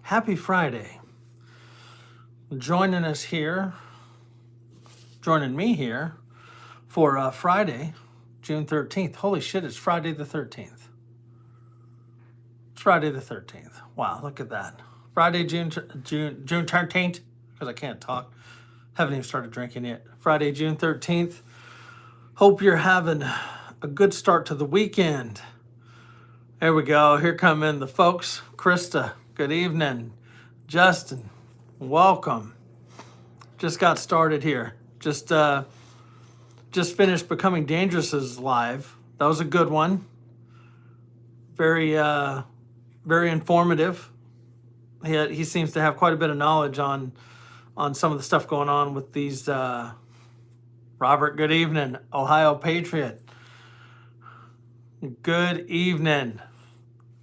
Happy Friday. Joining me here for Friday, June 13th. Holy shit, it's Friday the 13th. It's Friday the 13th. Wow, look at that. Friday, June 13th, because I can't talk. Haven't even started drinking yet. Friday, June 13th. Hope you're having a good start to the weekend. There we go. Here come in the folks. Krista, good evening. Justin, welcome. Just got started here. Just finished Becoming Dangerous's live. That was a good one. Very informative. He seems to have quite a bit of knowledge on some of the stuff going on with these. Robert, good evening. Ohio Patriot. Good evening.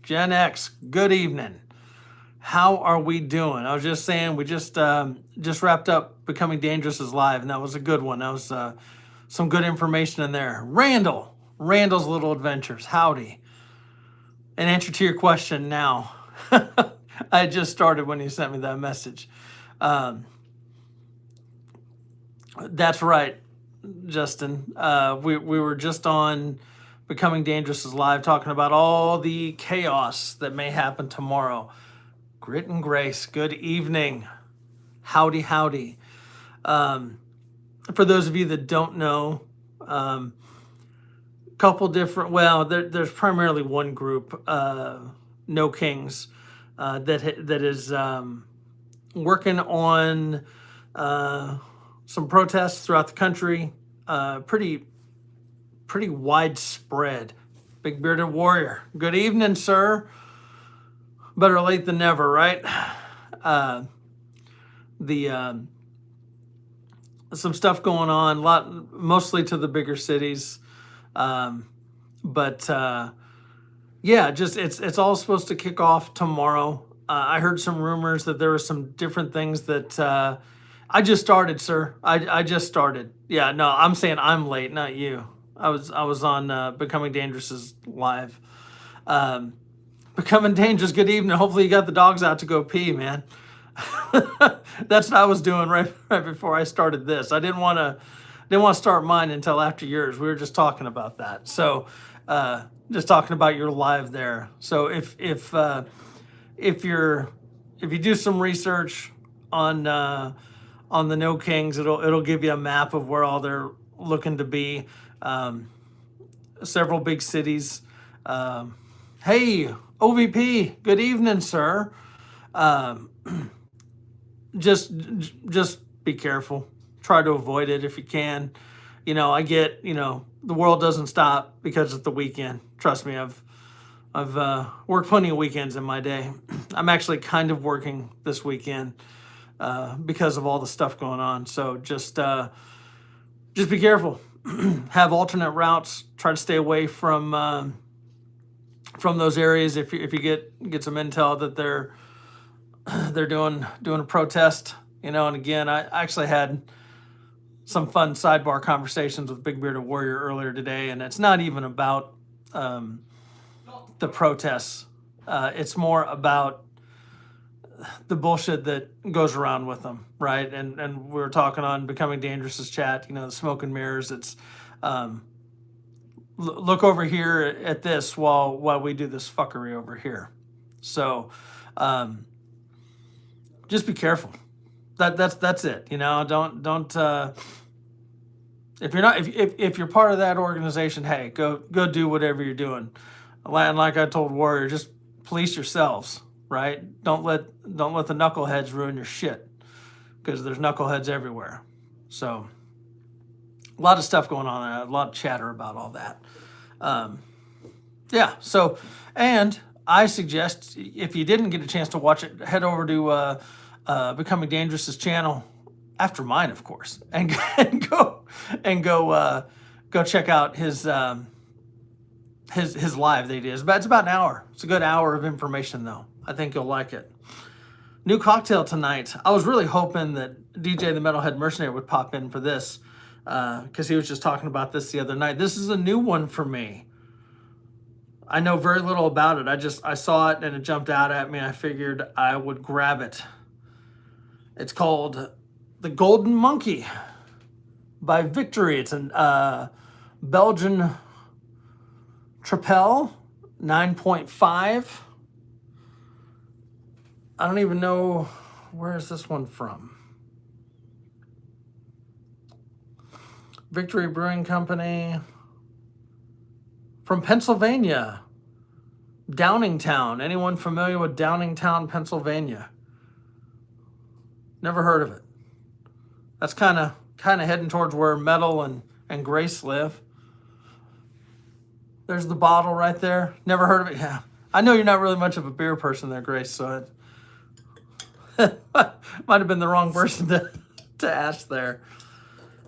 Gen X, good evening. How are we doing? I was just saying we just wrapped up Becoming Dangerous is live, and that was a good one. That was some good information in there. Randall's Little Adventures, howdy. In answer to your question now, I just started when you sent me that message. That's right, Justin. We were just on Becoming Dangerous is live talking about all the chaos that may happen tomorrow. Grit and Grace, good evening. Howdy. For those of you that don't know, couple different, there's primarily one group, No Kings, that is working on some protests throughout the country, pretty widespread. Big Bearded Warrior, good evening, sir. Better late than never, right? Some stuff going on, mostly to the bigger cities, but it's all supposed to kick off tomorrow. I heard some rumors that there were some different things that I just started, sir. I just started. Yeah, no, I'm saying I'm late, not you. I was on Becoming Dangerous live. Becoming Dangerous, good evening. Hopefully you got the dogs out to go pee, man. That's what I was doing right before I started this. I didn't want to start mine until after yours. We were just talking about that. So just talking about your live there. So if you do some research on the No Kings, it'll give you a map of where all they're looking to be. Several big cities. Hey, OVP, good evening, sir. Just be careful. Try to avoid it if you can. I get, the world doesn't stop because it's the weekend. Trust me, I've worked plenty of weekends in my day. I'm actually kind of working this weekend because of all the stuff going on. So just be careful. Have alternate routes. Try to stay away from those areas if you get some intel that they're doing a protest, and again, I actually had some fun sidebar conversations with Big Bearded Warrior earlier today, and it's not even about the protests. It's more about the bullshit that goes around with them, right? And we were talking on Becoming Dangerous's chat, the smoke and mirrors. It's look over here at this while we do this fuckery over here. So just be careful. That's it. Don't if you're part of that organization, hey, go do whatever you're doing. And like I told Warrior, just police yourselves, right? Don't let the knuckleheads ruin your shit, because there's knuckleheads everywhere. So a lot of stuff going on, a lot of chatter about all that. So, and I suggest, if you didn't get a chance to watch it, head over to Becoming Dangerous's channel after mine, of course, and go check out his live that he did. It's about an hour. It's a good hour of information, though. I think you'll like it. New cocktail tonight. I was really hoping that DJ the Metalhead Mercenary would pop in for this, because he was just talking about this the other night. This is a new one for me. I know very little about it. I saw it and it jumped out at me. I figured I would grab it. It's called the Golden Monkey by Victory. It's an Belgian Trapel 9.5. I don't even know, where is this one from? Victory Brewing Company from Pennsylvania, Downingtown. Anyone familiar with Downingtown, Pennsylvania? Never heard of it. That's kind of heading towards where Metal and Grace live. There's the bottle right there. Never heard of it. Yeah, I know you're not really much of a beer person there, Grace. So it might have been the wrong person to ask there.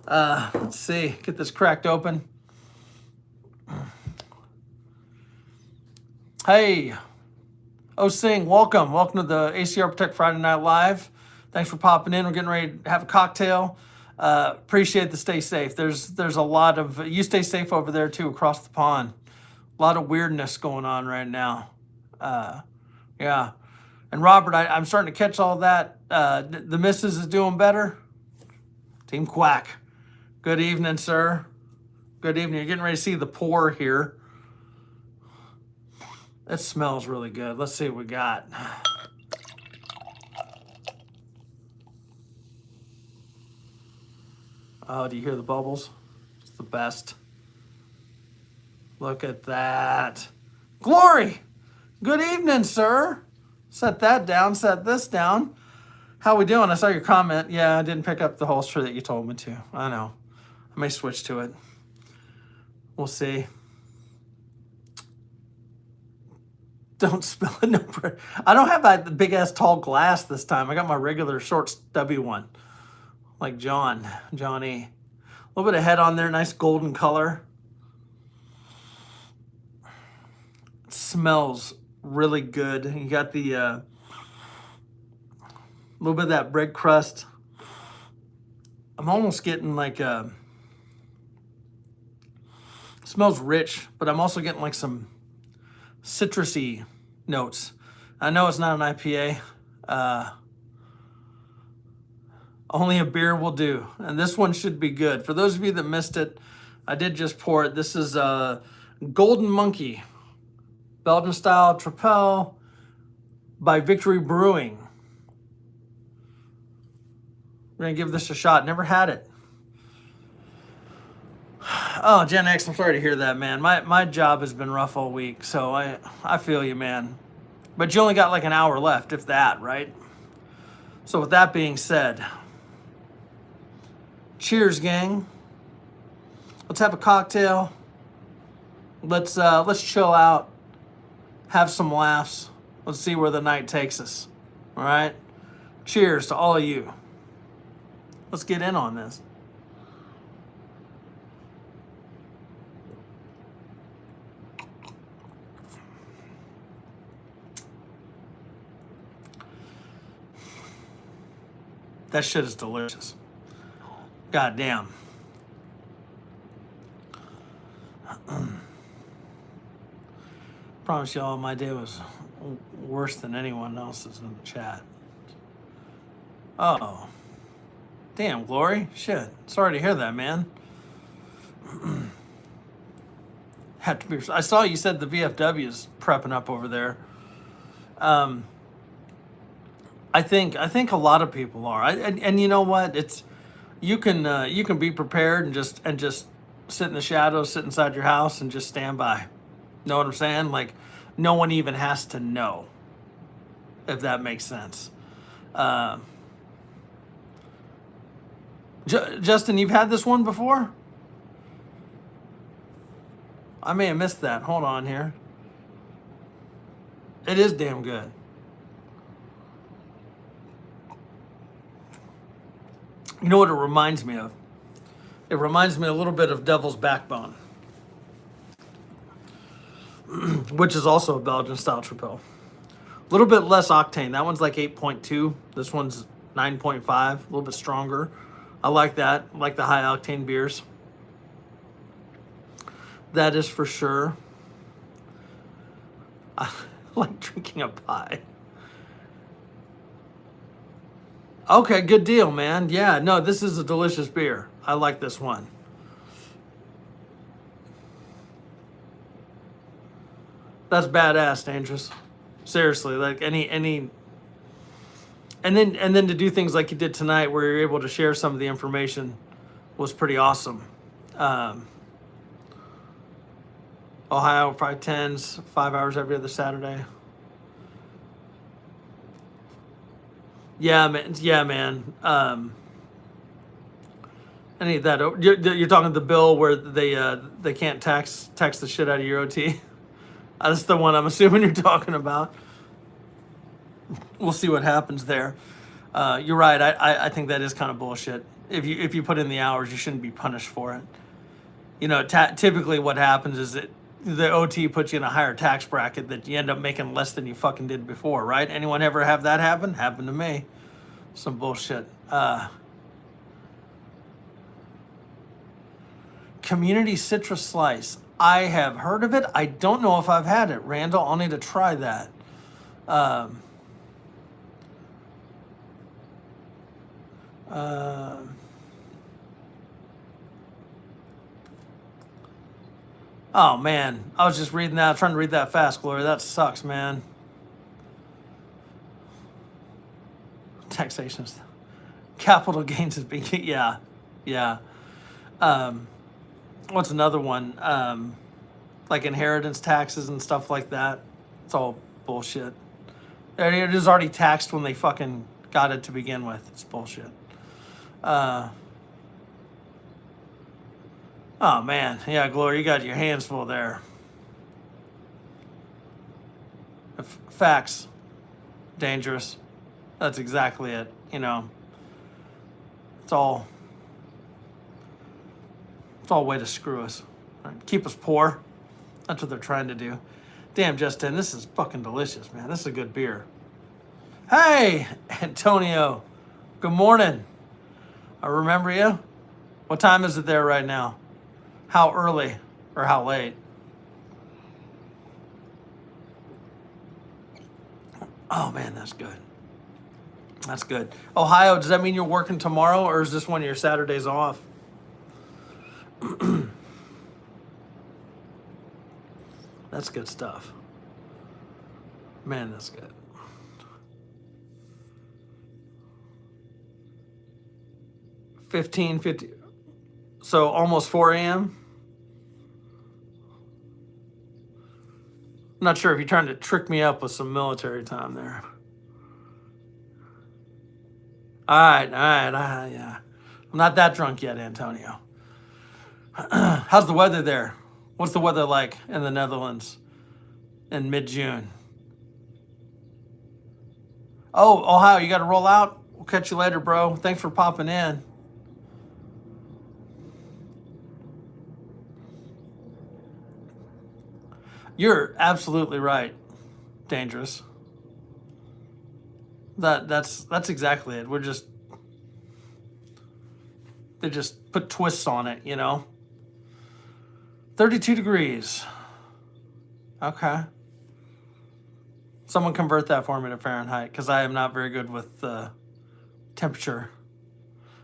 Let's see. Get this cracked open. Hey, Sing, welcome. Welcome to the ACR Protect Friday Night Live. Thanks for popping in. We're getting ready to have a cocktail. Appreciate the stay safe. There's a lot of, you stay safe over there too, across the pond. A lot of weirdness going on right now. Yeah. And Robert, I'm starting to catch all that. The missus is doing better. Team Quack. Good evening, sir. Good evening. You're getting ready to see the pour here. It smells really good. Let's see what we got. Oh, do you hear the bubbles? It's the best. Look at that. Glory! Good evening, sir. Set that down, set this down. How we doing? I saw your comment. Yeah, I didn't pick up the holster that you told me to. I know. I may switch to it. We'll see. Don't spill it. No, I don't have that big ass tall glass this time. I got my regular short stubby one, like Johnny. A little bit of head on there, nice golden color. It smells really good. You got the little bit of that bread crust. I'm almost getting like smells rich, but I'm also getting like some citrusy notes. I know it's not an IPA. Only a beer will do. And this one should be good. For those of you that missed it, I did just pour it. This is Golden Monkey, Belgian style Trapel by Victory Brewing. We're going to give this a shot. Never had it. Oh, Gen X, I'm sorry to hear that, man. My job has been rough all week, so I feel you, man. But you only got like an hour left, if that, right? So with that being said, cheers, gang. Let's have a cocktail. Let's chill out, have some laughs. Let's see where the night takes us. All right? Cheers to all of you. Let's get in on this. That shit is delicious. God damn. Promise y'all my day was worse than anyone else's in the chat. Oh. Damn, Glory. Shit. Sorry to hear that, man. Have to be. I saw you said the VFW is prepping up over there. I think a lot of people are. And you know what? It's you can be prepared and just sit in the shadows, sit inside your house, and just stand by. Know what I'm saying? Like, no one even has to know, if that makes sense. Justin, you've had this one before? I may have missed that. Hold on here. It is damn good. You know what it reminds me of? It reminds me a little bit of Devil's Backbone, which is also a Belgian style Trapel. A little bit less octane. That one's like 8.2. This one's 9.5. A little bit stronger. I like that. I like the high octane beers. That is for sure. I like drinking a pie. Okay, good deal, man. Yeah, no, this is a delicious beer. I like this one. That's badass, Dangerous. Seriously, like any and then to do things like you did tonight where you're able to share some of the information was pretty awesome. Um, Ohio 510s, 5 hours every other Saturday. Yeah, man. Yeah, man. I need that. You're talking the bill where they can't tax the shit out of your OT. That's the one I'm assuming you're talking about. We'll see what happens there. You're right. I think that is kind of bullshit. If you put in the hours, you shouldn't be punished for it. You know, typically what happens is that the OT puts you in a higher tax bracket that you end up making less than you fucking did before, right? Anyone ever have that happen? Happened to me. Some bullshit. Community citrus slice. I have heard of it. I don't know if I've had it. Randall, I'll need to try that. Um, uh, oh man, I was just reading that, trying to read that fast, Gloria. That sucks, man. Taxation, capital gains is being yeah, yeah. Um, what's another one? Like inheritance taxes and stuff like that. It's all bullshit. It is already taxed when they fucking got it to begin with. It's bullshit. Oh man, yeah, Gloria, you got your hands full there. Facts, Dangerous. That's exactly it. You know, it's all a way to screw us, right? Keep us poor. That's what they're trying to do. Damn, Justin, this is fucking delicious, man. This is a good beer. Hey, Antonio. Good morning. I remember you. What time is it there right now? How early or how late? Oh man, that's good. That's good. Ohio, does that mean you're working tomorrow or is this one of your Saturdays off? That's good stuff. Man, that's good. 15:50. So almost 4 a.m. I'm not sure if you're trying to trick me up with some military time there. All right, yeah. I'm not that drunk yet, Antonio. How's the weather there? What's the weather like in the Netherlands in mid-June? Oh, Ohio, you got to roll out? We'll catch you later, bro. Thanks for popping in. You're absolutely right, Dangerous. That's exactly it. They just put twists on it, you know. 32 degrees. Okay. Someone convert that for me to Fahrenheit because I am not very good with temperature.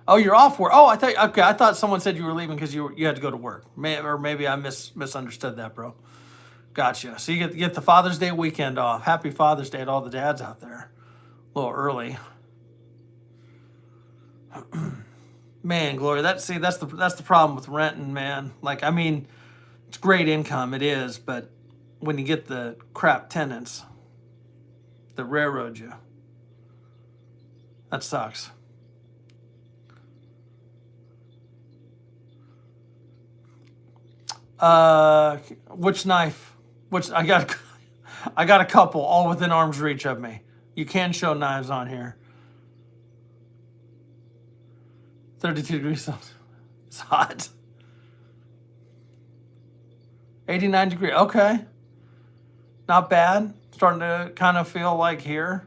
Oh, you're off work. Oh, I thought someone said you were leaving because you had to go to work. Or maybe I misunderstood that, bro. Gotcha. So you get the Father's Day weekend off. Happy Father's Day to all the dads out there. A little early. Man, Gloria, that's the problem with renting, man. Like, I mean, it's great income, it is, but when you get the crap tenants that railroad you, that sucks. Which knife? Which I got? I got a couple, all within arm's reach of me. You can show knives on here. 32 degrees Celsius. It's hot. 89 degree. Okay. Not bad. Starting to kind of feel like here.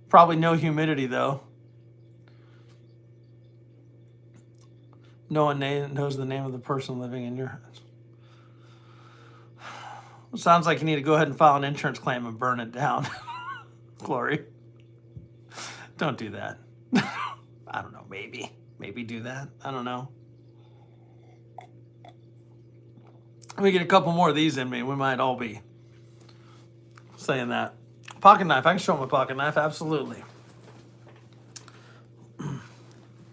Probably no humidity though. No one knows the name of the person living in your house. Sounds like you need to go ahead and file an insurance claim and burn it down. Glory. Don't do that. I don't know. Maybe do that. I don't know. We get a couple more of these in me, we might all be saying that. Pocket knife. I can show them a pocket knife. Absolutely.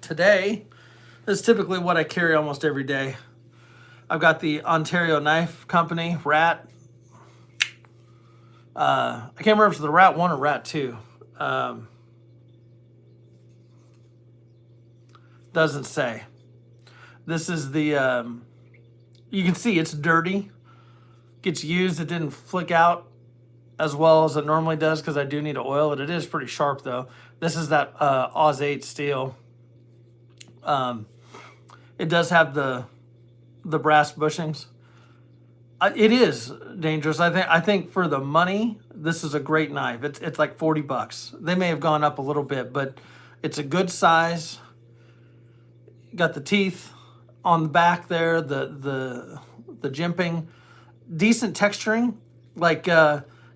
Today is typically what I carry almost every day. I've got the Ontario Knife Company, Rat. I can't remember if it's the Rat 1 or Rat 2. Doesn't say. This is the, you can see it's dirty. Gets used. It didn't flick out as well as it normally does because I do need to oil it. It is pretty sharp though. This is that Oz 8 steel. It does have the brass bushings. It is dangerous. I think for the money, this is a great knife. It's like $40. They may have gone up a little bit, but it's a good size. Got the teeth on the back there, the jimping, decent texturing. Like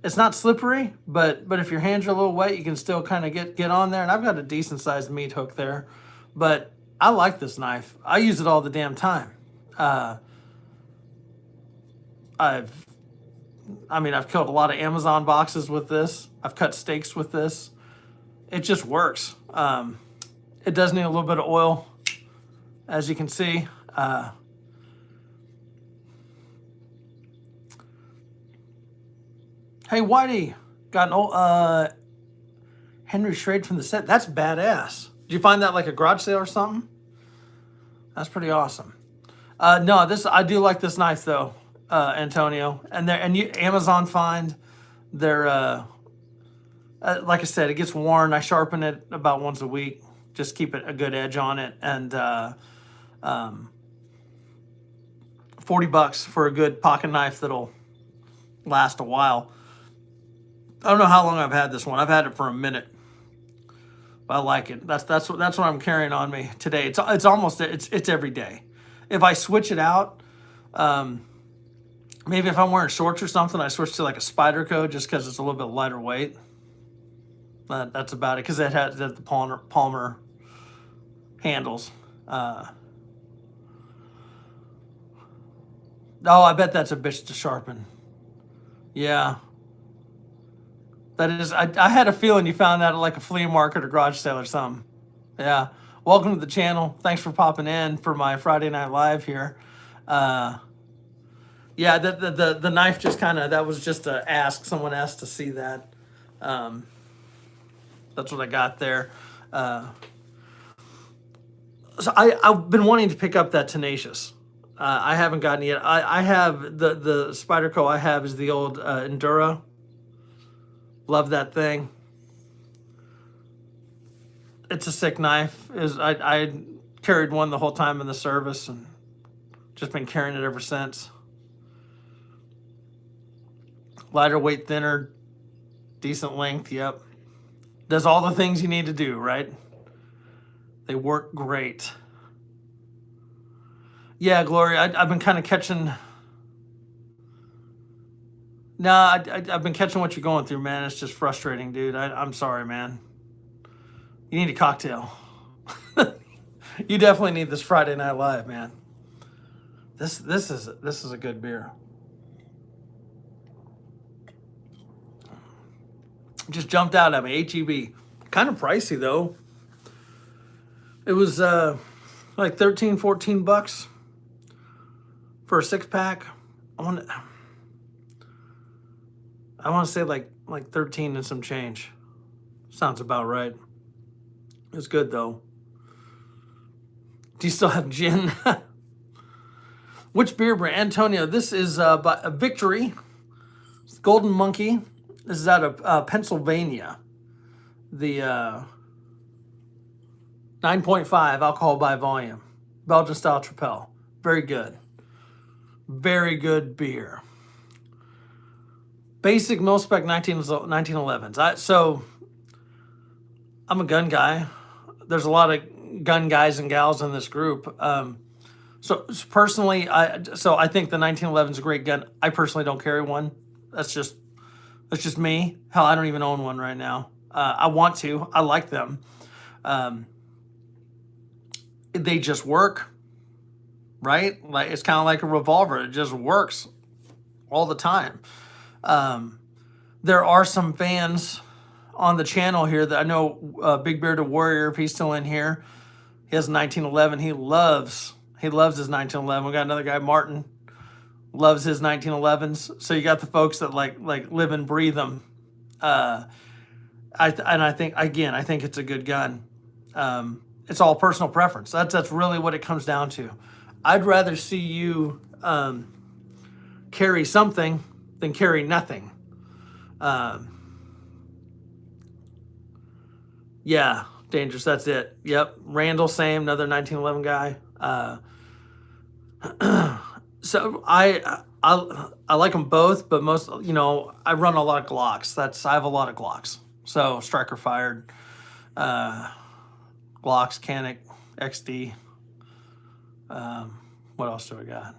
it's not slippery, but if your hands are a little wet, you can still kind of get on there. And I've got a decent sized meat hook there, but I like this knife. I use it all the damn time. I've killed a lot of Amazon boxes with this. I've cut steaks with this. It just works. It does need a little bit of oil, as you can see. Hey, Whitey, got an old Henry Schrade from the set. That's badass. Did you find that like a garage sale or something? That's pretty awesome. No, I do like this knife though, Antonio. And Amazon find they're like I said, it gets worn. I sharpen it about once a week, just keep it a good edge on it. And $40 for a good pocket knife that'll last a while. I don't know how long I've had this one. I've had it for a minute. But I like it. That's what I'm carrying on me today. It's every day. If I switch it out, maybe if I'm wearing shorts or something, I switch to like a Spyderco just because it's a little bit lighter weight. That's about it because it has the Palmer handles. Oh, I bet that's a bitch to sharpen. Yeah. That is, I had a feeling you found that at like a flea market or garage sale or something. Yeah. Welcome to the channel. Thanks for popping in for my Friday Night Live here. Yeah, the knife just kind of, that was just a ask. Someone asked to see that. That's what I got there. So I've been wanting to pick up that Tenacious. I haven't gotten it yet. I have the Spyderco I have is the old Endura. Love that thing. It's a sick knife. I carried one the whole time in the service and just been carrying it ever since. Lighter weight, thinner, decent length. Yep. Does all the things you need to do, right? They work great. Yeah, Gloria, I've been kind of catching... No, I've been catching what you're going through, man. It's just frustrating, dude. I'm sorry, man. You need a cocktail. You definitely need this Friday Night Live, man. This is a good beer. Just jumped out at me. HEB. Kind of pricey though. It was like $13-14 for a 6-pack. I want to say like 13 and some change. Sounds about right. It's good though. Do you still have gin? Which beer brand? Antonio, this is by Victory. It's Golden Monkey. This is out of Pennsylvania. The 9.5 alcohol by volume. Belgian style Tripel. Very good. Very good beer. Basic mil-spec 1911s. So I'm a gun guy. There's a lot of gun guys and gals in this group. So personally, I think the 1911 is a great gun. I personally don't carry one. That's just that's just me. Hell, I don't even own one right now. I want to. I like them. Um, they just work, right? Like it's kind of like a revolver. It just works all the time. Um, there are some fans on the channel here that I know. Big Bearded Warrior, if he's still in here, he has 1911. He loves his 1911. We got another guy, Martin, loves his 1911s. So you got the folks that like live and breathe them. Uh, I think again, I think it's a good gun. It's all personal preference. That's really what it comes down to. I'd rather see you carry something than carry nothing. Um, yeah, dangerous. That's it. Yep, Randall, same, another 1911 guy. So I like them both, but most I run a lot of Glocks. I have a lot of Glocks. So striker fired, uh, Glocks, Canic, XD. What else do I got?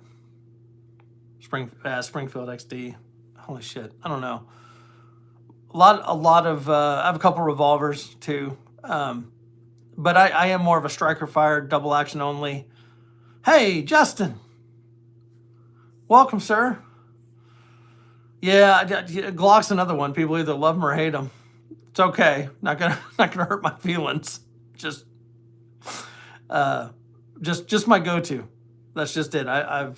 Springfield XD. Holy shit, I don't know. A lot of. I have a couple revolvers too, but I am more of a striker fired, double action only. Hey, Justin, welcome, sir. Yeah, Glock's another one. People either love them or hate them. It's okay. Not gonna not gonna hurt my feelings. Just uh, just my go-to. That's just it. That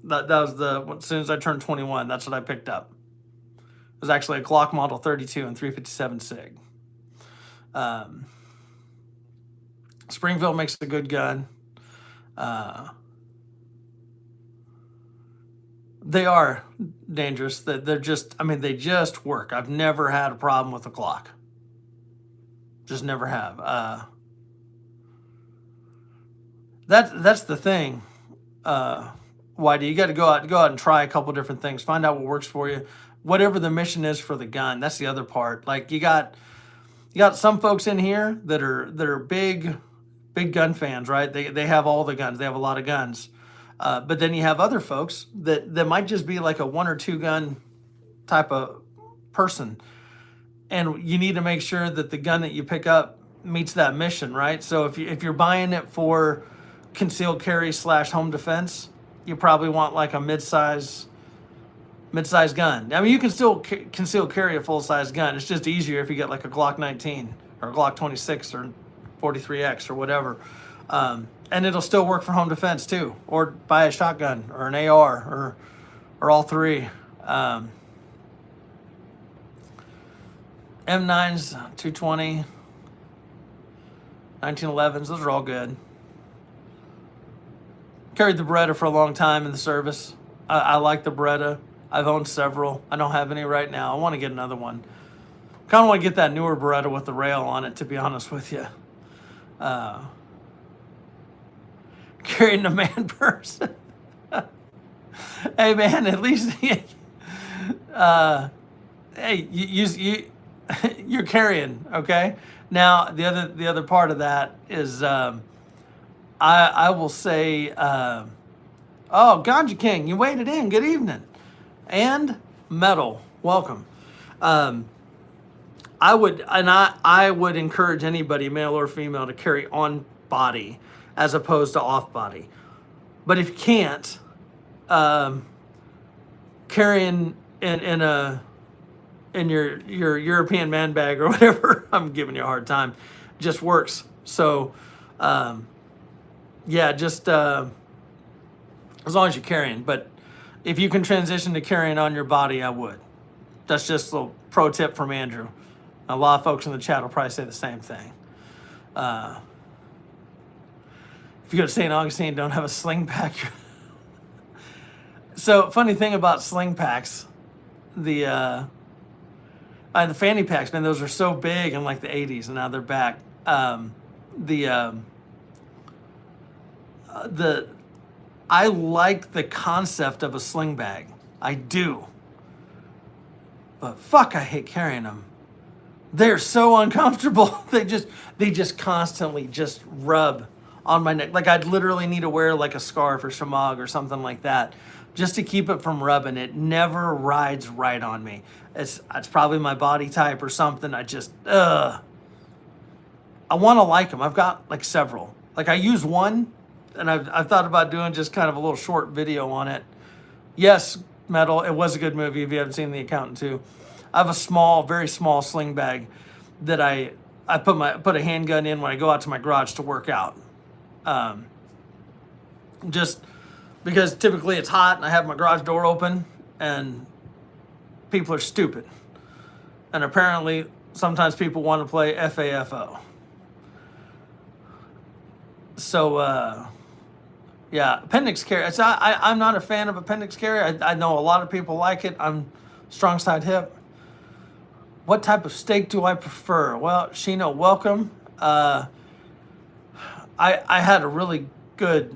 was as soon as I turned 21. That's what I picked up. It was actually a Glock Model 32 and 357 Sig. Um, Springfield makes a good gun. Uh, they are dangerous. They're just, I mean, they just work. I've never had a problem with a Glock. Just never have. That's the thing. Whitey, you got to go out and try a couple different things. Find out what works for you. Whatever the mission is for the gun. That's the other part. Like you got some folks in here that are big gun fans, right? They have all the guns. They have a lot of guns. But then you have other folks that might just be like a one or two gun type of person, and you need to make sure that the gun that you pick up meets that mission, right? So if you're buying it for concealed carry / home defense, you probably want like a mid-size gun. I mean, you can still conceal carry a full-size gun. It's just easier if you get like a Glock 19 or a Glock 26 or 43X or whatever. And it'll still work for home defense too, or buy a shotgun or an AR or all three. M9s, 220, 1911s, those are all good. Carried the Beretta for a long time in the service. I like the Beretta. I've owned several. I don't have any right now. I want to get another one. Kind of want to get that newer Beretta with the rail on it, to be honest with you. Carrying a man purse. Hey man, at least hey, you're carrying, okay? Now the other part of that is I will say oh, Ganja King, you waited in. Good evening. And Metal, welcome. I would encourage anybody, male or female, to carry on body as opposed to off body. But if you can't, carrying in your European man bag or whatever, I'm giving you a hard time, just works. So yeah, just as long as you're carrying. But if you can transition to carrying on your body, I would. That's just a little pro tip from Andrew. A lot of folks in the chat will probably say the same thing. If you go to St. Augustine, don't have a sling pack. So funny thing about sling packs, the fanny packs, man, those are so big in like the 80s, and now they're back. I like the concept of a sling bag. I do. But fuck, I hate carrying them. They're so uncomfortable. They just constantly just rub on my neck. Like I'd literally need to wear like a scarf or shamag or something like that just to keep it from rubbing. It never rides right on me. It's probably my body type or something. I just, I want to like them. I've got like several. Like I use one, and I've thought about doing just kind of a little short video on it. Yes, Metal, it was a good movie if you haven't seen The Accountant too. I have a small, very small sling bag that I put a handgun in when I go out to my garage to work out. Just because typically it's hot and I have my garage door open and people are stupid. And apparently sometimes people want to play FAFO. So, yeah, appendix carry. I'm not a fan of appendix carry. I know a lot of people like it. I'm strong side hip. What type of steak do I prefer? Well, Sheena, welcome. I had a really good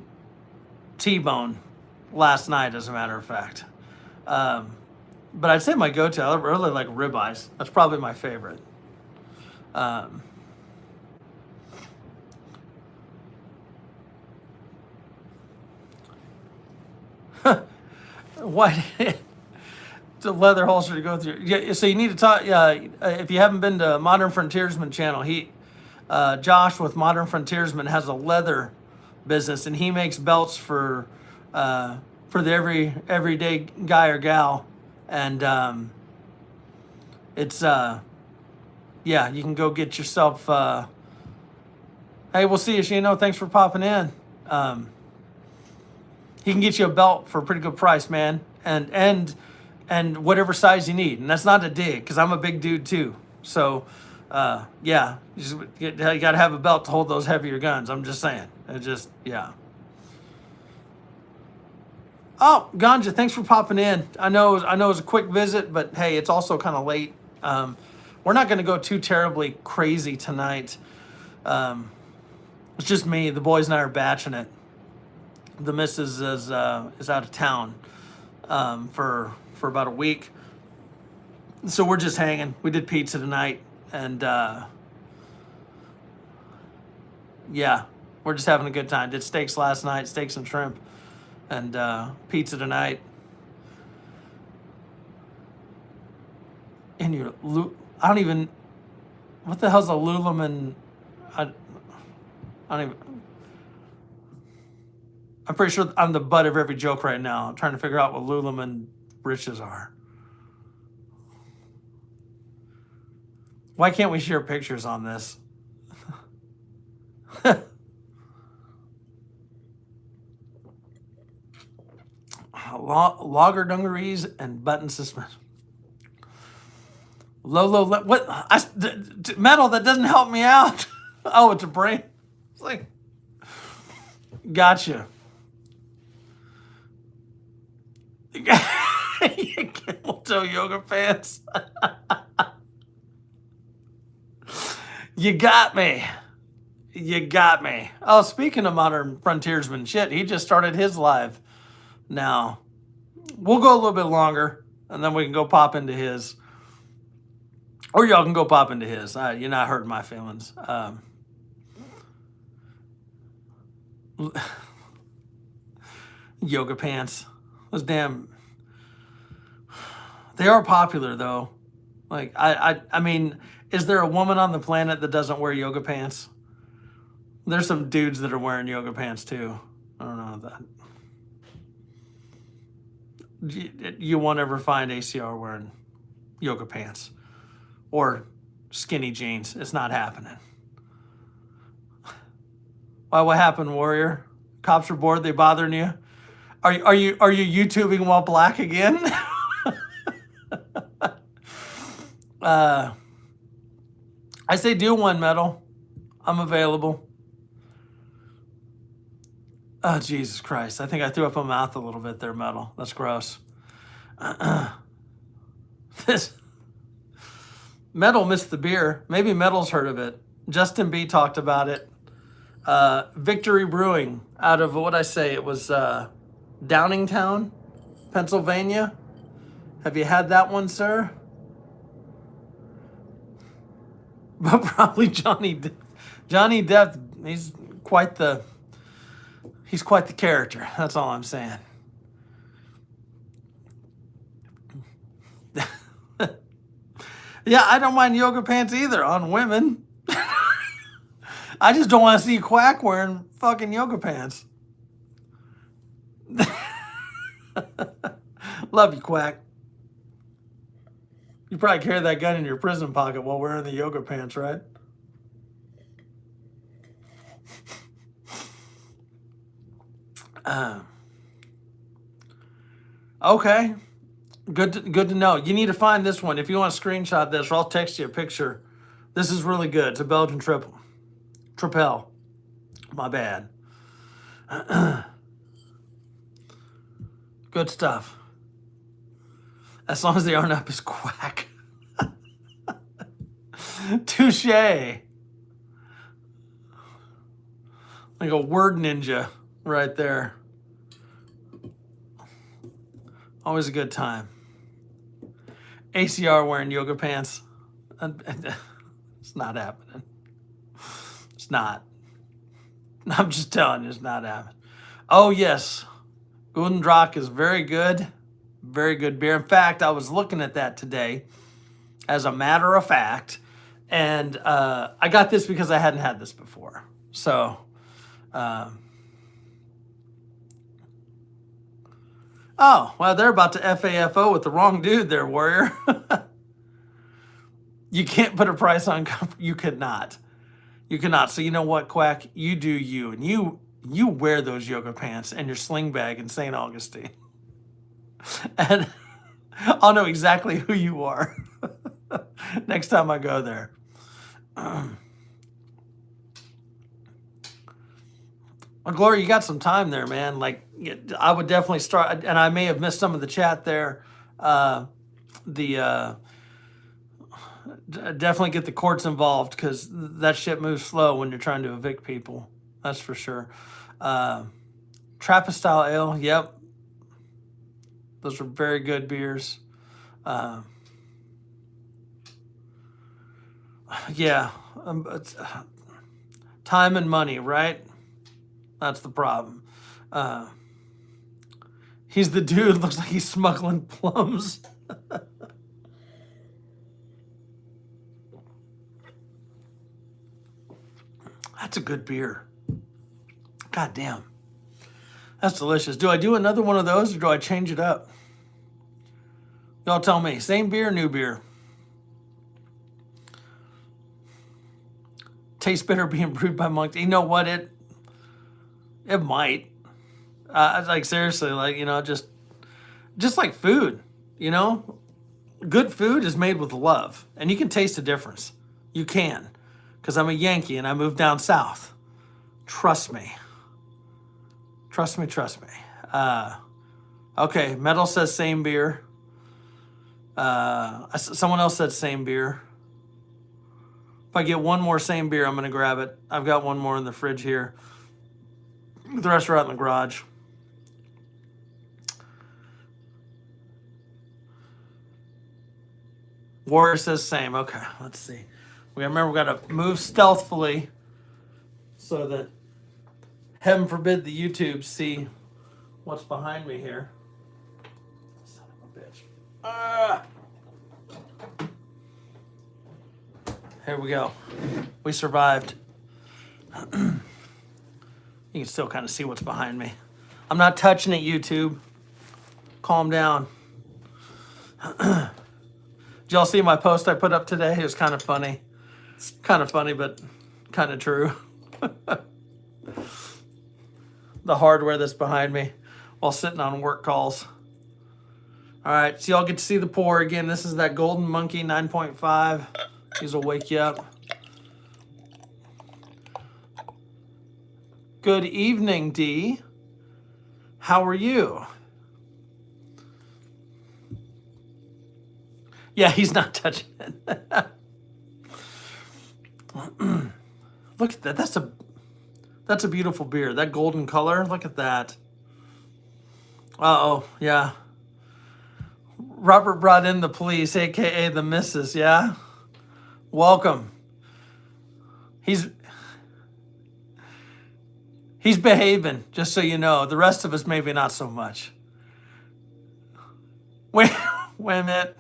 T-bone last night, as a matter of fact. But I'd say my go-to, I really like ribeyes. That's probably my favorite. Why the leather holster to go through? Yeah, so you need to talk. If you haven't been to Modern Frontiersman channel, Josh with Modern Frontiersman has a leather business, and he makes belts for the everyday guy or gal, and it's yeah, you can go get yourself. Hey, we'll see you, Shino. Thanks for popping in. He can get you a belt for a pretty good price, man, and whatever size you need. And that's not a dig, because I'm a big dude too. So, yeah, you got to have a belt to hold those heavier guns. I'm just saying. Yeah. Oh, Ganja, thanks for popping in. I know it was a quick visit, but hey, it's also kind of late. We're not going to go too terribly crazy tonight. It's just me. The boys and I are batching it. The missus is out of town for about a week, so we're just hanging. We did pizza tonight, and yeah, we're just having a good time. Did steaks last night, steaks and shrimp, and pizza tonight. And I don't even. What the hell's a Lululemon? I don't even. I'm pretty sure I'm the butt of every joke right now. I'm trying to figure out what Lululemon breeches are. Why can't we share pictures on this? Lager dungarees and button suspension. Lolo, what? Metal, that doesn't help me out. Oh, it's a brain. It's like, gotcha. Camel toe yoga pants. You got me. Oh, speaking of Modern Frontiersman, shit, he just started his live. Now, we'll go a little bit longer, and then we can go pop into his. Or y'all can go pop into his. You're not hurting my feelings. Yoga pants. Those damn. They are popular though. Like I mean, is there a woman on the planet that doesn't wear yoga pants? There's some dudes that are wearing yoga pants too. I don't know that. You won't ever find ACR wearing yoga pants or skinny jeans. It's not happening. Why? What happened, Warrior? Cops are bored. They bothering you? Are you YouTubing while black again? I say do one, Metal. I'm available. Oh, Jesus Christ. I think I threw up my mouth a little bit there, Metal. That's gross. This Metal missed the beer. Maybe Metal's heard of it. Justin B talked about it. Victory Brewing out of, what I say, it was Downingtown, Pennsylvania. Have you had that one, sir? But probably Johnny Depp. He's quite the He's quite the character. That's all I'm saying. Yeah, I don't mind yoga pants either on women. I just don't want to see Quack wearing fucking yoga pants. Love you, Quack. You probably carry that gun in your prison pocket while wearing the yoga pants, right? Okay. Good to know. You need to find this one. If you want to screenshot this, or I'll text you a picture. This is really good. It's a Belgian triple. Tripel. My bad. Good stuff. As long as they aren't up as Quack. Touche. Like a word ninja right there. Always a good time. ACR wearing yoga pants. It's not happening. It's not. I'm just telling you, it's not happening. Oh, yes. Gundrak is very good. Very good beer. In fact, I was looking at that today, as a matter of fact, and I got this because I hadn't had this before. So, oh, well, they're about to FAFO with the wrong dude there, warrior. You can't put a price on comfort. You could not. You cannot. So you know what, Quack? You do you. And you wear those yoga pants and your sling bag in St. Augustine. And I'll know exactly who you are next time I go there. Well, Gloria, you got some time there, man. Like, I would definitely start, and I may have missed some of the chat there. Definitely get the courts involved, because that shit moves slow when you're trying to evict people. That's for sure. Trappist style ale, yep. Those are very good beers. Yeah. Time and money, right? That's the problem. He's the dude, looks like he's smuggling plums. That's a good beer. God damn. That's delicious. Do I do another one of those, or do I change it up? Y'all tell me. Same beer, new beer. Tastes bitter being brewed by monks. You know what? It might. Like, seriously, like, you know, just like food, you know? Good food is made with love, and you can taste the difference. You can, because I'm a Yankee and I moved down south. Trust me. Trust me. Okay, Metal says same beer. Someone else said same beer. If I get one more same beer, I'm going to grab it. I've got one more in the fridge here. The rest are out in the garage. Warrior says same. Okay, let's see. Remember, we got to move stealthily so that, heaven forbid, the YouTube see what's behind me here. Son of a bitch. Here we go. We survived. You can still kind of see what's behind me. I'm not touching it, YouTube. Calm down. Did y'all see my post I put up today? It was kind of funny. Kind of funny, but kind of true. The hardware that's behind me while sitting on work calls. All right, so y'all get to see the pour again. This is that Golden Monkey 9.5. These will wake you up. Good evening, D. How are you? Yeah, he's not touching it. Look at that. That's a beautiful beer. That golden color. Look at that. Uh-oh, yeah. Robert brought in the police, aka the missus, yeah? Welcome. He's He's behaving, just so you know. The rest of us maybe not so much. Wait, wait a minute.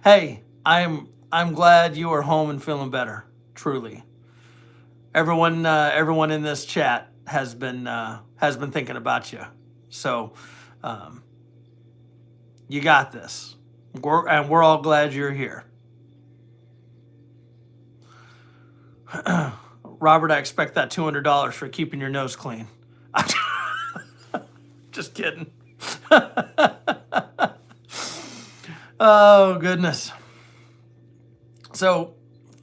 Hey, I'm glad you are home and feeling better. Truly, everyone in this chat has been thinking about you. So, um, you got this. We're all glad you're here. Robert, I expect that $200 for keeping your nose clean. Just kidding. Oh, goodness. So,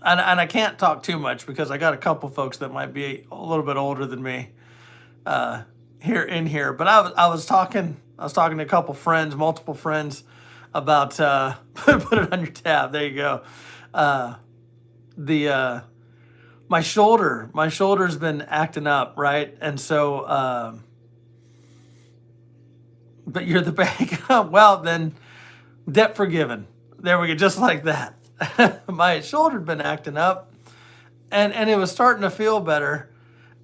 and I can't talk too much because I got a couple folks that might be a little bit older than me here. But I was talking to a couple friends, multiple friends, about put it on your tab. There you go. The my shoulder's been acting up, right? And so, but you're the bank. Well, then debt forgiven. There we go, just like that. My shoulder'd been acting up, and it was starting to feel better.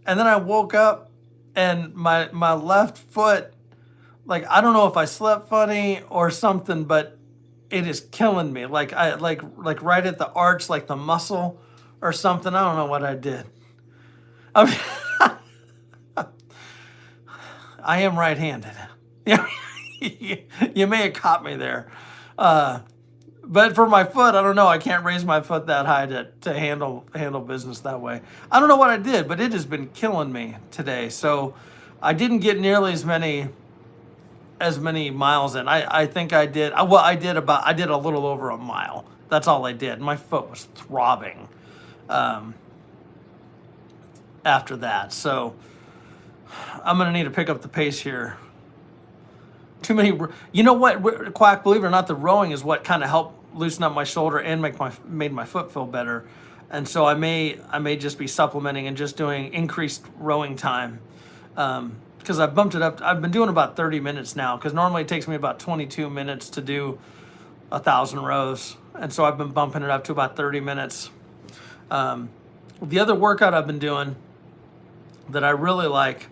And then I woke up, and my left foot, like, I don't know if I slept funny or something, but it is killing me. Like like right at the arch, like the muscle or something. I don't know what I did. I mean, I am right-handed. Yeah, you may have caught me there. But for my foot, I don't know. I can't raise my foot that high to handle business that way. I don't know what I did, but it has been killing me today. So I didn't get nearly as many miles in. I think I did. Well, I did a little over a mile. That's all I did. My foot was throbbing after that. So I'm gonna need to pick up the pace here. Too many. You know what, Quack? Believe it or not, the rowing is what kind of helped loosen up my shoulder and made my foot feel better. And so I may just be supplementing and just doing increased rowing time, because I bumped it up. I've been doing about 30 minutes now, because normally it takes me about 22 minutes to do 1,000 rows, and so I've been bumping it up to about 30 minutes. The other workout I've been doing that I really like,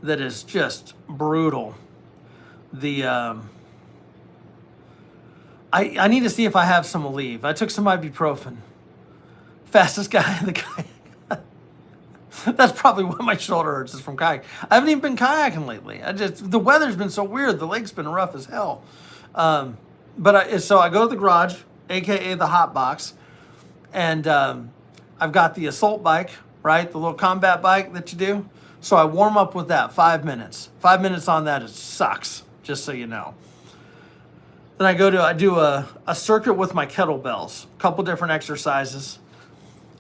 that is just brutal. I need to see if I have some Aleve. I took some ibuprofen. Fastest guy in the kayak. That's probably why my shoulder hurts, is from kayak. I haven't even been kayaking lately. The weather's been so weird. The lake's been rough as hell. So I go to the garage, aka the hot box, and I've got the assault bike, right? The little combat bike that you do. So I warm up with that 5 minutes. 5 minutes on that, it sucks, just so you know. Then I do a circuit with my kettlebells, a couple different exercises.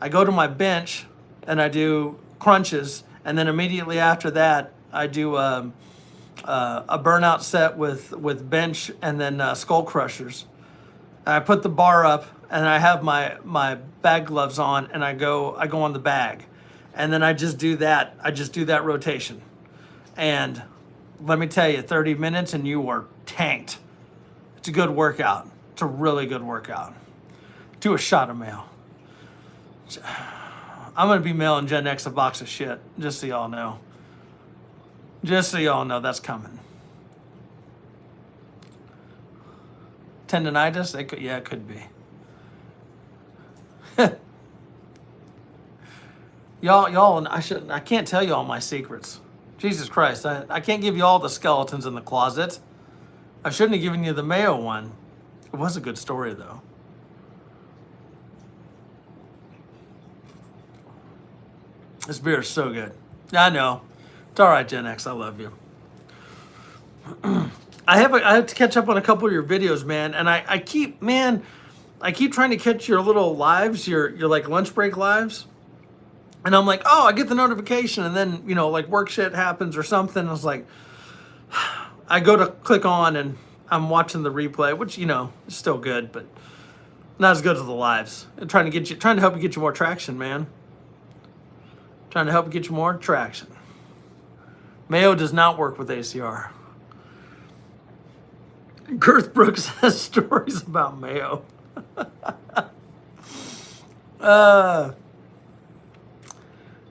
I go to my bench and I do crunches, and then immediately after that, I do a burnout set with bench and then skull crushers. And I put the bar up, and I have my bag gloves on, and I go on the bag, and then I just do that rotation. And let me tell you, 30 minutes and you are tanked. It's a good workout. It's a really good workout. Do a shot of mail. I'm going to be mailing Gen X a box of shit, just so y'all know. Just so y'all know that's coming. Tendonitis? It could be. Y'all, I can't tell you all my secrets. Jesus Christ, I can't give you all the skeletons in the closet. I shouldn't have given you the Mayo one. It was a good story, though. This beer is so good. I know. It's all right, Gen X. I love you. I have to catch up on a couple of your videos, man. And I keep trying to catch your little lives, your like lunch break lives. And I'm like, oh, I get the notification, and then, like work shit happens or something. I was like, I go to click on, and I'm watching the replay, which, is still good, but not as good as the lives. I'm trying to help you get you more traction, man. Trying to help you get you more traction. Mayo does not work with ACR. Girth Brooks has stories about Mayo.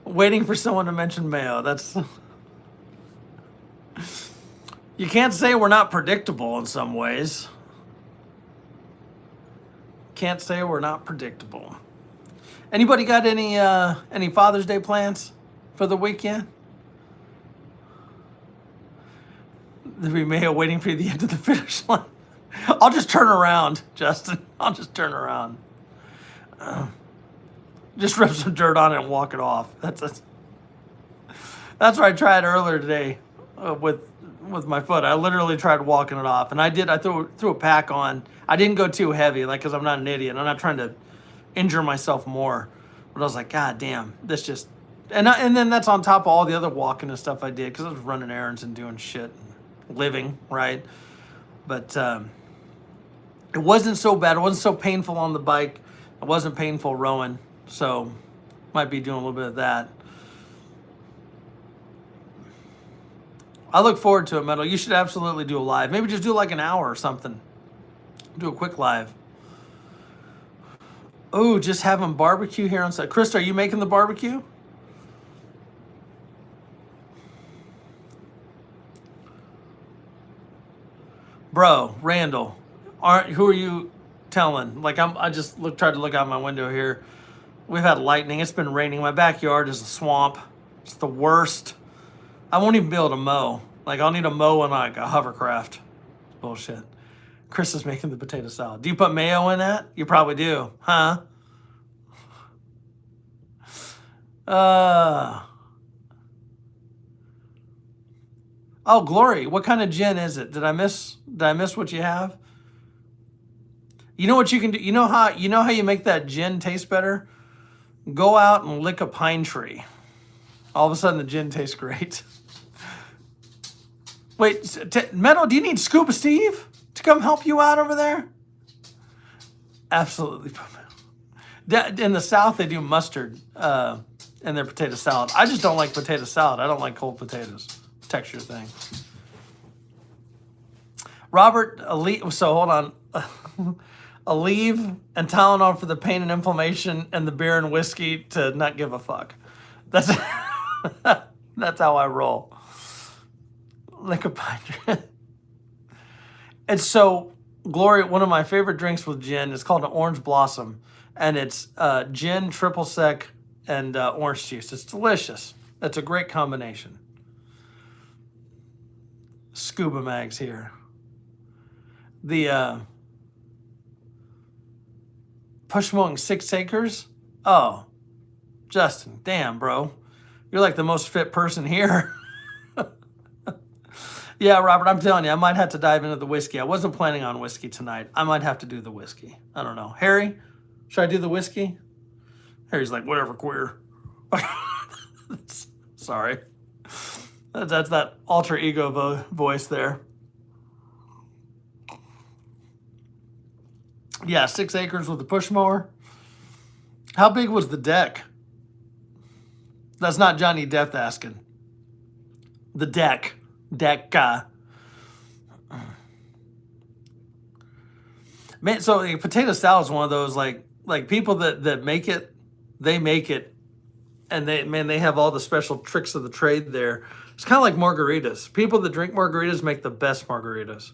Waiting for someone to mention mayo. That's you can't say we're not predictable in some ways. Can't say we're not predictable. Anybody got any Father's Day plans for the weekend? There'll be mayo waiting for you at the end of the finish line. I'll just turn around, Justin. I'll just turn around. Just rip some dirt on it and walk it off. That's what I tried earlier today with my foot. I literally tried walking it off, and I did. I threw a pack on. I didn't go too heavy, like, because I'm not an idiot. I'm not trying to injure myself more. But I was like, God damn, this just. And then that's on top of all the other walking and stuff I did, because I was running errands and doing shit, and living, right? But it wasn't so bad. It wasn't so painful on the bike. It wasn't painful rowing. So might be doing a little bit of that. I look forward to it, Metal. You should absolutely do a live. Maybe just do like an hour or something. Do a quick live. Oh, just having barbecue here on set. Krista, are you making the barbecue? Bro, Randall, who are you telling? Like, I just tried to look out my window here. We've had lightning. It's been raining. My backyard is a swamp. It's the worst. I won't even be able to mow. Like, I'll need a mow and like a hovercraft. Bullshit. Chris is making the potato salad. Do you put mayo in that? You probably do, huh? Oh, Glory, what kind of gin is it? Did I miss what you have? You know what you can do? You know how you make that gin taste better? Go out and lick a pine tree. All of a sudden the gin tastes great. Wait, Meadow, do you need Scuba Steve to come help you out over there? Absolutely. In the South, they do mustard in their potato salad. I just don't like potato salad. I don't like cold potatoes. Texture thing. Robert, so hold on. Aleve and Tylenol for the pain and inflammation, and the beer and whiskey to not give a fuck. That's that's how I roll. Like a pine. And so, Glory, one of my favorite drinks with gin is called an Orange Blossom, and it's gin, triple sec, and orange juice. It's delicious. That's a great combination. Scuba Mags here. The push mowing 6 acres. Oh, Justin, damn, bro, you're like the most fit person here. Yeah, Robert, I'm telling you, I might have to dive into the whiskey. I wasn't planning on whiskey tonight. I might have to do the whiskey. I don't know. Harry, should I do the whiskey? Harry's like, whatever, queer. Sorry. That's that alter ego voice there. Yeah, 6 acres with the push mower. How big was the deck? That's not Johnny Depp asking. The deck. Man, so like, potato salad is one of those like people that make it, they make it, and they have all the special tricks of the trade there. It's kind of like margaritas. People that drink margaritas make the best margaritas.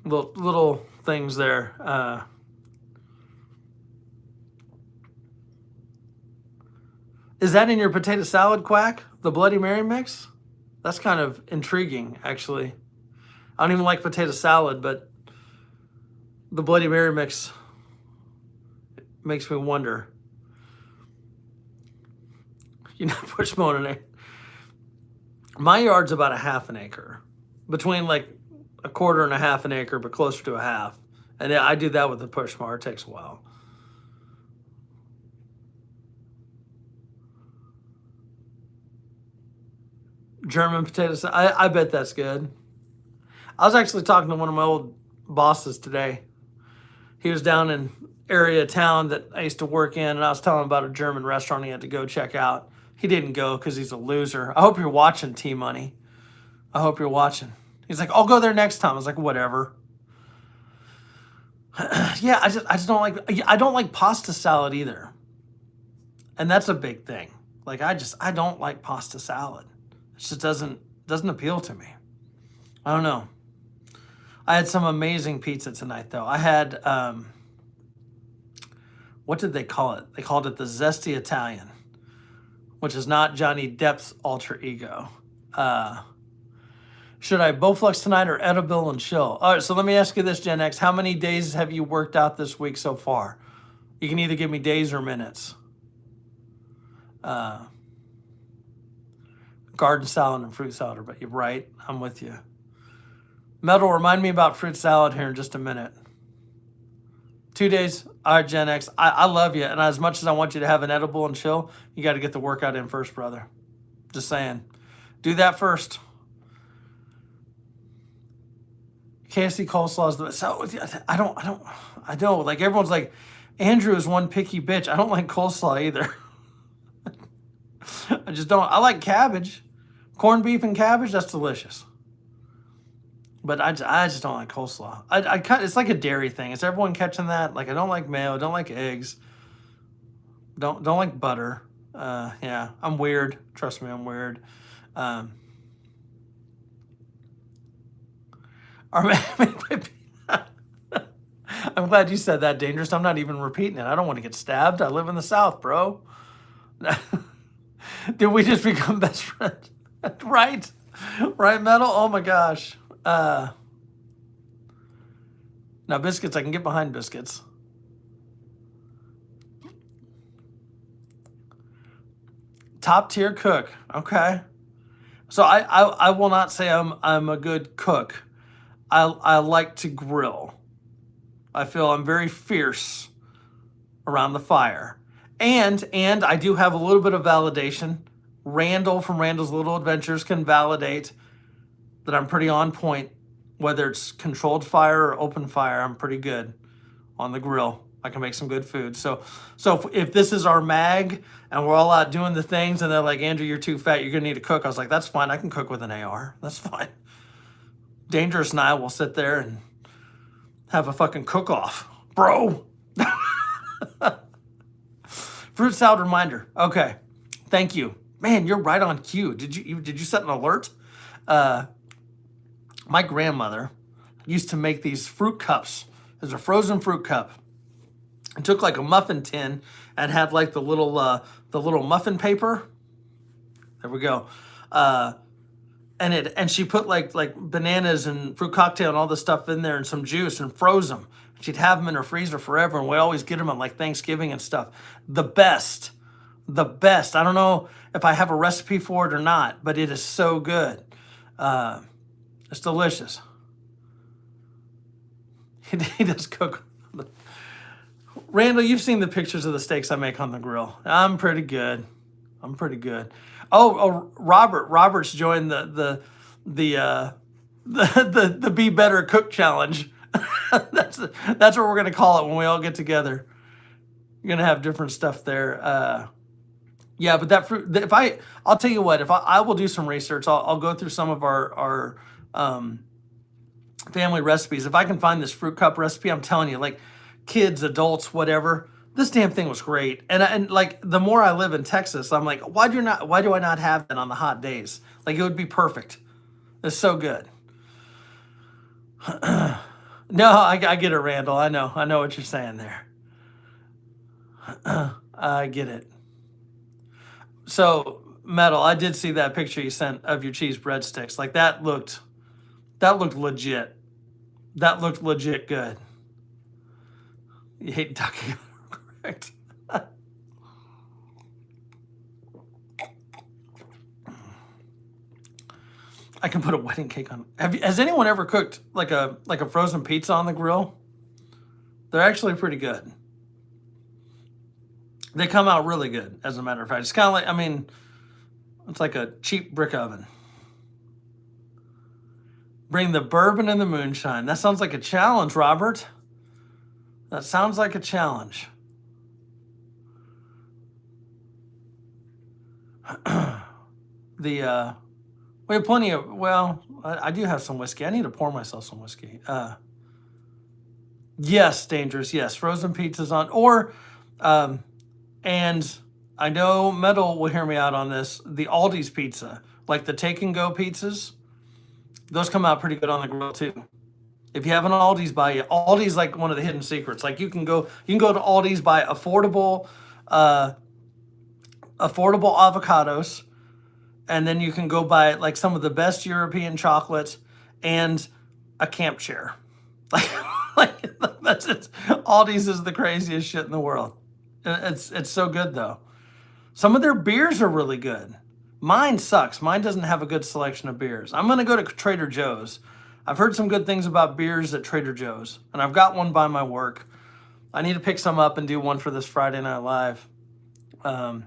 Little things there. Is that in your potato salad, Quack? The Bloody Mary mix? That's kind of intriguing, actually. I don't even like potato salad, but the Bloody Mary mix makes me wonder. You know, push mowing it. My yard's about a half an acre. Between like a quarter and a half an acre, but closer to a half. And I do that with the push mower. It takes a while. German potato salad. I bet that's good. I was actually talking to one of my old bosses today. He was down in area of town that I used to work in, and I was telling him about a German restaurant he had to go check out. He didn't go because he's a loser. I hope you're watching, T-Money. I hope you're watching. He's like, I'll go there next time. I was like, whatever. Yeah, I just don't like pasta salad either. And that's a big thing. Like I don't like pasta salad. It just doesn't appeal to me. I don't know. I had some amazing pizza tonight though. I had what did they call it? They called it the Zesty Italian, which is not Johnny Depp's alter ego. Uh, should I Bowflex tonight or edible and chill? All right, so let me ask you this, Gen X. How many days have you worked out this week so far? You can either give me days or minutes. Uh, garden salad and fruit salad, but you're right. I'm with you. Metal, remind me about fruit salad here in just a minute. 2 days. All right, Gen X. I love you. And as much as I want you to have an edible and chill, you got to get the workout in first, brother. Just saying. Do that first. KFC coleslaw is the best. So I know. Like everyone's like, Andrew is one picky bitch. I don't like coleslaw either. I just don't. I like cabbage. Corned beef and cabbage, that's delicious. But I just don't like coleslaw. It's like a dairy thing. Is everyone catching that? Like I don't like mayo, don't like eggs, don't like butter. Yeah, I'm weird. Trust me, I'm weird. Or maybe, I'm glad you said that, Dangerous. I'm not even repeating it. I don't want to get stabbed. I live in the South, bro. Did we just become best friends? Right? Right, Metal? Oh my gosh. Now biscuits, I can get behind biscuits. Top tier cook. Okay. So I will not say I'm a good cook. I like to grill. I feel I'm very fierce around the fire. And I do have a little bit of validation. Randall from Randall's Little Adventures can validate that I'm pretty on point. Whether it's controlled fire or open fire, I'm pretty good on the grill. I can make some good food. So if this is our mag and we're all out doing the things and they're like, Andrew, you're too fat, you're gonna need to cook. I was like, that's fine. I can cook with an AR. That's fine. Dangerous and I will sit there and have a fucking cook-off, bro. Fruit salad reminder. Okay, thank you, man. You're right on cue. Did you set an alert? My grandmother used to make these fruit cups. There's a frozen fruit cup. It took like a muffin tin and had like the little muffin paper. There we go. And she put like bananas and fruit cocktail and all this stuff in there and some juice and froze them. She'd have them in her freezer forever, and we'd always get them on like Thanksgiving and stuff. The best. I don't know if I have a recipe for it or not, but it is so good. It's delicious. He does cook. Randall, you've seen the pictures of the steaks I make on the grill. I'm pretty good. Oh, Robert's joined the Be Better Cook Challenge. That's what we're gonna call it when we all get together. You're gonna have different stuff there. Yeah, but that fruit. I'll tell you what. If I will do some research, I'll go through some of our family recipes. If I can find this fruit cup recipe, I'm telling you, like kids, adults, whatever. This damn thing was great. And like the more I live in Texas, I'm like, why do I not have that on the hot days? Like it would be perfect. It's so good. No, I get it, Randall. I know what you're saying there. I get it. So, Metal, I did see that picture you sent of your cheese breadsticks. Like that looked legit. That looked legit good. You hate ducking. Correct. I can put a wedding cake on. Has anyone ever cooked like a frozen pizza on the grill? They're actually pretty good. They come out really good, as a matter of fact. It's kind of like, I mean, it's like a cheap brick oven. Bring the bourbon and the moonshine. That sounds like a challenge, Robert. That sounds like a challenge. We have plenty of, well, I do have some whiskey. I need to pour myself some whiskey. Yes, Dangerous. Yes, frozen pizzas on, or, and I know Metal will hear me out on this. The Aldi's pizza, like the take and go pizzas, those come out pretty good on the grill too. If you have an Aldi's by you, Aldi's like one of the hidden secrets. Like you can go to Aldi's, buy uh, affordable avocados, and then you can go buy like some of the best European chocolates and a camp chair. Like, that's it. Aldi's is the craziest shit in the world. It's so good though. Some of their beers are really good. Mine sucks. Mine doesn't have a good selection of beers. I'm gonna go to Trader Joe's. I've heard some good things about beers at Trader Joe's, and I've got one by my work. I need to pick some up and do one for this Friday Night Live. Um,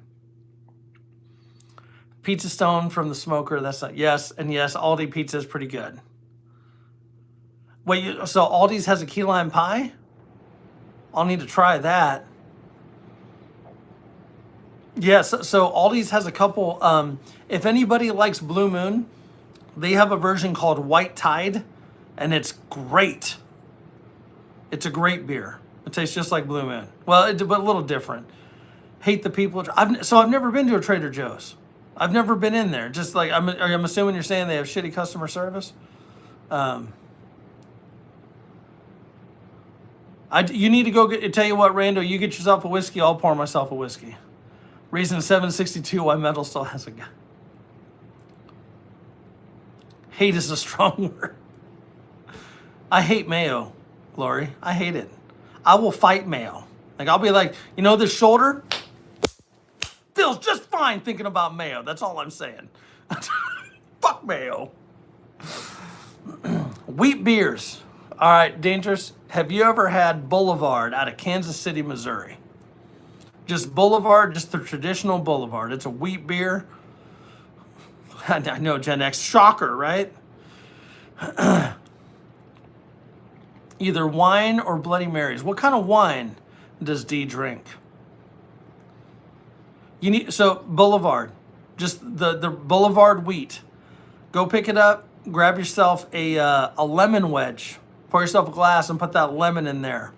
Pizza Stone from the Smoker. That's not yes, and yes, Aldi pizza is pretty good. Wait, so Aldi's has a key lime pie? I'll need to try that. Yes, so Aldi's has a couple. If anybody likes Blue Moon, they have a version called White Tide, and it's great. It's a great beer. It tastes just like Blue Moon. Well, but a little different. Hate the people. I've never been to a Trader Joe's. I've never been in there. Just like I'm assuming you're saying they have shitty customer service. You need to go get. Tell you what, Rando, you get yourself a whiskey. I'll pour myself a whiskey. Reason 762 why Metal still has a guy. Hate is a strong word. I hate mayo, Glory. I hate it. I will fight mayo. Like I'll be like, this shoulder feels just fine thinking about mayo. That's all I'm saying. Fuck mayo. Wheat beers. All right, Dangerous. Have you ever had Boulevard out of Kansas City, Missouri? Just Boulevard, just the traditional Boulevard. It's a wheat beer. I know, Gen X. Shocker, right? Either wine or Bloody Marys. What kind of wine does D drink? Boulevard, just the Boulevard wheat. Go pick it up. Grab yourself a lemon wedge. Pour yourself a glass and put that lemon in there.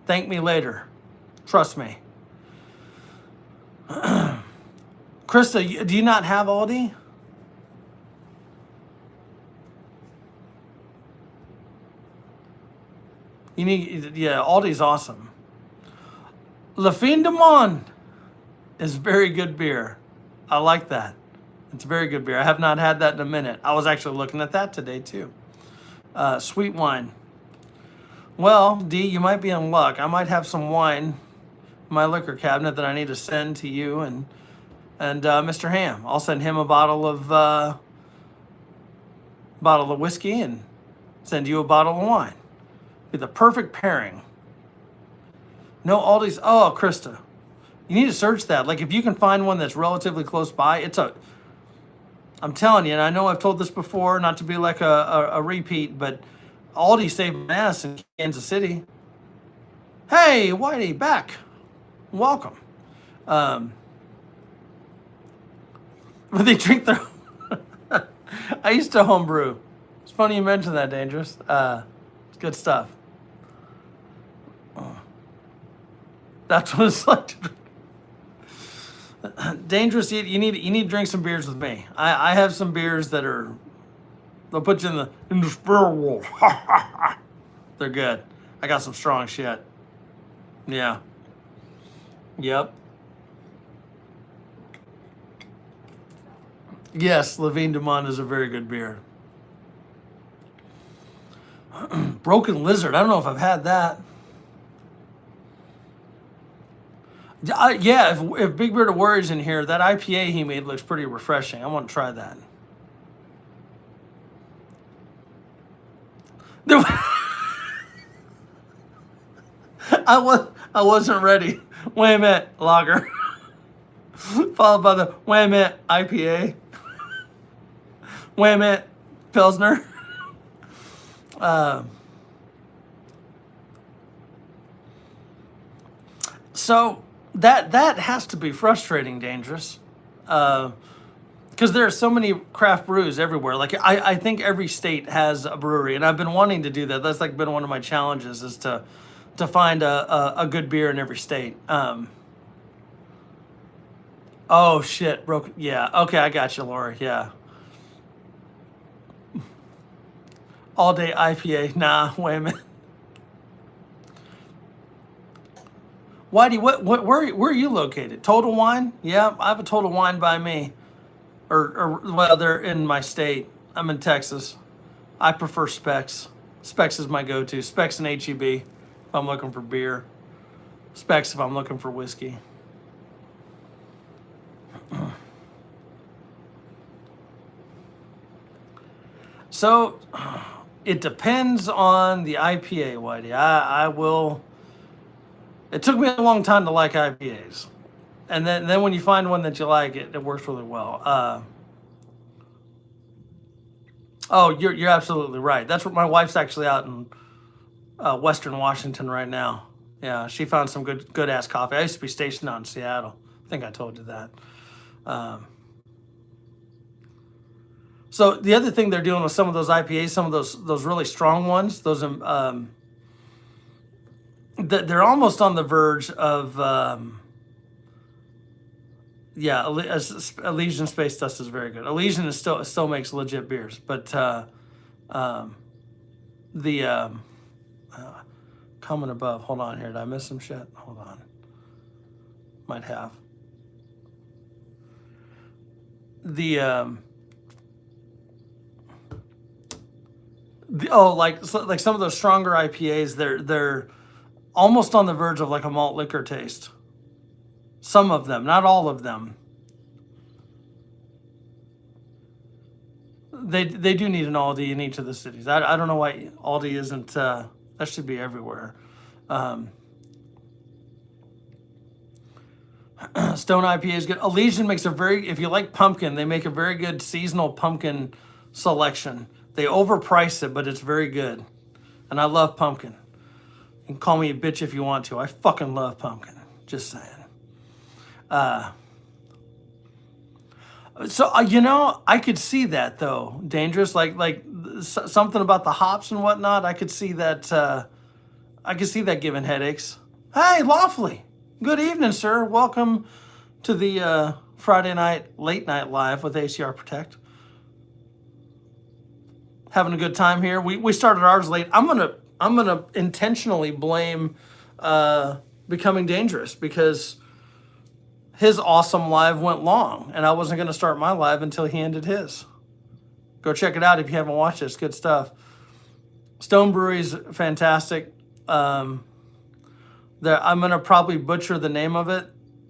Thank me later. Trust me. Krista, do you not have Aldi? Aldi's awesome. Le Fin de Monde is very good beer. I like that. It's very good beer. I have not had that in a minute. I was actually looking at that today too. Sweet wine. Well, D, you might be in luck. I might have some wine in my liquor cabinet that I need to send to you and Mr. Ham. I'll send him a bottle of whiskey and send you a bottle of wine. Be the perfect pairing. No Aldi's. Oh, Krista, you need to search that. Like if you can find one that's relatively close by, I'm telling you, and I know I've told this before, not to be like a repeat, but Aldi saved my ass in Kansas City. Hey, Whitey, back. Welcome. But they drink their... I used to homebrew. It's funny you mentioned that, Dangerous. It's good stuff. That's what it's like to drink. Dangerous, you need to drink some beers with me. I have some beers that they'll put you in the spirit world. They're good. I got some strong shit. Yeah. Yep. Yes, Levine Dumont is a very good beer. Broken Lizard. I don't know if I've had that. Yeah, if Big Beard of Worries in here, that IPA he made looks pretty refreshing. I want to try that. I wasn't ready. Wait a minute, lager. Followed by the wait a minute, IPA. Wait a minute, Pilsner. So that has to be frustrating, Dangerous, because there are so many craft brews everywhere. Like I think every state has a brewery, and I've been wanting to do that. That's like been one of my challenges is to find a good beer in every state. Oh shit, broken. Yeah. Okay, I got you, Laura. Yeah. All day IPA. Nah, wait a minute. Whitey, where are you located? Total Wine? Yeah, I have a Total Wine by me. Or well, they're in my state. I'm in Texas. I prefer Specs. Specs is my go-to. Specs and HEB if I'm looking for beer. Specs if I'm looking for whiskey. So it depends on the IPA, Whitey. I will. It took me a long time to like IPAs, and then when you find one that you like, it works really well. Oh, you're absolutely right. That's what my wife's actually out in Western Washington right now. Yeah, she found some good ass coffee. I used to be stationed out in Seattle. I think I told you that. Um, so the other thing they're doing with some of those IPAs, some of those really strong ones, those they're almost on the verge of yeah. Elysian Space Dust is very good. Elysian is still makes legit beers, but um, the comment above. Hold on here. Did I miss some shit? Hold on. Might have the oh like some of those stronger IPAs. They're almost on the verge of like a malt liquor taste. Some of them, not all of them. They do need an Aldi in each of the cities. I don't know why Aldi isn't. That should be everywhere. Um, Stone IPA is good. Elysian makes a very, if you like pumpkin, they make a very good seasonal pumpkin selection. They overprice it, but it's very good. And I love pumpkin. You can call me a bitch if you want to. I fucking love pumpkin. Just saying. So I could see that though. Dangerous, something about the hops and whatnot. I could see that. I could see that giving headaches. Hey, Lawfully. Good evening, sir. Welcome to the Friday night late night live with ACR Protect. Having a good time here. We started ours late. I'm gonna intentionally blame Becoming Dangerous because his awesome live went long, and I wasn't gonna start my live until he ended his. Go check it out if you haven't watched it. It's good stuff. Stone Brewery's fantastic. I'm gonna probably butcher the name of it.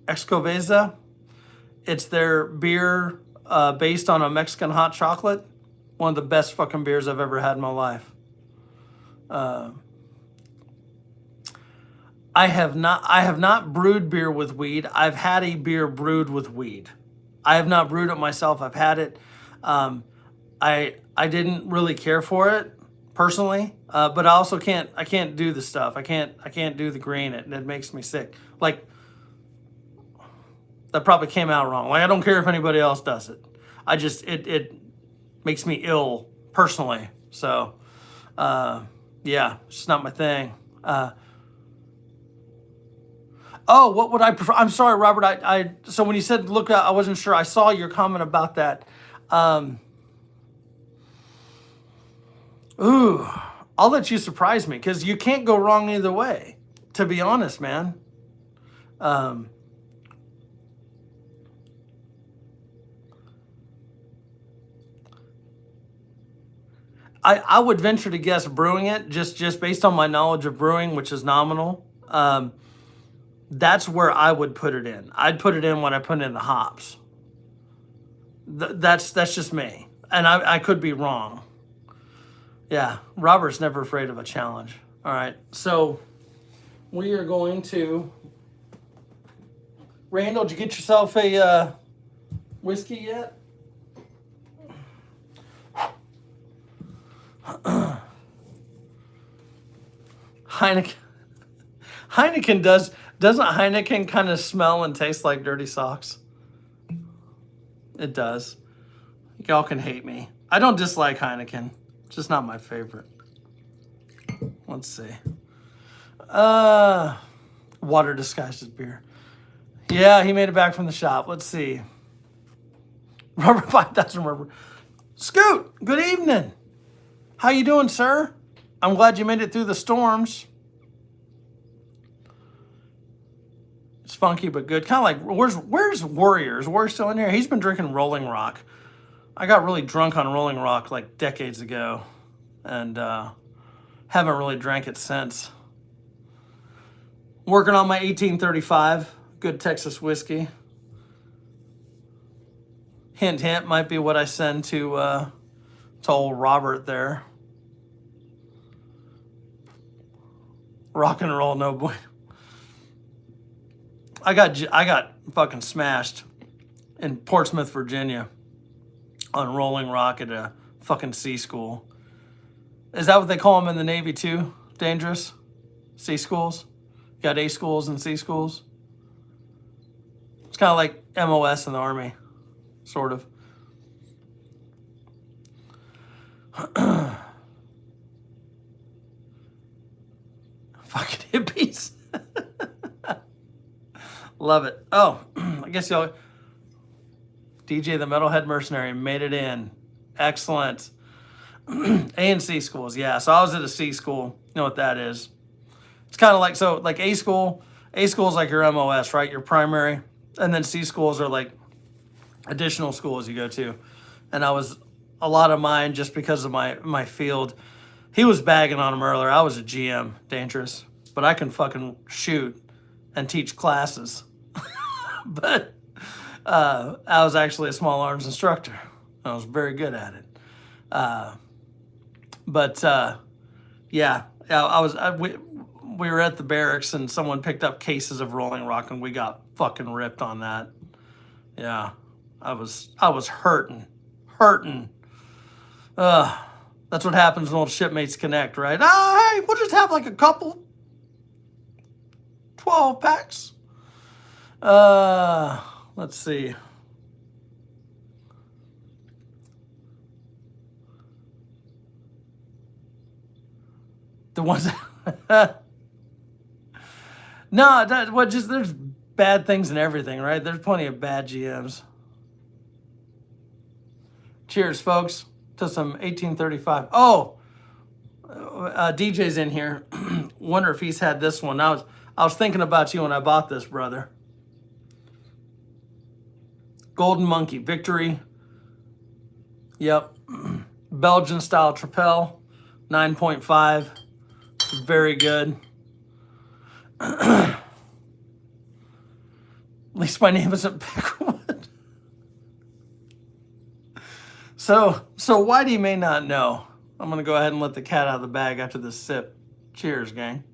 Excoveza. It's their beer based on a Mexican hot chocolate. One of the best fucking beers I've ever had in my life. I have not brewed beer with weed. I've had a beer brewed with weed. I have not brewed it myself. I've had it. I didn't really care for it personally, but I also can't do the stuff. I can't do the green. It makes me sick. Like that probably came out wrong. Like I don't care if anybody else does it. I just it makes me ill personally. So yeah, it's not my thing. Oh, what would I prefer? I'm sorry, Robert. So when you said look, I wasn't sure. I saw your comment about that. Ooh, I'll let you surprise me because you can't go wrong either way. To be honest, man. I would venture to guess brewing it just based on my knowledge of brewing, which is nominal. That's where I would put it in. I'd put it in when I put in the hops. That's just me, and I could be wrong. Yeah, Robert's never afraid of a challenge. All right, so we are going to. Randall, did you get yourself a whiskey yet? Heineken doesn't Heineken kind of smell and taste like dirty socks? It does. Y'all can hate me. I don't dislike Heineken. It's just not my favorite. Let's see. Water disguised as beer. Yeah, he made it back from the shop. Let's see. Rubber 5000 rubber. Scoot, good evening. How you doing, sir? I'm glad you made it through the storms. It's funky but good. Kind of like, where's Warrior? Is Warrior still in here? He's been drinking Rolling Rock. I got really drunk on Rolling Rock like decades ago, and haven't really drank it since. Working on my 1835, good Texas whiskey. Hint, hint, might be what I send to old Robert there. Rock and roll, no boy. I got fucking smashed in Portsmouth, Virginia, on Rolling Rock at a fucking C school. Is that what they call them in the Navy too? Dangerous? C schools? You got A schools and C schools? It's kind of like MOS in the Army, sort of. Fucking hippies. Love it. Oh, I guess y'all... DJ the Metalhead Mercenary made it in. Excellent. A and C schools, yeah. So I was at a C school. You know what that is. It's kind of like, so like A school is like your MOS, right? Your primary. And then C schools are like additional schools you go to. And I was, a lot of mine, just because of my field, he was bagging on him earlier. I was a GM, dangerous. But I can fucking shoot and teach classes. But I was actually a small arms instructor. I was very good at it. Yeah, we were at the barracks and someone picked up cases of Rolling Rock and we got fucking ripped on that. Yeah, I was hurting. That's what happens when old shipmates connect, right? Hey, we'll just have like a couple 12 packs. Let's see. The ones no, there's bad things in everything, right? There's plenty of bad GMs. Cheers, folks, to some 1835. Oh, DJ's in here. Wonder if he's had this one. I was thinking about you when I bought this, brother. Golden Monkey Victory. Yep. Belgian style Trapel. 9.5. Very good. At least my name isn't Peckerwood. So Whitey may not know. I'm going to go ahead and let the cat out of the bag after this sip. Cheers, gang.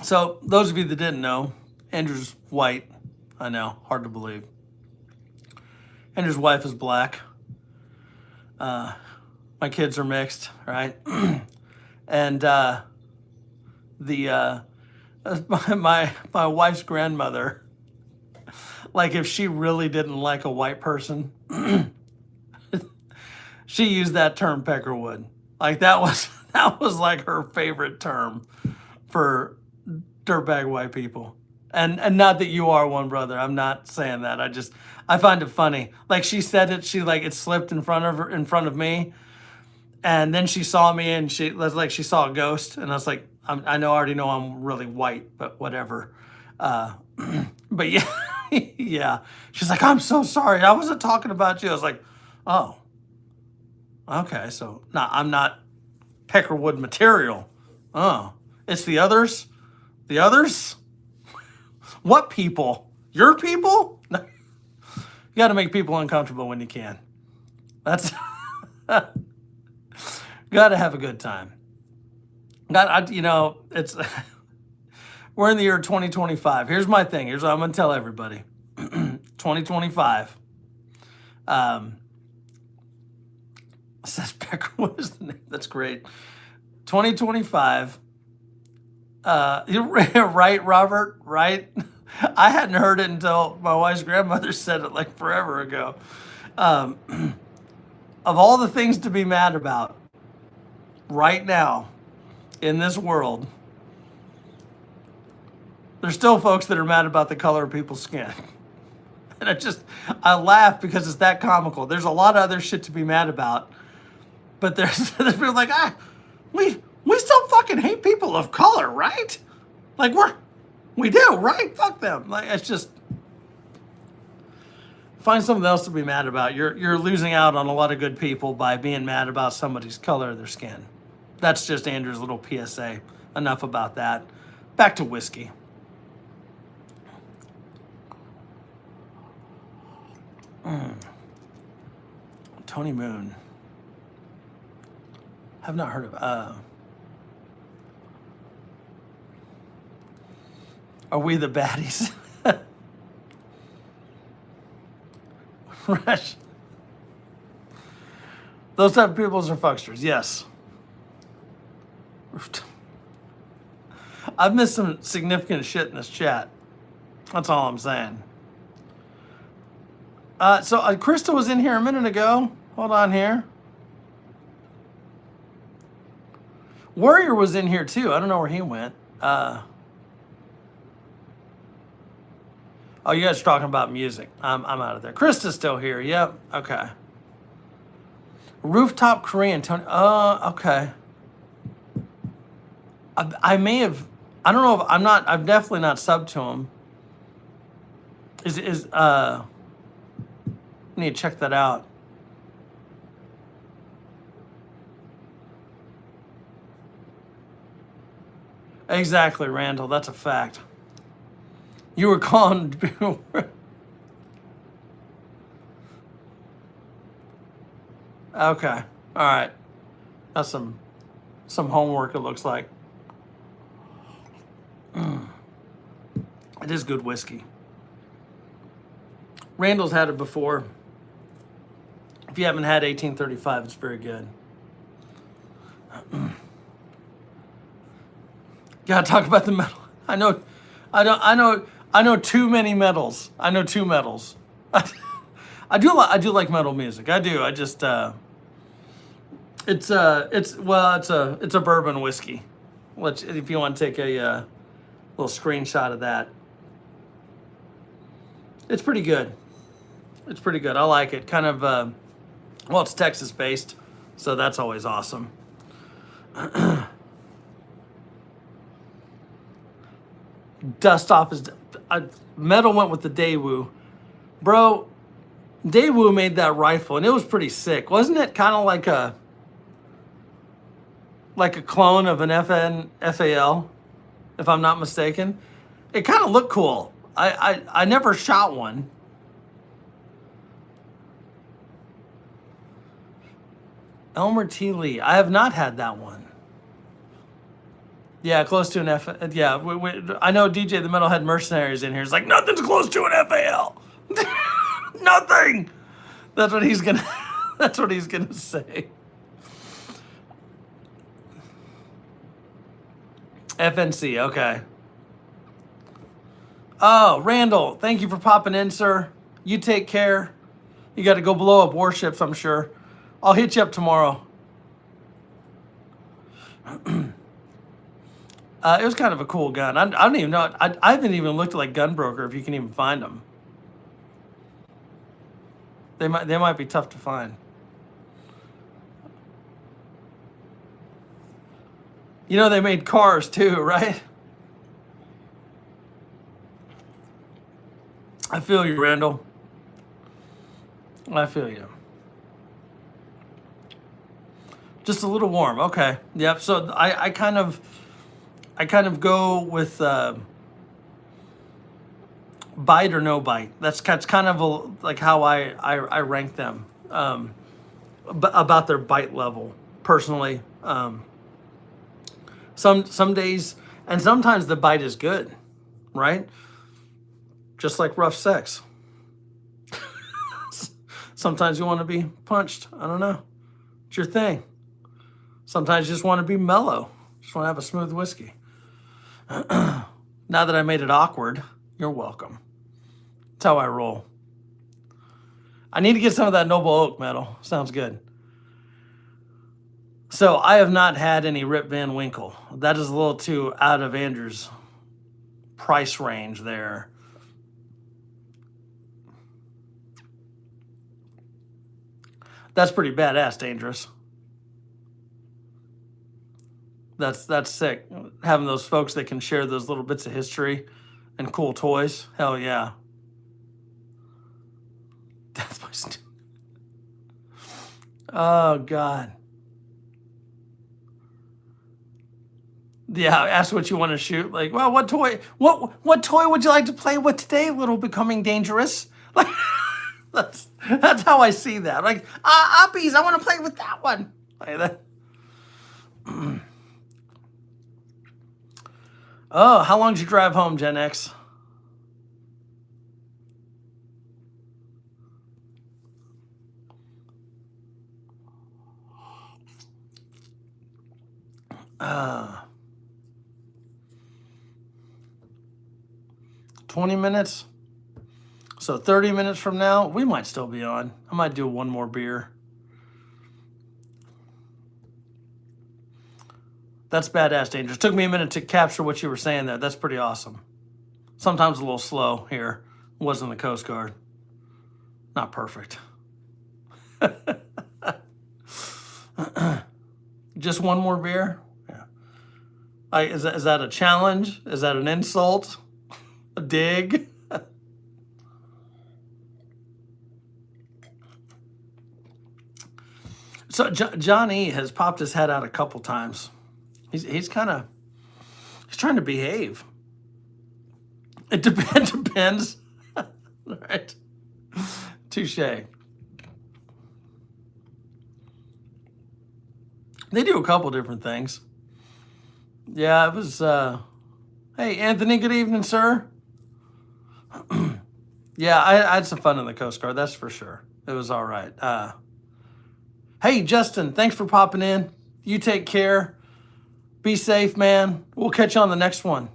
So those of you that didn't know, Andrew's white. I know, hard to believe. Andrew's wife is black. My kids are mixed, right? And my wife's grandmother, like if she really didn't like a white person, she used that term Peckerwood. Like that was like her favorite term for dirtbag white people. And not that you are one, brother. I'm not saying that. I find it funny. Like she said it, it slipped in front of me. And then she saw me and she saw a ghost. And I was like, I already know I'm really white, but whatever. But yeah, yeah. She's like, I'm so sorry. I wasn't talking about you. I was like, oh, okay. So I'm not Peckerwood material. Oh, it's the others. The others? What people? Your people? You got to make people uncomfortable when you can. That's got to have a good time. It's we're in the year 2025. Here's my thing. Here's what I'm going to tell everybody. 2025. Says Peckerwood is the name. That's great. 2025. Right, Robert? Right? I hadn't heard it until my wife's grandmother said it like forever ago. Of all the things to be mad about right now in this world, There's still folks that are mad about the color of people's skin. And I laugh because it's that comical. There's a lot of other shit to be mad about. But there's people like, we still fucking hate people of color, right? Like we do, right? Fuck them. Like, it's just, find something else to be mad about. You're losing out on a lot of good people by being mad about somebody's color of their skin. That's just Andrew's little PSA. Enough about that. Back to whiskey. Tony Moon. Have not heard of. Are we the baddies? Fresh. Those type of people are fucksters. Yes. I've missed some significant shit in this chat. That's all I'm saying. So Krista was in here a minute ago. Hold on here. Warrior was in here too. I don't know where he went. Oh, you guys are talking about music. I'm out of there. Krista's still here. Yep. Okay. Rooftop Korean. Tony. Okay. I may have. I don't know if I'm not. I've definitely not subbed to him. I need to check that out. Exactly, Randall. That's a fact. You were calling. Okay. All right. That's some homework, it looks like. It is good whiskey. Randall's had it before. If you haven't had 1835, it's very good. Gotta talk about the metal. I know too many metals. I know two metals. I do like metal music. I do. I just it's a bourbon whiskey. If you want to take a little screenshot of that. It's pretty good. It's pretty good. I like it. Kind of well, it's Texas based, so that's always awesome. Dust off his metal went with the Daewoo. Bro, Daewoo made that rifle and it was pretty sick. Wasn't it kind of like a clone of an FAL, if I'm not mistaken? It kind of looked cool. I never shot one. Elmer T. Lee. I have not had that one. Yeah, close to an F. Yeah, I know DJ the Metalhead Mercenaries in here. He's like, nothing's close to an FAL. Nothing. That's what he's gonna. That's what he's gonna say. FNC. Okay. Oh, Randall, thank you for popping in, sir. You take care. You got to go blow up warships, I'm sure. I'll hit you up tomorrow. It was kind of a cool gun. I don't even know. I haven't even looked at like Gunbroker if you can even find them. They might be tough to find. You know they made cars too, right? I feel you, Randall. I feel you. Just a little warm. Okay. Yep. So I kind of go with bite or no bite. That's kind of like how I rank them about their bite level personally. Some days and sometimes the bite is good, right? Just like rough sex. Sometimes you want to be punched. I don't know. It's your thing. Sometimes you just want to be mellow. Just want to have a smooth whiskey. Now that I made it awkward, you're welcome. That's how I roll. I need to get some of that Noble Oak metal. Sounds good. So I have not had any Rip Van Winkle. That is a little too out of Andrew's price range there. That's pretty badass, Dangerous. That's sick. Having those folks that can share those little bits of history and cool toys. Hell yeah. That's my oh God. Yeah, ask what you want to shoot. Like, well, what toy would you like to play with today, little becoming dangerous? Like that's how I see that. Like, uppies, I want to play with that one. Like that. Oh, how long did you drive home, Gen X? Uh, 20 minutes. So 30 minutes from now, we might still be on. I might do one more beer. That's badass, Dangerous. Took me a minute to capture what you were saying there. That's pretty awesome. Sometimes a little slow here. Wasn't the Coast Guard. Not perfect. Just one more beer? Yeah. Is that a challenge? Is that an insult? A dig? So John E has popped his head out a couple times. He's trying to behave. It depends. Right. Touche. They do a couple different things. Yeah, it was hey Anthony, good evening, sir. Yeah, I had some fun in the Coast Guard, that's for sure. It was all right. Hey Justin, thanks for popping in. You take care. Be safe, man. We'll catch you on the next one.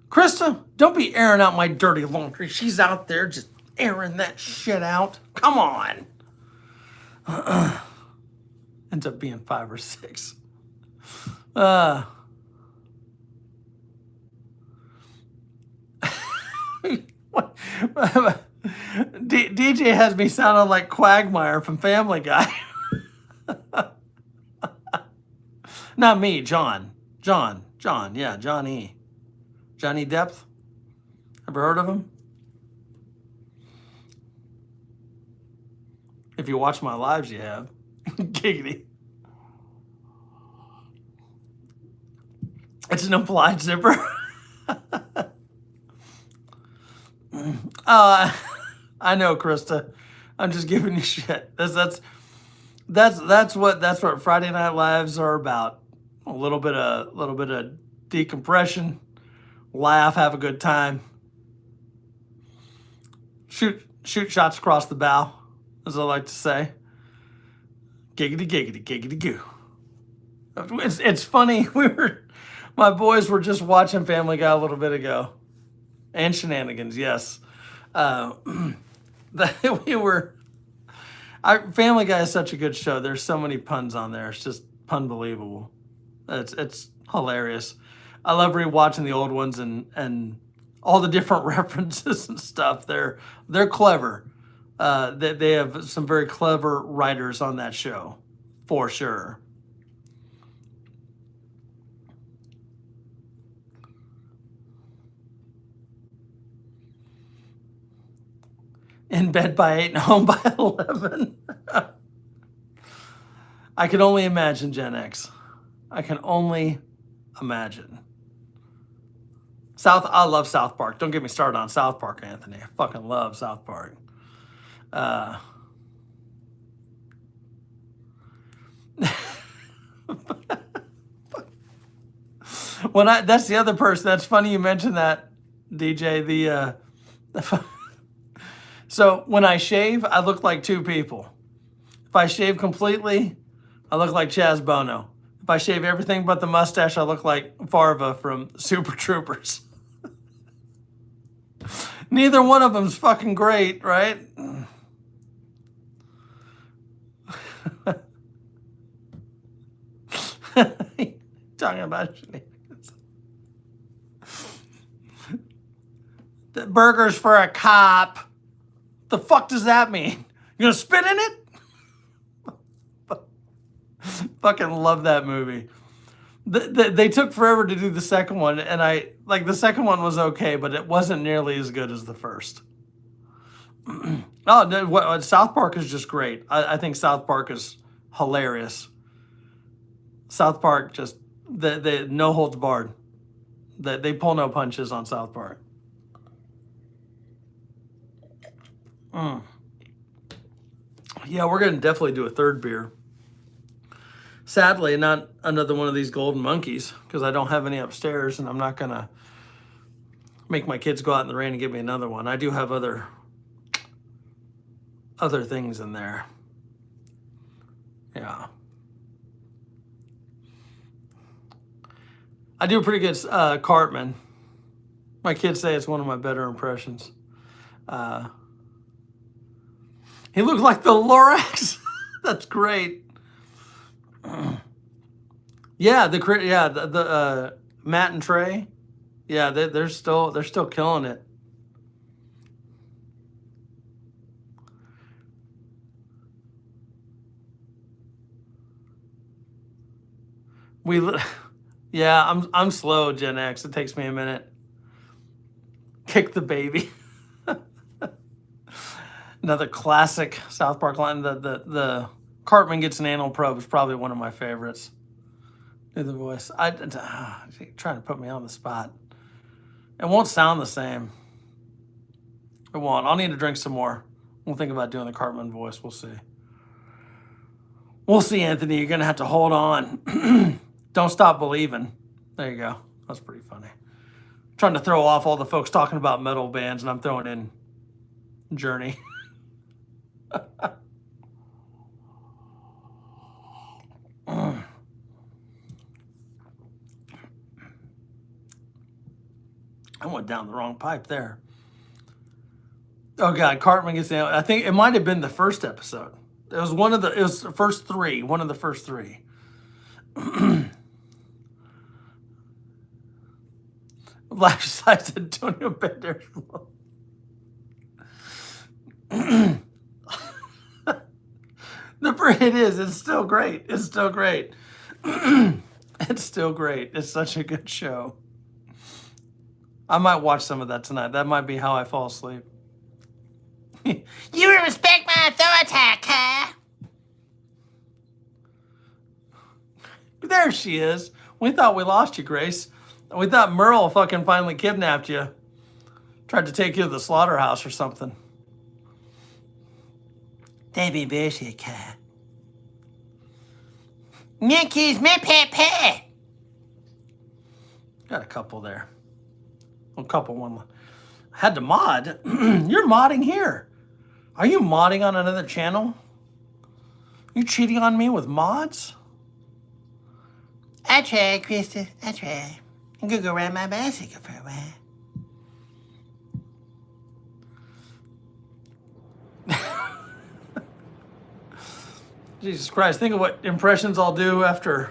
Krista, don't be airing out my dirty laundry. She's out there just airing that shit out. Come on. Ends up being 5 or 6. DJ has me sounding like Quagmire from Family Guy. Not me, John. Yeah, John E. Johnny Depth. Ever heard of him? If you watch my lives, you have. Giggity. It's an implied zipper. I know, Krista. I'm just giving you shit. That's what Friday Night Lives are about. A little bit of decompression, laugh, have a good time, shoot shots across the bow, as I like to say. Giggity giggity giggity goo. It's funny. My boys were just watching Family Guy a little bit ago, and Shenanigans. Yes, Family Guy is such a good show. There's so many puns on there. It's just unbelievable. It's hilarious. I love rewatching the old ones and all the different references and stuff. They're clever. They have some very clever writers on that show, for sure. In bed by 8 and home by 11. I can only imagine, Gen X. I can only imagine. I love South Park. Don't get me started on South Park, Anthony. I fucking love South Park. That's the other person. That's funny you mentioned that, DJ. So when I shave, I look like two people. If I shave completely, I look like Chaz Bono. If I shave everything but the mustache, I look like Farva from Super Troopers. Neither one of them's fucking great, right? Talking about shenanigans. The burgers for a cop. The fuck does that mean? You gonna spit in it? Fucking love that movie. They took forever to do the second one, and the second one was okay, but it wasn't nearly as good as the first. Oh, no, South Park is just great. I think South Park is hilarious. South Park just they no holds barred. They pull no punches on South Park. Yeah, we're gonna definitely do a third beer. Sadly, not another one of these golden monkeys because I don't have any upstairs, and I'm not gonna make my kids go out in the rain and give me another one. I do have other things in there. Yeah. I do a pretty good Cartman. My kids say it's one of my better impressions. He looked like the Lorax. That's great. Yeah, the Matt and Trey. Yeah, they're still killing it. Yeah, I'm slow, Gen X. It takes me a minute. Kick the baby. Another classic South Park line. The Cartman gets an anal probe is probably one of my favorites. Do the voice. Trying to put me on the spot. It won't sound the same. It won't. I'll need to drink some more. We'll think about doing the Cartman voice. We'll see. We'll see, Anthony. You're gonna have to hold on. Don't stop believing. There you go. That's pretty funny. I'm trying to throw off all the folks talking about metal bands, and I'm throwing in Journey. I went down the wrong pipe there. Oh God, Cartman gets down. I think it might have been the first episode. It was the first three. One of the first three. Life size Antonio Banderas. It is. It's still great. It's still great. It's still great. It's such a good show. I might watch some of that tonight. That might be how I fall asleep. You will respect my authority, huh? There she is. We thought we lost you, Grace. We thought Merle fucking finally kidnapped you. Tried to take you to the slaughterhouse or something. They be bullshit, huh? Yankees, me pet. Got a couple there. A couple, one. Had to mod. You're modding here. Are you modding on another channel? You cheating on me with mods? I tried, Krista. I tried. I'm gonna go ride my bicycle for a while. Jesus Christ, think of what impressions I'll do after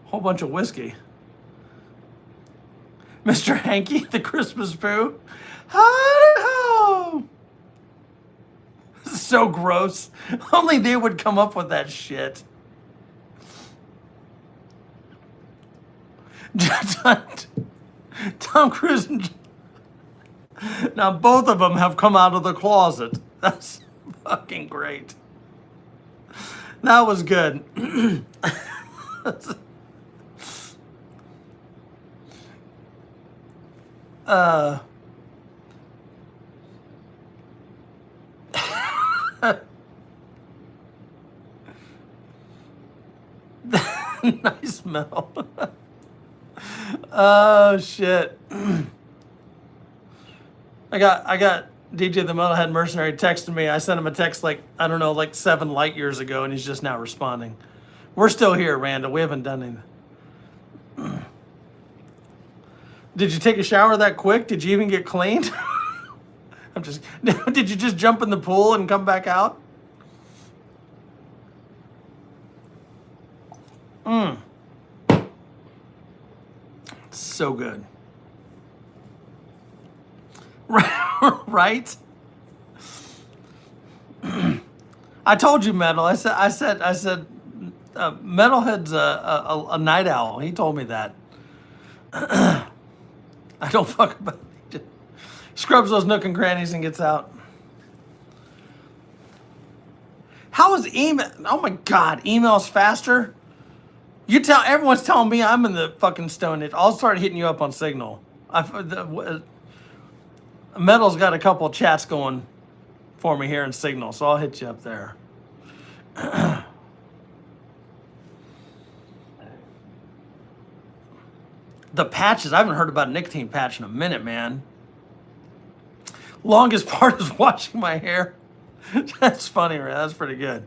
a whole bunch of whiskey. Mr. Hanky, the Christmas Pooh. Howdy-ho! This is so gross. Only they would come up with that shit. Tom Cruise and... Now both of them have come out of the closet. That's fucking great. That was good. Nice metal. Oh shit. I got DJ the Metalhead Mercenary texting me. I sent him a text like 7 light years ago, and he's just now responding. We're still here, Randall. We haven't done anything. Did you take a shower that quick? Did you even get cleaned? Did you just jump in the pool and come back out? So good. Right. Right? I told you, Metal. I said, Metalhead's a night owl. He told me that. I don't fuck about it. He just scrubs those nook and crannies and gets out. How is email? Oh my God, email's faster. Everyone's telling me I'm in the fucking Stone Age. I'll start hitting you up on Signal. Metal's got a couple chats going for me here in Signal, so I'll hit you up there. The patches, I haven't heard about a nicotine patch in a minute, man. Longest part is washing my hair. That's funny, man. That's pretty good.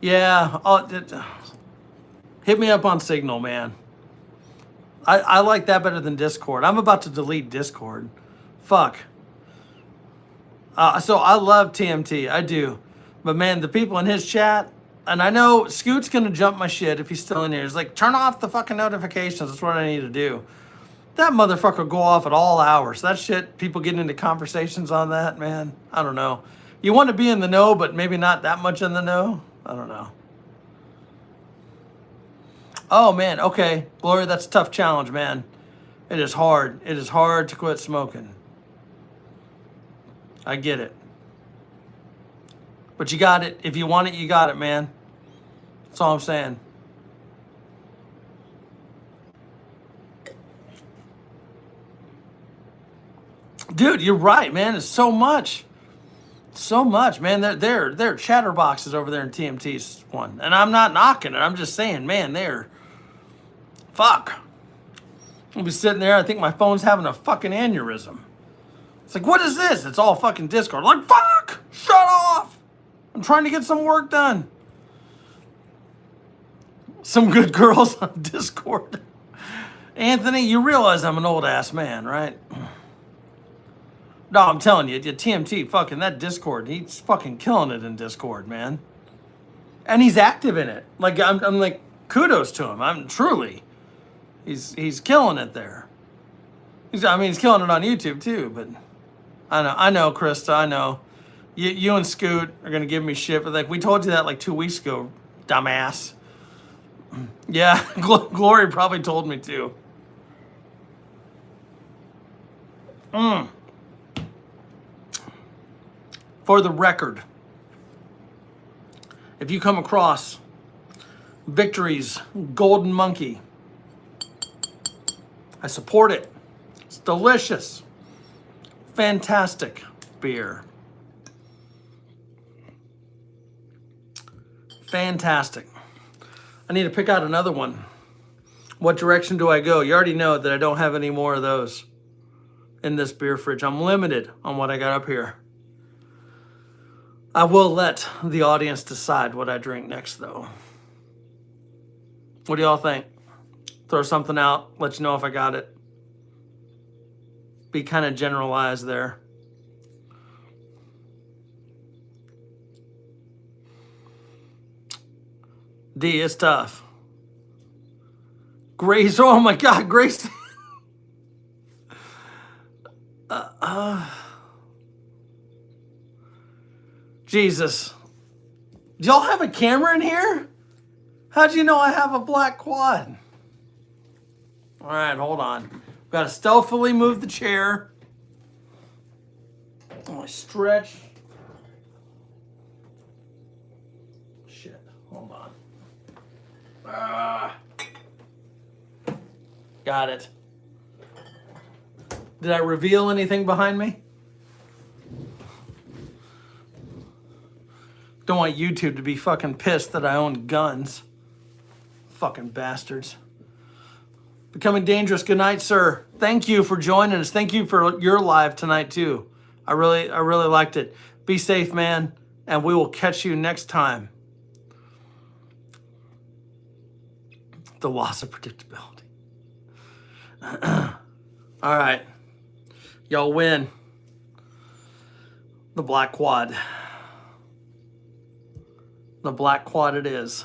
Yeah, hit me up on Signal, man. I like that better than Discord. I'm about to delete Discord. Fuck. So I love TMT. I do. But man, the people in his chat, and I know Scoot's going to jump my shit if he's still in here. He's like, turn off the fucking notifications. That's what I need to do. That motherfucker will go off at all hours. That shit, people getting into conversations on that, man. I don't know. You want to be in the know, but maybe not that much in the know. I don't know. Oh, man. Okay. Glory, that's a tough challenge, man. It is hard. It is hard to quit smoking. I get it. But you got it. If you want it, you got it, man. That's all I'm saying. Dude, you're right, man. It's so much. So much, man. They're chatterboxes over there in TMT's one. And I'm not knocking it. I'm just saying, man, they're... Fuck. I'll be sitting there. I think my phone's having a fucking aneurysm. It's like, what is this? It's all fucking Discord. I'm like, fuck! Shut off! I'm trying to get some work done. Some good girls on Discord. Anthony, you realize I'm an old ass man, right? No, I'm telling you, TMT, fucking that Discord, he's fucking killing it in Discord, man. And he's active in it. Like, I'm like, kudos to him. I'm truly. He's killing it there. He's killing it on YouTube too, but I know, Krista, I know. You and Scoot are gonna give me shit, but like we told you that like 2 weeks ago, dumbass. Yeah, Glory probably told me too. For the record, if you come across Victory's Golden Monkey, I support it. It's delicious. Fantastic beer. Fantastic. I need to pick out another one. What direction do I go? You already know that I don't have any more of those in this beer fridge. I'm limited on what I got up here. I will let the audience decide what I drink next, though. What do y'all think? Throw something out, let you know if I got it. Be kind of generalized there. D, it's tough. Grace, oh my God, Grace. Jesus. Do y'all have a camera in here? How'd you know I have a black quad? All right, hold on. Got to stealthily move the chair. Oh, I stretch. Shit, hold on. Got it. Did I reveal anything behind me? Don't want YouTube to be fucking pissed that I own guns. Fucking bastards. Becoming Dangerous. Good night, sir. Thank you for joining us. Thank you for your live tonight too. I really liked it. Be safe, man, and we will catch you next time. The loss of predictability. All right. Y'all win. The black quad. The black quad it is.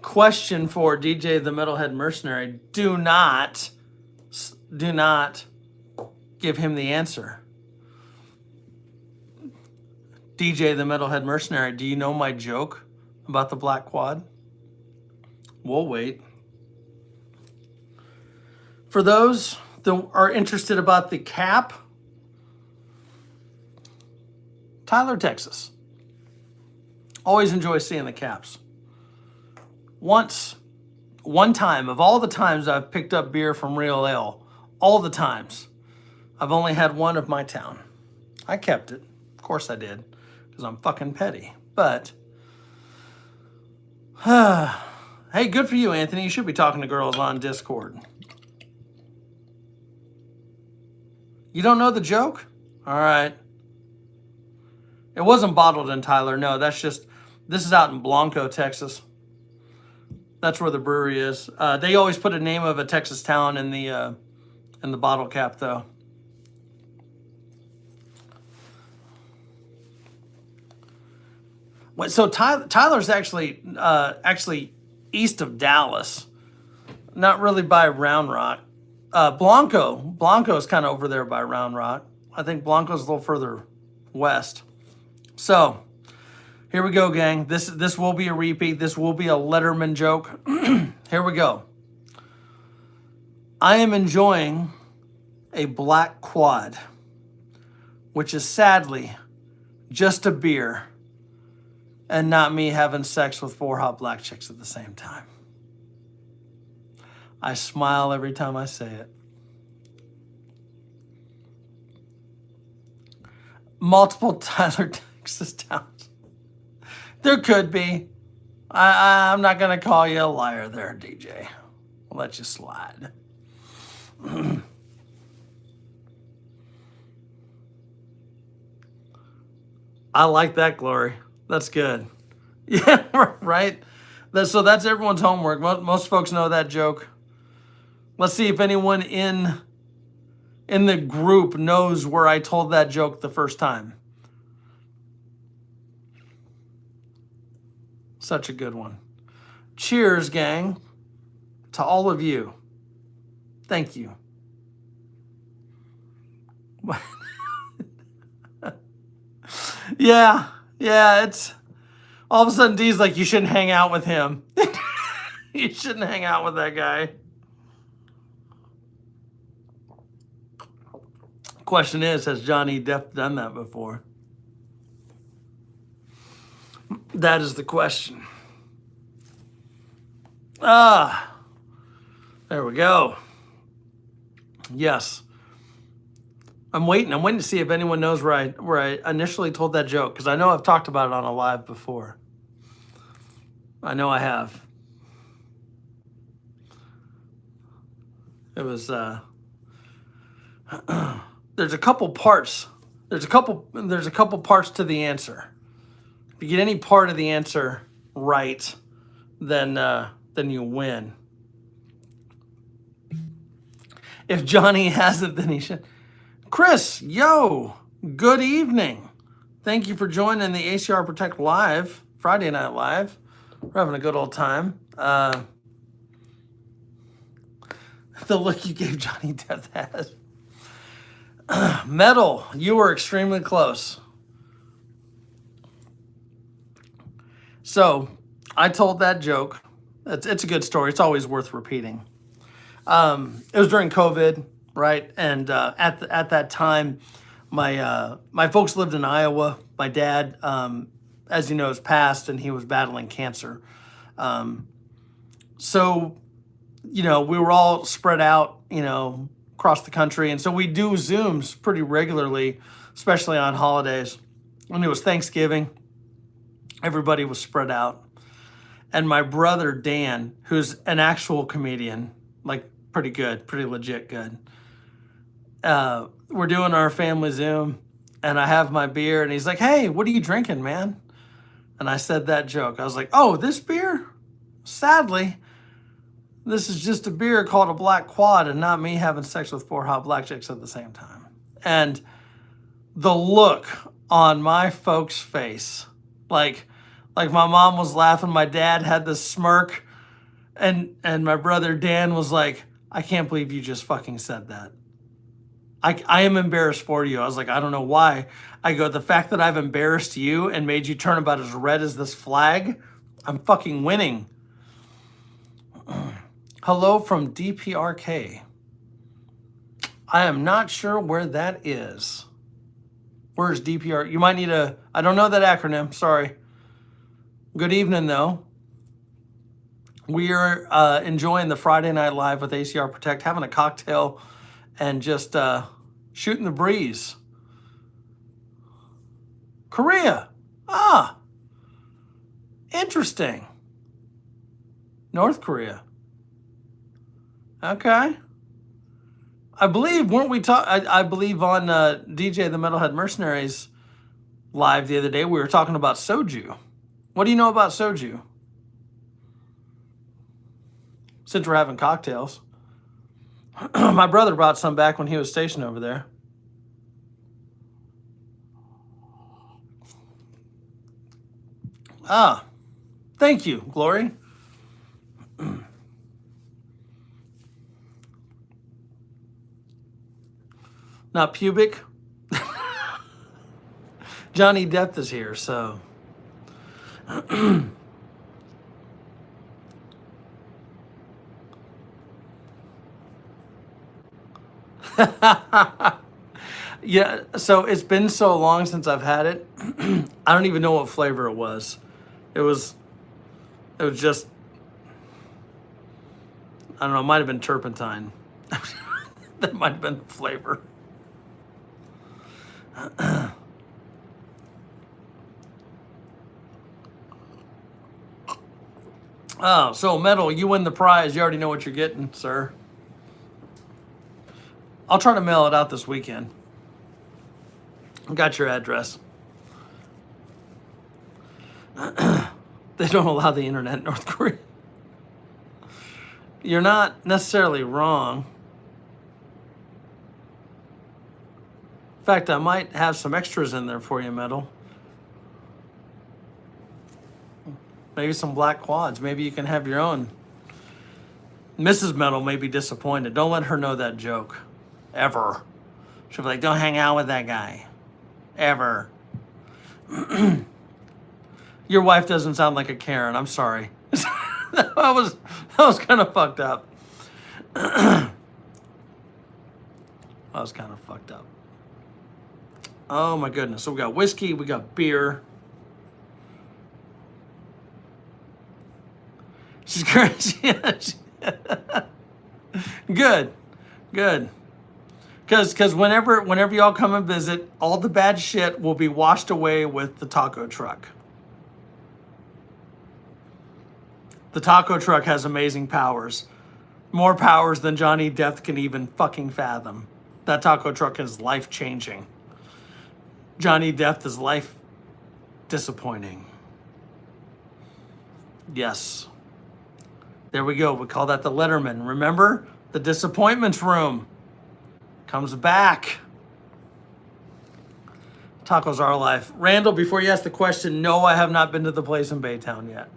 question for DJ the Metalhead Mercenary. Do not give him the answer. DJ the Metalhead Mercenary, do you know my joke about the black quad? We'll wait. For those that are interested about the cap, Tyler, Texas. Always enjoy seeing the caps. One time, of all the times I've picked up beer from Real Ale, all the times, I've only had one of my town. I kept it. Of course I did, because I'm fucking petty. But, hey, good for you, Anthony. You should be talking to girls on Discord. You don't know the joke? All right. It wasn't bottled in Tyler. No, this is out in Blanco, Texas. That's where the brewery is. They always put a name of a Texas town in the bottle cap, though. So Tyler's actually east of Dallas, not really by Round Rock. Blanco is kind of over there by Round Rock. I think Blanco's a little further west. So here we go, gang. This will be a repeat. This will be a Letterman joke. Here we go. I am enjoying a black quad, which is sadly just a beer and not me having sex with 4 hot black chicks at the same time. I smile every time I say it. Multiple Tyler, Texas towns. There could be. I'm not going to call you a liar there, DJ. I'll let you slide. I like that, Glory. That's good. Yeah, right? So that's everyone's homework. Most folks know that joke. Let's see if anyone in the group knows where I told that joke the first time. Such a good one. Cheers, gang, to all of you. Thank you. Yeah, it's all of a sudden D's like, you shouldn't hang out with him. You shouldn't hang out with that guy. Question is, has Johnny Depp done that before? That is the question. There we go. Yes. I'm waiting to see if anyone knows where I initially told that joke, because I know I've talked about it on a live before. I know I have. It was there's a couple parts. There's a couple parts to the answer. If you get any part of the answer right, then you win. If Johnny hasn't, then he should. Chris, yo, good evening. Thank you for joining the ACR Protect Live, Friday Night Live. We're having a good old time. The look you gave Johnny Depp has. Metal, you were extremely close. So I told that joke. It's a good story. It's always worth repeating. It was during COVID, right? And at that time, my folks lived in Iowa. My dad, as you know, has passed, and he was battling cancer. So, we were all spread out, across the country. And so we do Zooms pretty regularly, especially on holidays. When it was Thanksgiving, everybody was spread out. And my brother, Dan, who's an actual comedian, like pretty good, pretty legit good. We're doing our family Zoom, and I have my beer, and he's like, hey, what are you drinking, man? And I said that joke. I was like, oh, this beer? Sadly, this is just a beer called a Black Quad, and not me having sex with 4 hot black chicks at the same time. And the look on my folks' face, like my mom was laughing, my dad had this smirk, And my brother Dan was like, I can't believe you just fucking said that. I am embarrassed for you. I was like, I don't know why. I go, the fact that I've embarrassed you and made you turn about as red as this flag, I'm fucking winning. Hello from DPRK. I am not sure where that is. Where's DPR? You might need I don't know that acronym. Sorry. Good evening, though. We are enjoying the Friday Night Live with ACR Protect, having a cocktail and just shooting the breeze. Korea. Ah, interesting. North Korea. Okay. I believe, weren't we I believe on DJ the Metalhead Mercenaries live the other day, we were talking about soju. What do you know about soju? Since we're having cocktails. My brother brought some back when he was stationed over there. Ah, thank you, Glory. Not pubic. Johnny Depp is here, so. Yeah, so it's been so long since I've had it. I don't even know what flavor it was. It was just, I don't know, it might have been turpentine. That might have been the flavor. Oh, so Metal, you win the prize. You already know what you're getting, sir. I'll try to mail it out this weekend. Got your address. They don't allow the internet in North Korea. You're not necessarily wrong. In fact, I might have some extras in there for you, Metal. Maybe some black quads. Maybe you can have your own. Mrs. Metal may be disappointed. Don't let her know that joke. Ever. She'll be like, don't hang out with that guy. Ever. Your wife doesn't sound like a Karen. I'm sorry. that was kind of fucked up. That was kind of fucked up. Oh my goodness. So we got whiskey, we got beer. She's crazy. Good. Because whenever y'all come and visit, all the bad shit will be washed away with the taco truck. The taco truck has amazing powers. More powers than Johnny Depp can even fucking fathom. That taco truck is life-changing. Johnny Depp is life disappointing. Yes. There we go. We call that the Letterman. Remember? The disappointments room comes back. Tacos are life. Randall, before you ask the question, no, I have not been to the place in Baytown yet.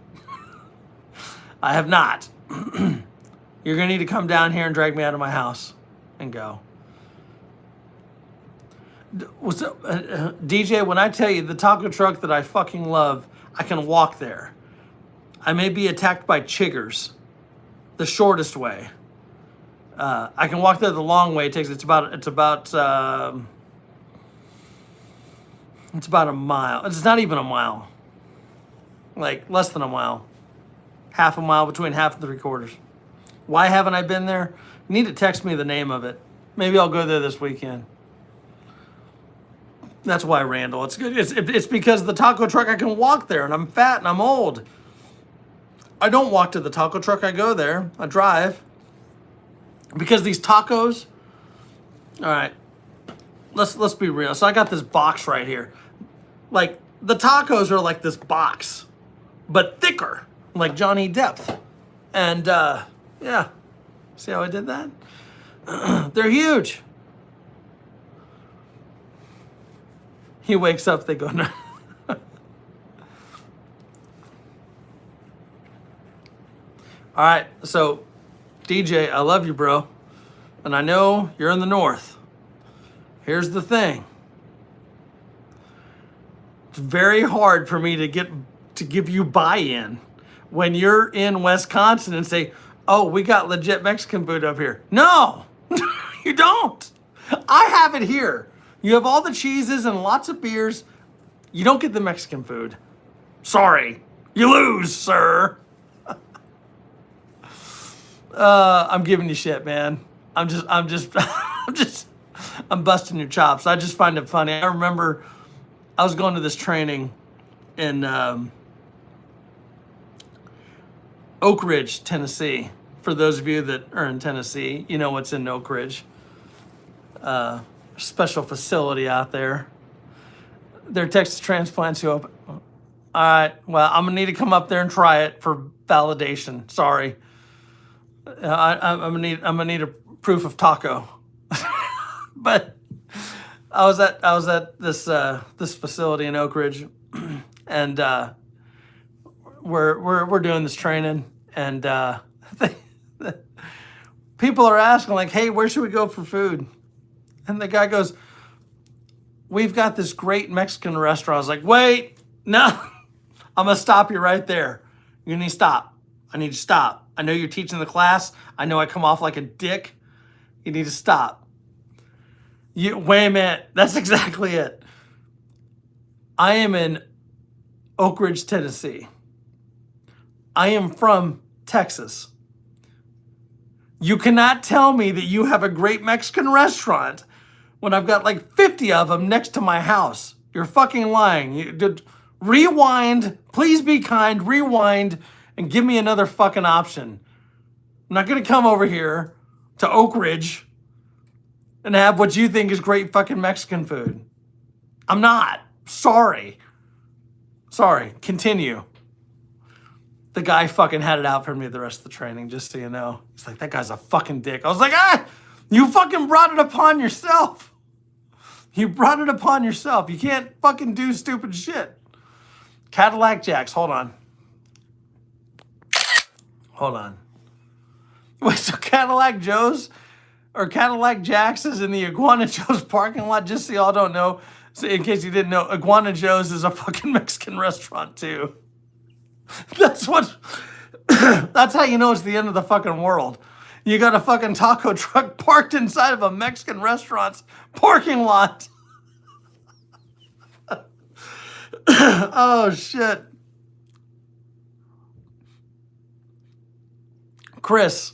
I have not. You're going to need to come down here and drag me out of my house and go. DJ, when I tell you the taco truck that I fucking love, I can walk there. I may be attacked by chiggers the shortest way. I can walk there the long way. It's about a mile. It's not even a mile. Like less than a mile. Half a mile, between half and 3/4. Why haven't I been there? You need to text me the name of it. Maybe I'll go there this weekend. That's why, Randall. It's good. It's because the taco truck, I can walk there, and I'm fat and I'm old. I don't walk to the taco truck. I go there. I drive. Because these tacos. All right. Let's be real. So I got this box right here. Like the tacos are like this box, but thicker, like Johnny Depp. And yeah. See how I did that? They're huge. He wakes up, they go, no. All right, so DJ, I love you, bro, and I know you're in the north. Here's the thing. It's very hard for me to give you buy-in when you're in Wisconsin and say, "Oh, we got legit Mexican food up here." No, you don't. I have it here. You have all the cheeses and lots of beers. You don't get the Mexican food. Sorry, you lose, sir. I'm giving you shit, man. I'm I'm busting your chops. I just find it funny. I remember I was going to this training in Oak Ridge, Tennessee. For those of you that are in Tennessee, you know what's in Oak Ridge. Special facility out there. They're Texas transplants who open. All right, well, I'm gonna need to come up there and try it for validation. Sorry, I'm gonna need a proof of taco. But I was at this facility in Oak Ridge, and we're doing this training, and people are asking like, "Hey, where should we go for food?" And the guy goes, "We've got this great Mexican restaurant." I was like, "Wait, no, I'm gonna stop you right there. You need to stop. I need to stop. I know you're teaching the class. I know I come off like a dick. You need to stop." Wait a minute. That's exactly it. I am in Oak Ridge, Tennessee. I am from Texas. You cannot tell me that you have a great Mexican restaurant when I've got like 50 of them next to my house. You're fucking lying. Rewind. Please be kind. Rewind and give me another fucking option. I'm not going to come over here to Oak Ridge and have what you think is great fucking Mexican food. I'm not. Sorry. Continue. The guy fucking had it out for me the rest of the training, just so you know. He's like, "That guy's a fucking dick." I was like, you fucking brought it upon yourself. You brought it upon yourself. You can't fucking do stupid shit. Cadillac Jacks. Hold on. Wait, so Cadillac Joe's or Cadillac Jack's is in the Iguana Joe's parking lot? Just so y'all don't know. So in case you didn't know, Iguana Joe's is a fucking Mexican restaurant too. That's how you know it's the end of the fucking world. You got a fucking taco truck parked inside of a Mexican restaurant's parking lot. Oh shit. Chris,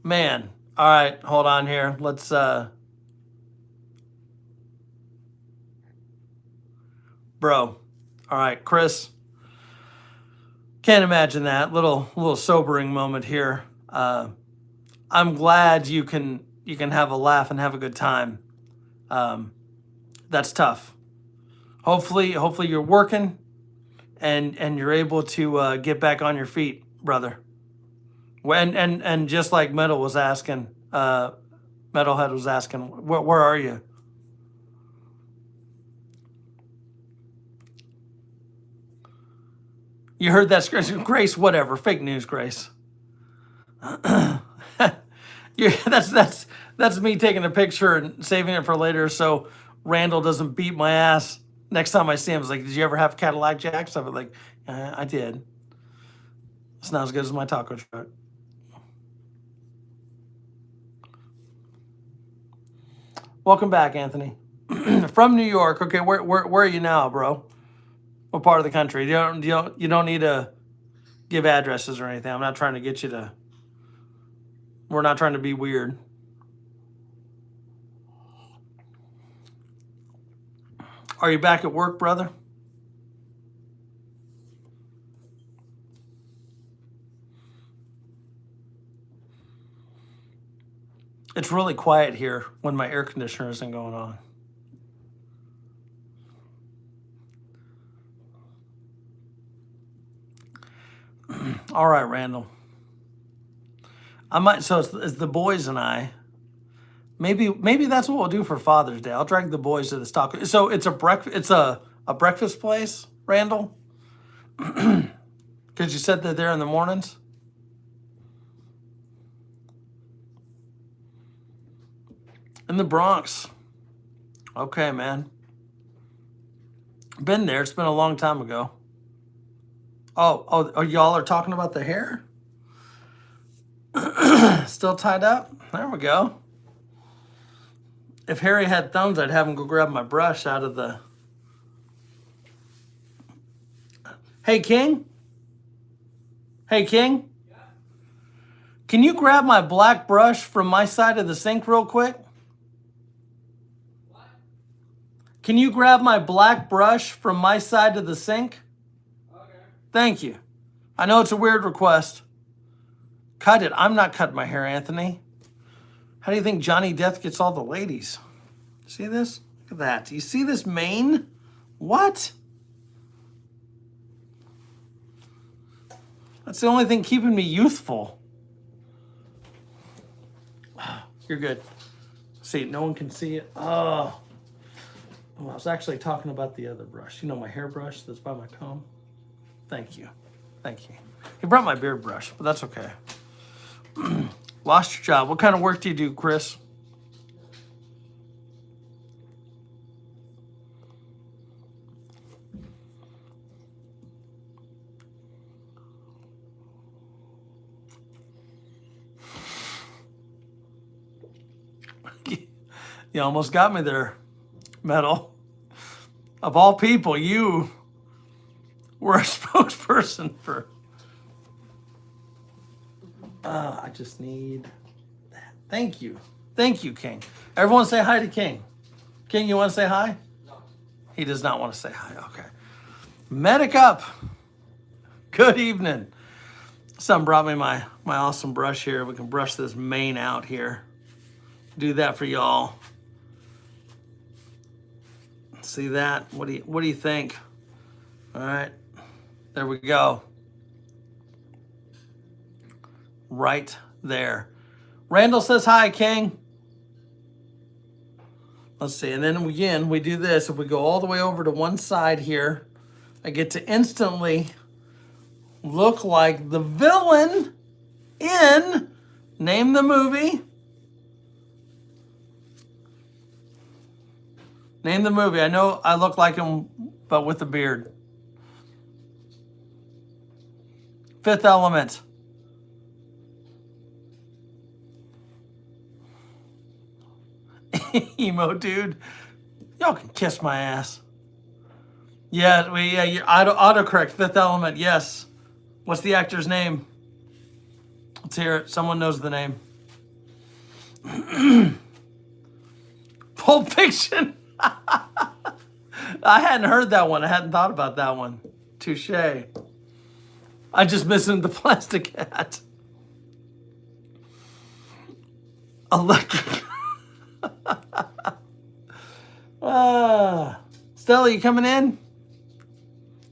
man. All right, hold on here. Let's bro. All right, Chris. Can't imagine that. Little sobering moment here. I'm glad you can have a laugh and have a good time. That's tough. Hopefully you're working and you're able to get back on your feet, brother. And just like Metal was asking, Metalhead was asking, where are you? You heard that, Grace? Whatever, fake news, Grace. That's me taking a picture and saving it for later, so Randall doesn't beat my ass next time I see him. It's like, "Did you ever have Cadillac Jacks?" I'm like, "I did. It's not as good as my taco truck." Welcome back, Anthony. From New York. Okay, where are you now, bro? What part of the country? You don't need to give addresses or anything. I'm not trying to get you to. We're not trying to be weird. Are you back at work, brother? It's really quiet here when my air conditioner isn't going on. All right, Randall. So it's the boys and I. Maybe that's what we'll do for Father's Day. I'll drag the boys to this taco. So it's a breakfast place, Randall? Because you said they're there in the mornings. In the Bronx. Okay, man. Been there. It's been a long time ago. Oh, y'all are talking about the hair? Still tied up? There we go. If Harry had thumbs, I'd have him go grab my brush out of the... Hey, King? Hey, King? Yeah. Can you grab my black brush from my side of the sink real quick? What? Can you grab my black brush from my side of the sink? Okay. Thank you. I know it's a weird request. Cut it. I'm not cutting my hair, Anthony. How do you think Johnny Depp gets all the ladies? See this? Look at that. Do you see this mane? What? That's the only thing keeping me youthful. You're good. See, no one can see it. Oh, I was actually talking about the other brush. You know, my hairbrush that's by my comb? Thank you. Thank you. He brought my beard brush, but that's okay. Lost your job. What kind of work do you do, Chris? You almost got me there, Metal. Of all people, you were a spokesperson for... I just need that. Thank you. Thank you, King. Everyone say hi to King. King, you want to say hi? No. He does not want to say hi. Okay. Medic up. Good evening. Someone brought me my awesome brush here. We can brush this mane out here. Do that for y'all. See that? What do you think? All right. There we go. Right there. Randall says hi, King. Let's see. And then again, we do this. If we go all the way over to one side here, I get to instantly look like the villain in Name the Movie. Name the movie. I know I look like him, but with a beard. Fifth Element. Emo dude. Y'all can kiss my ass. Yeah, autocorrect. Fifth Element, yes. What's the actor's name? Let's hear it. Someone knows the name. Pulp Fiction. I hadn't heard that one. I hadn't thought about that one. Touche. I just missing the plastic hat. Electric. Stella, you coming in?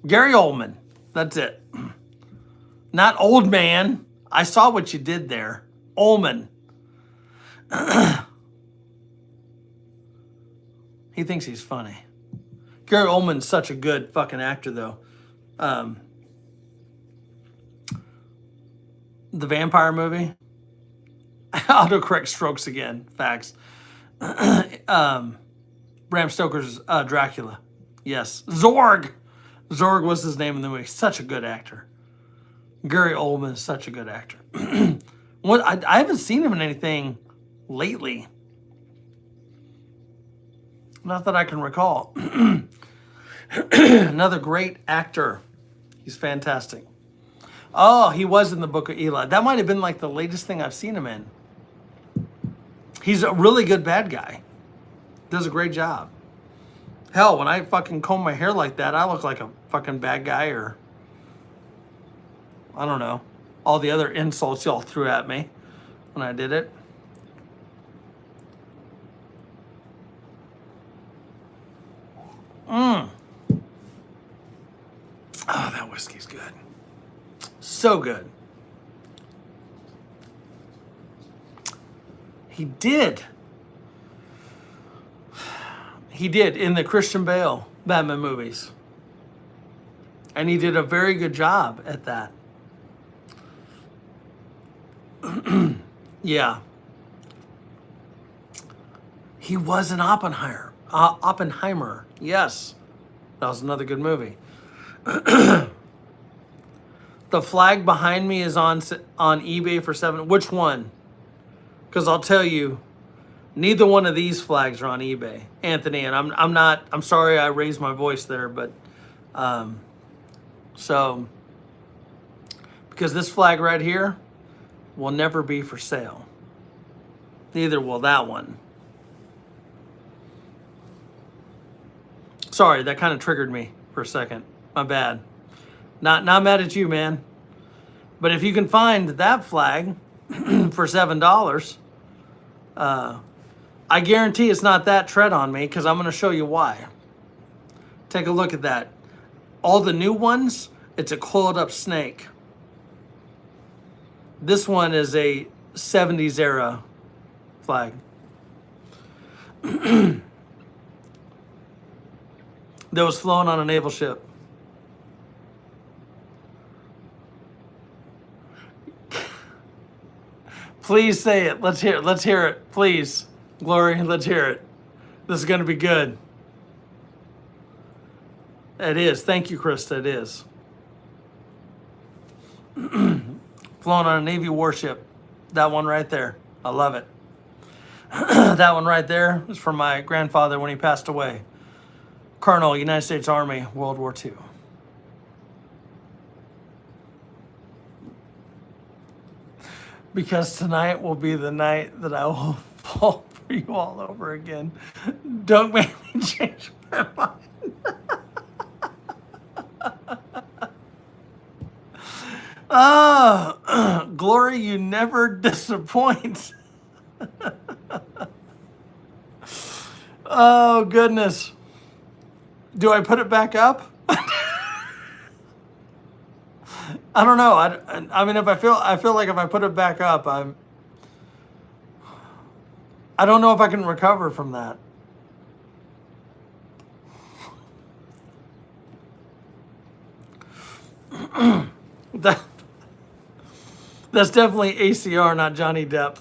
Gary Oldman. That's it. Not old man. I saw what you did there. Oldman. He thinks he's funny. Gary Oldman's such a good fucking actor, though. The vampire movie. Autocorrect strokes again. Facts. Bram Stoker's Dracula. Yes. Zorg. Zorg was his name in the movie. Such a good actor. Gary Oldman is such a good actor. I haven't seen him in anything lately. Not that I can recall. Another great actor. He's fantastic. Oh, he was in the Book of Eli. That might have been like the latest thing I've seen him in. He's a really good bad guy. Does a great job. Hell, when I fucking comb my hair like that, I look like a fucking bad guy, or I don't know, all the other insults y'all threw at me when I did it. Oh, that whiskey's good. So good. He did. He did in the Christian Bale Batman movies. And he did a very good job at that. Yeah. He was in Oppenheimer. Oppenheimer. Yes, that was another good movie. The flag behind me is on eBay for $7. Which one? Because I'll tell you, neither one of these flags are on eBay, Anthony. And I'm not. I'm sorry I raised my voice there, but so because this flag right here will never be for sale. Neither will that one. Sorry, that kind of triggered me for a second. My bad. Not mad at you, man. But if you can find that flag for $7, I guarantee it's not that tread on me, because I'm going to show you why. Take a look at that. All the new ones, it's a coiled up snake. This one is a 70s era flag. That was flown on a naval ship. Please say it. Let's hear it. Let's hear it. Please. Glory, let's hear it. This is going to be good. It is. Thank you, Krista. It is. Flown on a Navy warship. That one right there. I love it. That one right there is from my grandfather when he passed away. Colonel, United States Army, World War II. Because tonight will be the night that I will fall for you all over again. Don't make me change my mind. Glory, you never disappoint. Oh, goodness. Do I put it back up? I don't know. I mean, I feel like if I put it back up, I don't know if I can recover from that. That's definitely ACR, not Johnny Depp.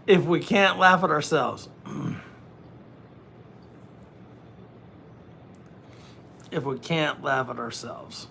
If we can't laugh at ourselves. If we can't laugh at ourselves.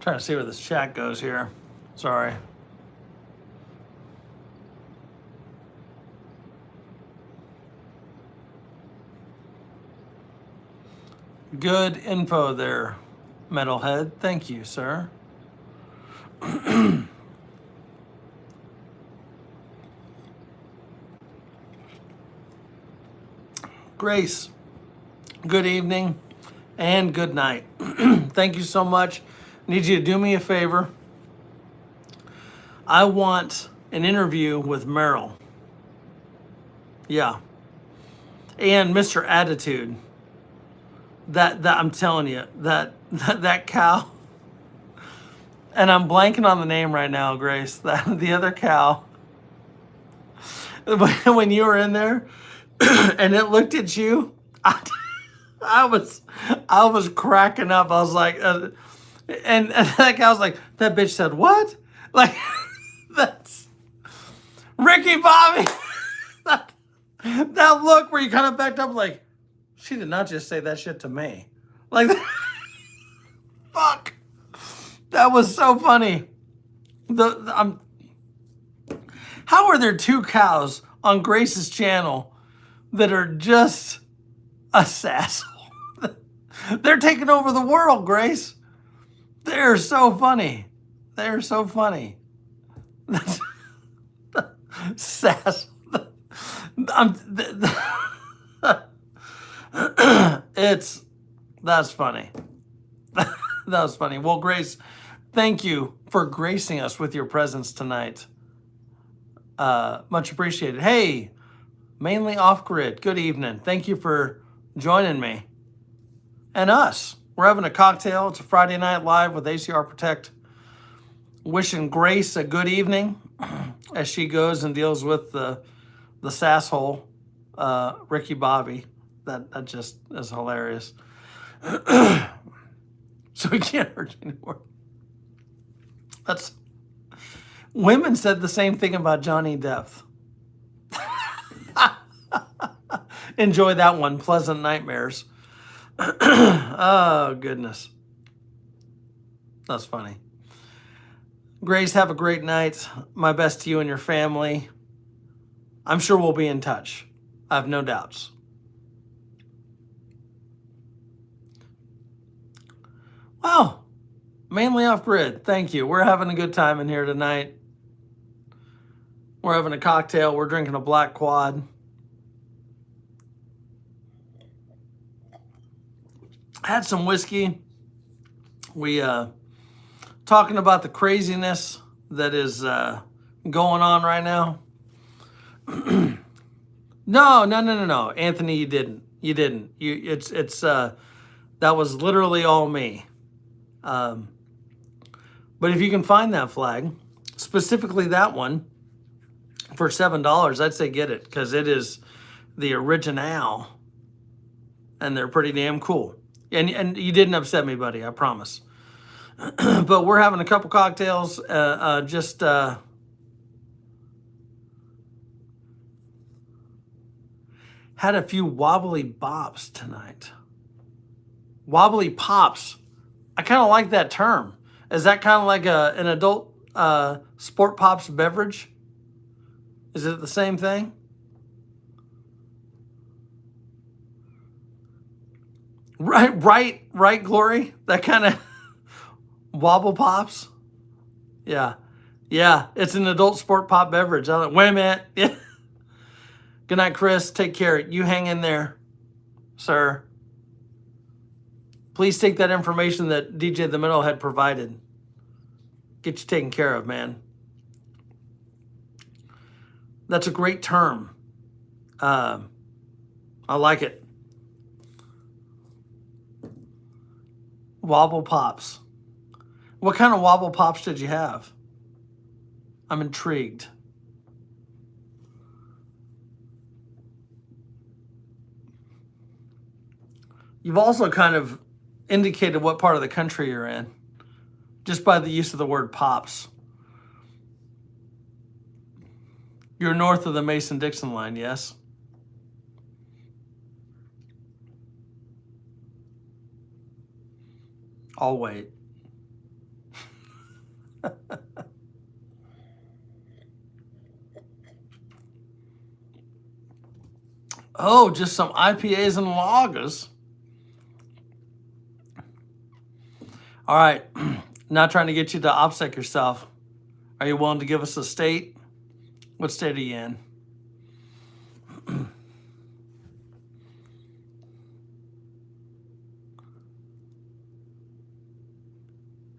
Trying to see where this chat goes here. Sorry. Good info there, Metalhead. Thank you, sir. Grace, good evening and good night. Thank you so much. Need you to do me a favor. I want an interview with Merrill. Yeah. And Mr. Attitude. That I'm telling you, that cow. And I'm blanking on the name right now, Grace. The other cow. When you were in there and it looked at you, I was cracking up. I was like, and that guy was like, that bitch said what? Like, that's Ricky Bobby. That look where you kind of backed up like, she did not just say that shit to me. Like, fuck. That was so funny. How are there two cows on Grace's channel that are just a sass? They're taking over the world, Grace. They're so funny. They're so funny. Sass. That's funny. That was funny. Well, Grace, thank you for gracing us with your presence tonight. Much appreciated. Hey, mainly off grid. Good evening. Thank you for joining me and us. We're having a cocktail. It's a Friday night live with ACR Protect. Wishing Grace a good evening as she goes and deals with the sasshole, Ricky Bobby. That just is hilarious. So we can't hurt you anymore. That's women said the same thing about Johnny Depp. Enjoy that one. Pleasant nightmares. Oh goodness, that's funny. Grace, have a great night. My best to you and your family. I'm sure we'll be in touch. I have no doubts. Wow. Mainly off grid. Thank you. We're having a good time in here tonight. We're having a cocktail. We're drinking a black quad. Had some whiskey. We talking about the craziness that is going on right now. No. Anthony, you didn't. It's that was literally all me. But if you can find that flag, specifically that one, for $7, I'd say get it, because it is the original, and they're pretty damn cool. And you didn't upset me, buddy, I promise. But we're having a couple cocktails, just had a few wobbly bops tonight. Wobbly pops. I kind of like that term. Is that kind of like an adult Sport Pops beverage? Is it the same thing? Right, Glory? That kind of wobble pops? Yeah. It's an adult Sport Pop beverage. Wait a minute. Yeah. Good night, Chris. Take care. You hang in there, sir. Please take that information that DJ the Middle had provided. Get you taken care of, man. That's a great term. I like it. Wobble pops. What kind of wobble pops did you have? I'm intrigued. You've also kind of indicated what part of the country you're in, just by the use of the word pops. You're north of the Mason-Dixon line, yes? I'll wait. Oh, just some IPAs and lagers. All right, not trying to get you to upset yourself. Are you willing to give us a state? What state are you in?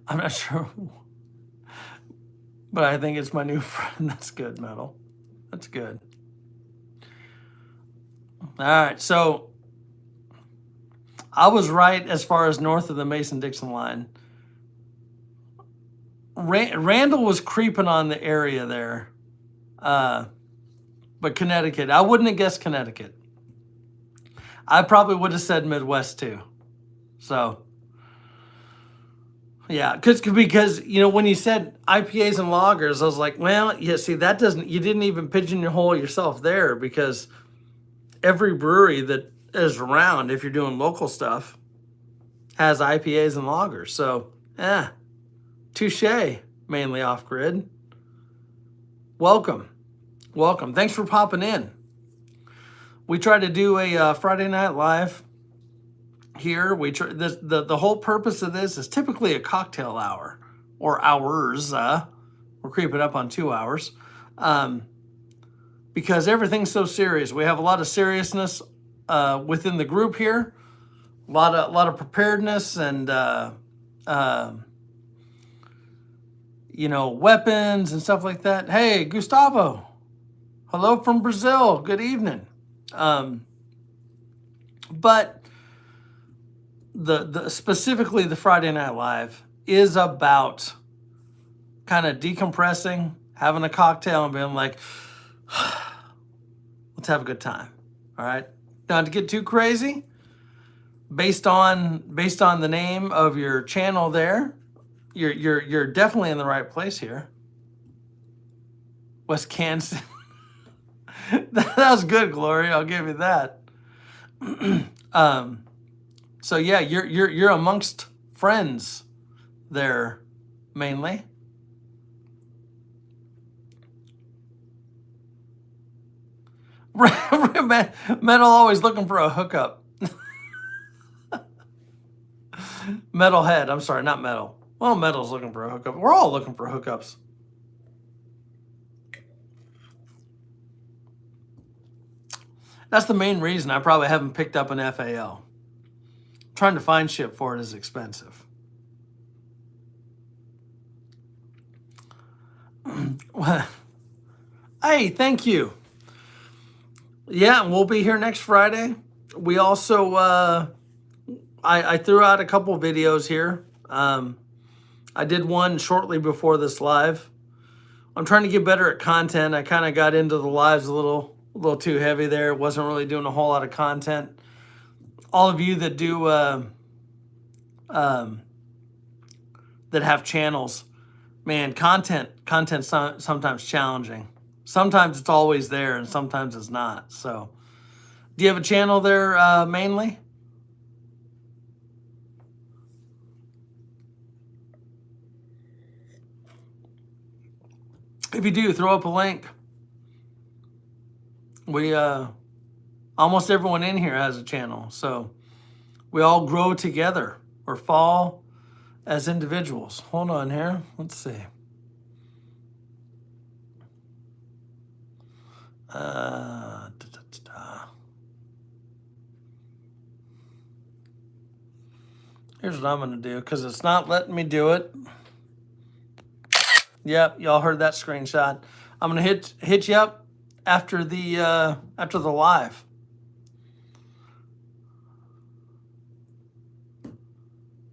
I'm not sure, but I think it's my new friend. That's good, Metal. That's good. All right, so I was right as far as north of the Mason-Dixon line. Randall was creeping on the area there, but Connecticut, I wouldn't have guessed Connecticut. I probably would have said Midwest too. So, yeah, because when you said IPAs and lagers, I was like, well, yeah, see, you didn't even pigeonhole yourself there, because every brewery that is around, if you're doing local stuff, has IPAs and lagers. So, touche, mainly off grid. Welcome. Thanks for popping in. We try to do a Friday night live here. The whole purpose of this is typically a cocktail hour or hours. We're creeping up on 2 hours, because everything's so serious. We have a lot of seriousness within the group here. A lot of preparedness and weapons and stuff like that. Hey, Gustavo, hello from Brazil. Good evening. But the specifically the Friday Night Live is about kind of decompressing, having a cocktail, and being like, let's have a good time. All right, not to get too crazy. Based on the name of your channel, there, you're definitely in the right place here. West Kansas. That was good, Glory. I'll give you that. So yeah, you're amongst friends there, mainly. Metal always looking for a hookup. Metalhead. I'm sorry, not Metal. Well, Metal's looking for a hookup. We're all looking for hookups. That's the main reason I probably haven't picked up an FAL. Trying to find shit for it is expensive. Hey, thank you. Yeah, we'll be here next Friday. We also, I threw out a couple videos here. I did one shortly before this live. I'm trying to get better at content. I kind of got into the lives a little too heavy there. Wasn't really doing a whole lot of content. All of you that do, that have channels, man, content's sometimes challenging. Sometimes it's always there and sometimes it's not. So do you have a channel there mainly? If you do, throw up a link. We almost everyone in here has a channel, so we all grow together or fall as individuals. Hold on here. Let's see. Here's what I'm going to do because it's not letting me do it. Yep, y'all heard that screenshot. I'm going to hit you up after the live.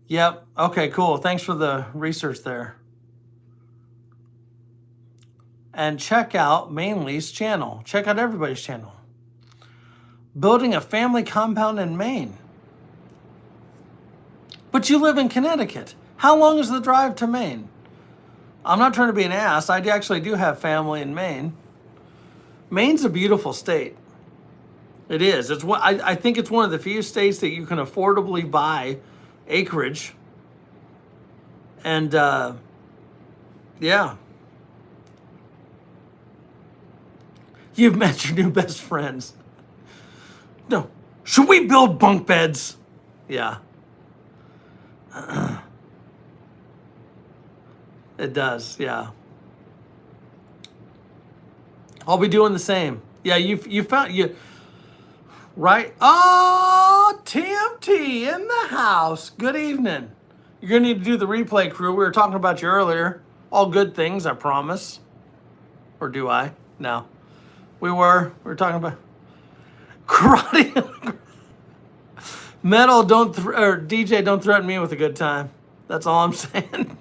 Yep. Okay, cool. Thanks for the research there. And check out Mainly's channel. Check out everybody's channel. Building a family compound in Maine. But you live in Connecticut. How long is the drive to Maine? I'm not trying to be an ass. I actually do have family in Maine. Maine's a beautiful state. It is. I think it's one of the few states that you can affordably buy acreage. And yeah. You've met your new best friends. No. Should we build bunk beds? Yeah. It does, yeah. I'll be doing the same. Yeah, you found you right. Oh, TMT in the house. Good evening. You're gonna need to do the replay, crew. We were talking about you earlier. All good things, I promise. Or do I? No. We were talking about karate. Metal, or DJ, don't threaten me with a good time. That's all I'm saying.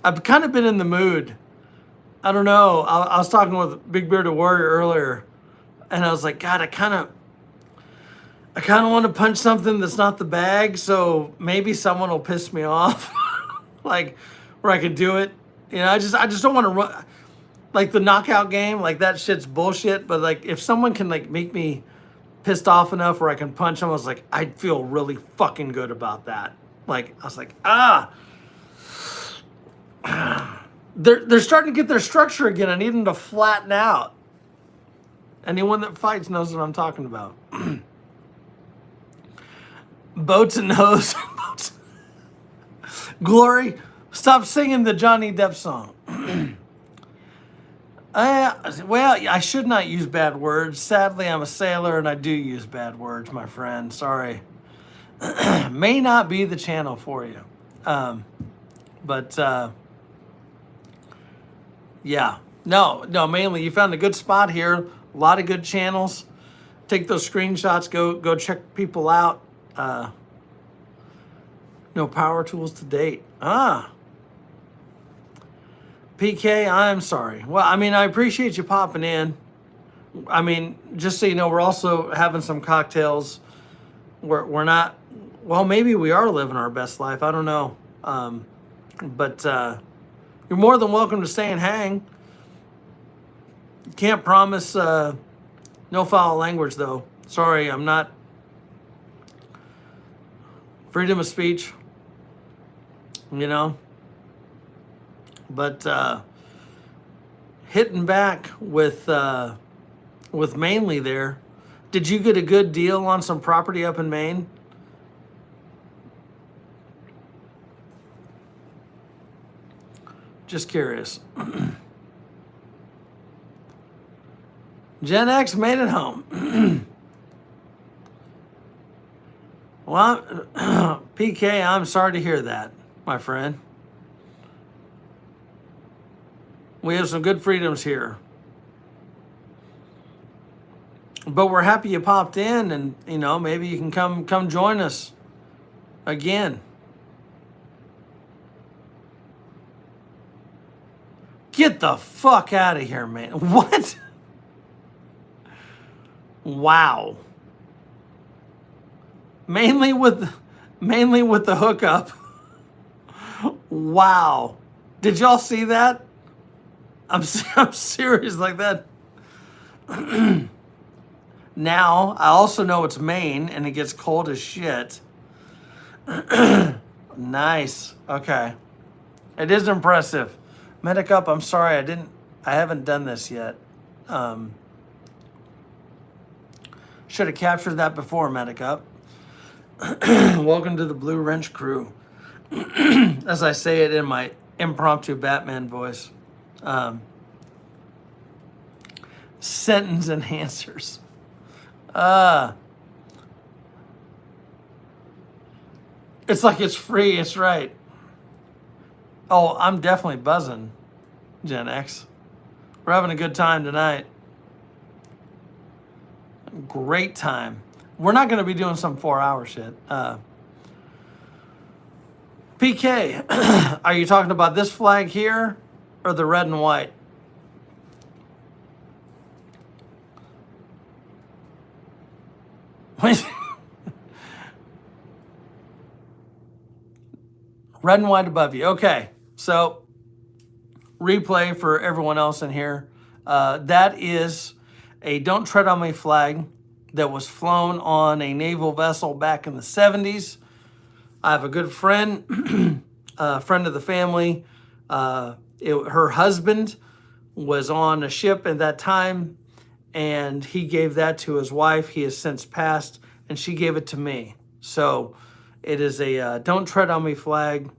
I've kind of been in the mood. I don't know. I was talking with Big Bearded Warrior earlier, and I was like, God, I kind of want to punch something that's not the bag, so maybe someone will piss me off, like where I could do it. You know, I just don't want to run like the knockout game. Like that shit's bullshit. But like if someone can like make me pissed off enough where I can punch them, I was like, I'd feel really fucking good about that. Like I was like, they're starting to get their structure again. I need them to flatten out. Anyone that fights knows what I'm talking about. Boats and nose. Glory, stop singing the Johnny Depp song. Well, I should not use bad words. Sadly, I'm a sailor and I do use bad words, my friend. Sorry. May not be the channel for you. But yeah. No, mainly you found a good spot here. A lot of good channels. Take those screenshots, go check people out. No power tools to date. PK, I'm sorry. Well, I mean, I appreciate you popping in. I mean, just so you know, we're also having some cocktails. We're not, well, maybe we are living our best life. I don't know. But you're more than welcome to stay and hang. Can't promise no foul language, though. Sorry, I'm not. Freedom of speech, you know. But hitting back with mainly there, did you get a good deal on some property up in Maine? Just curious. Gen X made it home. Well, PK, I'm sorry to hear that, my friend. We have some good freedoms here. But we're happy you popped in, and you know, maybe you can come join us again. Get the fuck out of here, man. What? Wow. Mainly with the hookup. Wow. Did y'all see that? I'm serious like that. Now, I also know it's Maine and it gets cold as shit. Nice. Okay. It is impressive. Medic up, I'm sorry, I haven't done this yet. Should have captured that before, Medic up. Welcome to the Blue Wrench crew. As I say it in my impromptu Batman voice. Sentence enhancers. It's like it's free, it's right. Oh, I'm definitely buzzing, Gen X. We're having a good time tonight. Great time. We're not going to be doing some 4-hour shit. PK, are you talking about this flag here or the red and white? Red and white above you. Okay, so replay for everyone else in here. That is a Don't Tread on Me flag that was flown on a naval vessel back in the 70s. I have a good friend, a friend of the family. Her husband was on a ship at that time, and he gave that to his wife. He has since passed, and she gave it to me. So it is a Don't Tread on Me flag.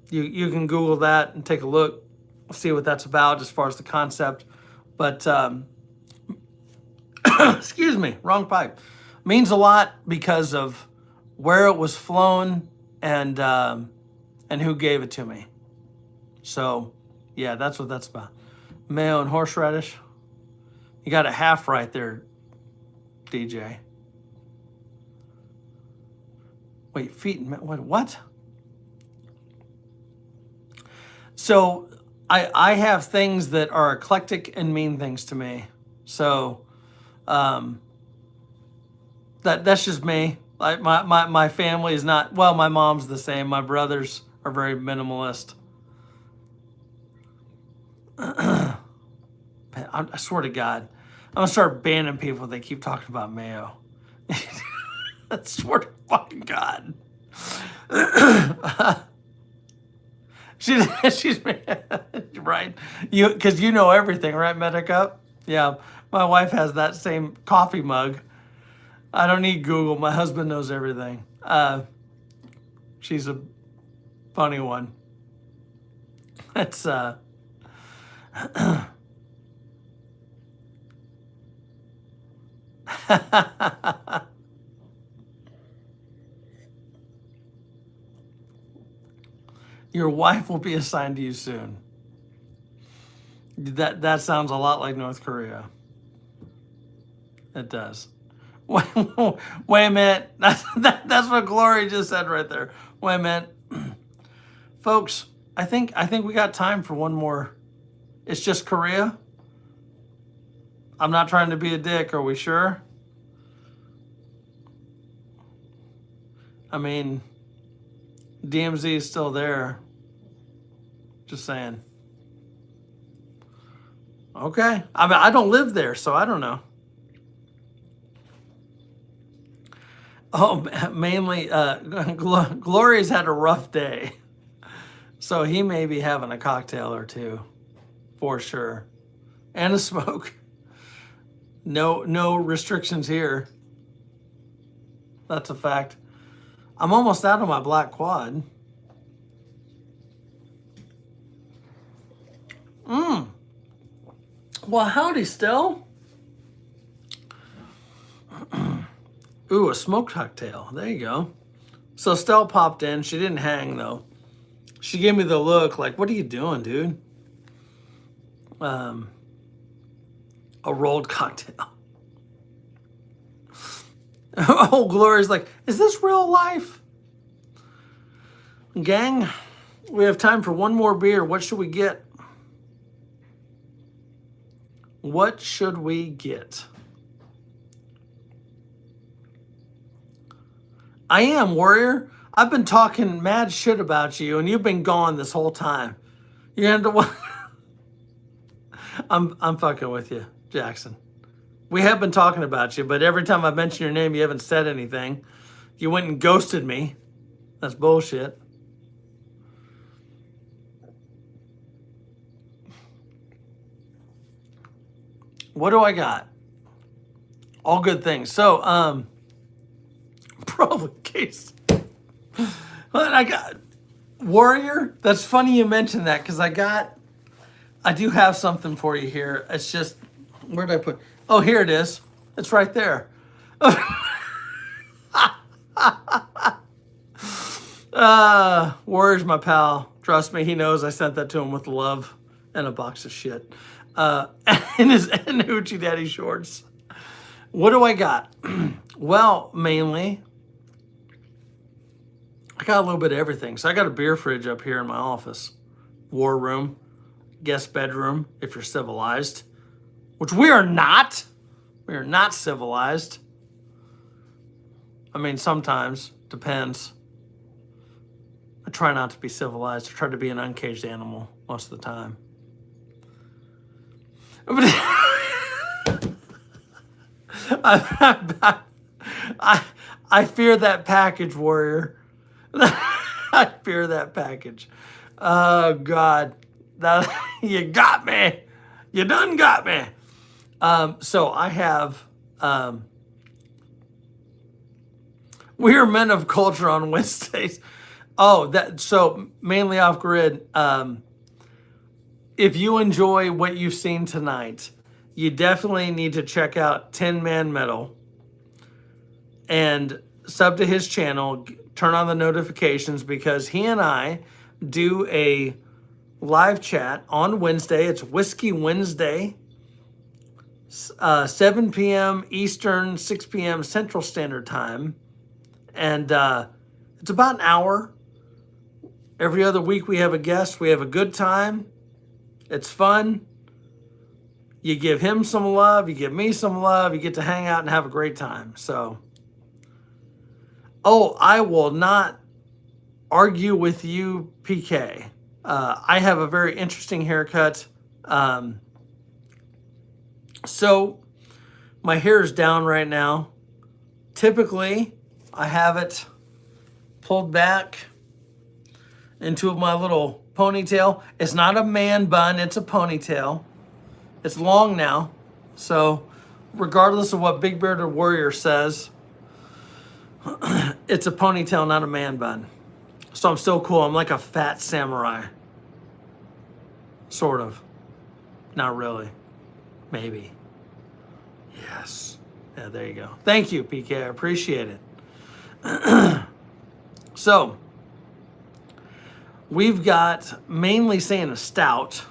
You can Google that and take a look, see what that's about as far as the concept. But excuse me, wrong pipe. Means a lot because of where it was flown and who gave it to me. So yeah, that's what that's about. Mayo and horseradish. You got a half right there, DJ. Wait, feet and what? So I have things that are eclectic and mean things to me. So that's just me. Like my family is not, well, my mom's the same. My brothers are very minimalist. I swear to God, I'm gonna start banning people that keep talking about mayo. I swear to fucking God. She's right. Because you know everything, right, Medic Up? Yeah, my wife has that same coffee mug. I don't need Google. My husband knows everything. She's a funny one. It's Your wife will be assigned to you soon. That sounds a lot like North Korea. It does. Wait, wait a minute. That's what Glory just said right there. Wait a minute. Folks, I think we got time for one more. It's just Korea. I'm not trying to be a dick, are we sure? I mean, DMZ is still there. Just saying. Okay. I mean, I don't live there, so I don't know. Oh, mainly, Glory's had a rough day. So he may be having a cocktail or two, for sure. And a smoke. No restrictions here. That's a fact. I'm almost out of my black quad. Well, howdy, Stell. Ooh, a smoked cocktail. There you go. So Stell popped in. She didn't hang, though. She gave me the look like, what are you doing, dude? A rolled cocktail. Oh, Glory's like, is this real life? Gang, we have time for one more beer. What should we get? What should we get? I am, Warrior. I've been talking mad shit about you, and you've been gone this whole time. You're gonna have to. I'm fucking with you, Jackson. We have been talking about you, but every time I mention your name, you haven't said anything. You went and ghosted me. That's bullshit. What do I got? All good things. So, probably case. But I got Warrior. That's funny you mentioned that because I do have something for you here. It's just, where did I put? Oh, here it is. It's right there. Warrior's my pal. Trust me, he knows I sent that to him with love and a box of shit. And his and Hoochie Daddy shorts. What do I got? Well, mainly, I got a little bit of everything. So I got a beer fridge up here in my office. War room, guest bedroom, if you're civilized. Which we are not. We are not civilized. I mean, sometimes. Depends. I try not to be civilized. I try to be an uncaged animal most of the time. But I fear that package, Warrior. I fear that package. Oh, God. You got me. You done got me. So I have... we are men of culture on Wednesdays. Oh, so mainly off grid. If you enjoy what you've seen tonight, you definitely need to check out Tin Man Metal and sub to his channel. Turn on the notifications because he and I do a live chat on Wednesday. It's Whiskey Wednesday, 7 p.m. Eastern, 6 p.m. Central Standard Time. And it's about an hour. Every other week we have a guest. We have a good time. It's fun. You give him some love. You give me some love. You get to hang out and have a great time. So, oh, I will not argue with you, PK. I have a very interesting haircut. So my hair is down right now. Typically, I have it pulled back into my little ponytail. It's not a man bun, it's a ponytail. It's long now. So regardless of what Big Bearded Warrior says, it's a ponytail, not a man bun. So I'm still cool. I'm like a fat samurai. Sort of. Not really. Maybe. Yes. Yeah, there you go. Thank you, PK. I appreciate it. So, we've got mainly saying a stout,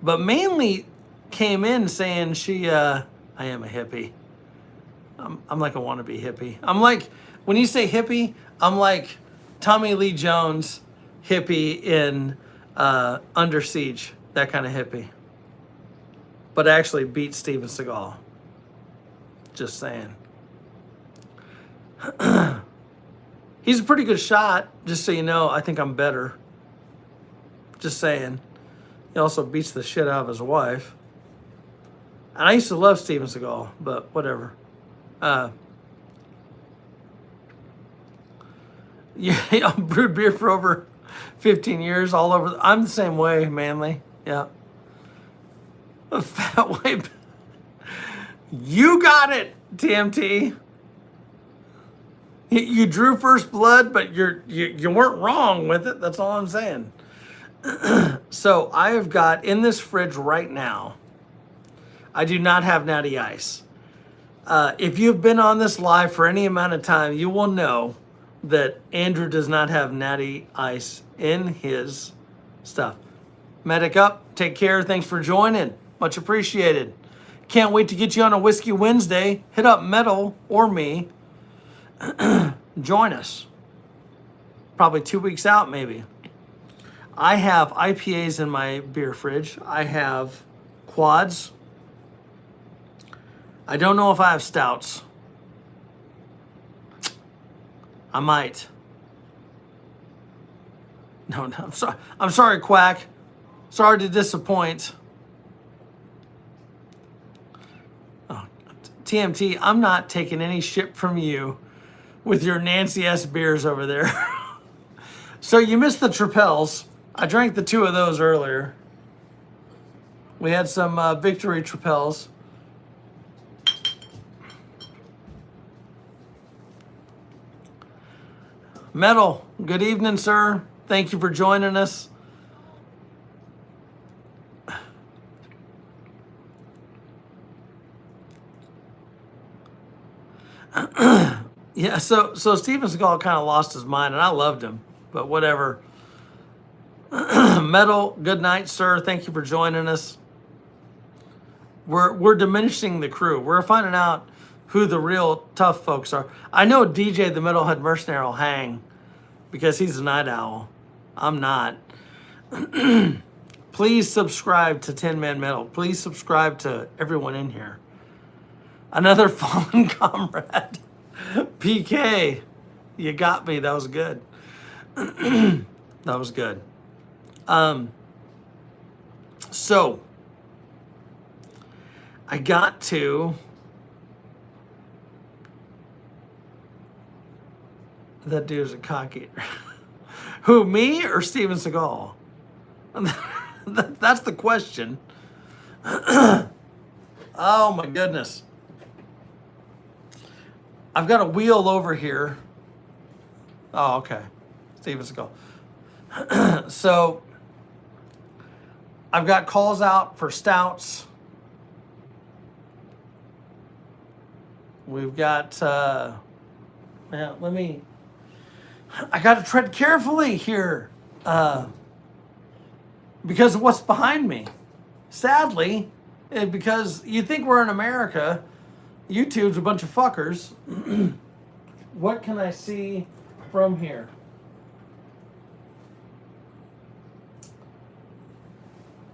but mainly came in saying I am a hippie. I'm like a wannabe hippie. I'm like, when you say hippie, I'm like Tommy Lee Jones hippie in Under Siege, that kind of hippie. But actually beat Steven Seagal. Just saying. He's a pretty good shot, just so you know. I think I'm better. Just saying. He also beats the shit out of his wife. And I used to love Steven Seagal, but whatever. Yeah, I've brewed beer for over 15 years all over. I'm the same way, Manly. Yeah. A fat white. You got it, TMT. You drew first blood, but you weren't wrong with it. That's all I'm saying. So I have got in this fridge right now, I do not have Natty Ice. If you've been on this live for any amount of time, you will know that Andrew does not have Natty Ice in his stuff. Medic up. Take care. Thanks for joining. Much appreciated. Can't wait to get you on a Whiskey Wednesday. Hit up Metal or me. Join us. Probably 2 weeks out, maybe. I have IPAs in my beer fridge. I have quads. I don't know if I have stouts. I might. No, I'm sorry. I'm sorry, Quack. Sorry to disappoint. Oh, TMT, I'm not taking any shit from you with your Nancy S beers over there. So you missed the Tripels. I drank the 2 of those earlier. We had some Victory Tripels. Metal, good evening, sir. Thank you for joining us. Yeah, so Steven Seagal kind of lost his mind, and I loved him, but whatever. Metal, good night, sir. Thank you for joining us. We're diminishing the crew. We're finding out who the real tough folks are. I know DJ the Metalhead Mercenary will hang because he's a night owl. I'm not. Please subscribe to 10 Man Metal. Please subscribe to everyone in here. Another fallen comrade. PK, you got me. That was good. That was good. So I got to that dude's a cocky. Who, me or Steven Seagal? That's the question. Oh my goodness. I've got a wheel over here. Oh, okay. Steven Seagal. So I've got calls out for stouts. We've got, I got to tread carefully here because of what's behind me. Sadly, because you think we're in America, YouTube's a bunch of fuckers. What can I see from here?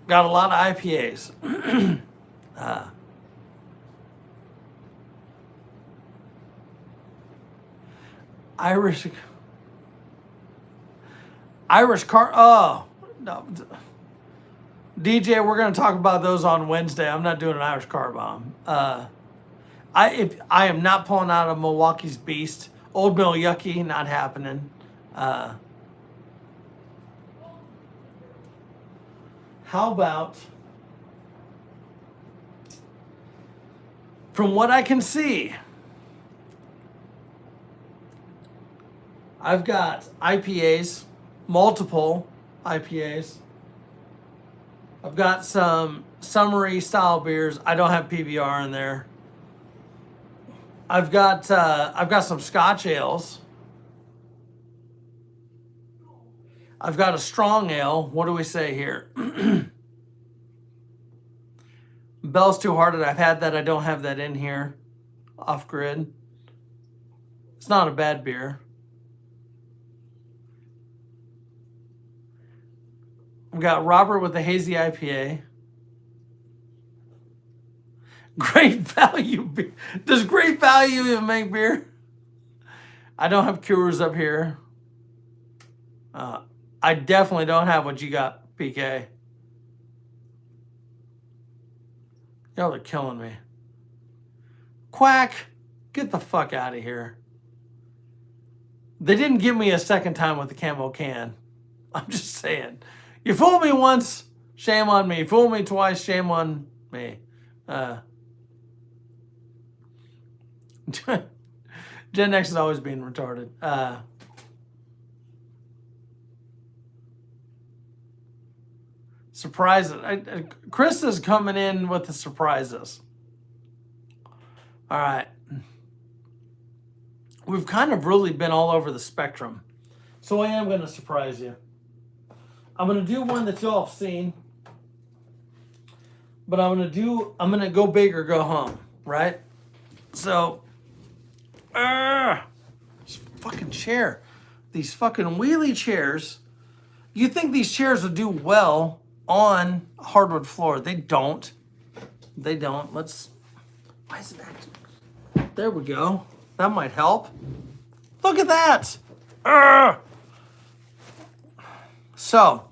Got a lot of IPAs. Irish car. Oh, no. DJ, we're going to talk about those on Wednesday. I'm not doing an Irish car bomb. I am not pulling out of Milwaukee's Beast. Old Mill Yucky, not happening. How about, from what I can see, I've got IPAs, multiple IPAs. I've got some summery style beers. I don't have PBR in there. I've got some Scotch ales. I've got a strong ale. What do we say here? Bell's Two Hearted. I've had that. I don't have that in here. Off grid. It's not a bad beer. We've got Robert with the hazy IPA. Great Value beer. Does Great Value even make beer? I don't have Coors up here. I definitely don't have what you got, PK. Y'all are killing me. Quack, get the fuck out of here. They didn't give me a second time with the camo can. I'm just saying. You fooled me once, shame on me. Fool me twice, shame on me. Gen X is always being retarded. Surprises. Chris is coming in with the surprises. All right. We've kind of really been all over the spectrum. So I am going to surprise you. I'm going to do one that y'all have seen. But I'm going to go big or go home, right? So, this fucking chair. These fucking wheelie chairs. You think these chairs would do well on hardwood floor. They don't. They don't. Why is it acting? There we go. That might help. Look at that. So,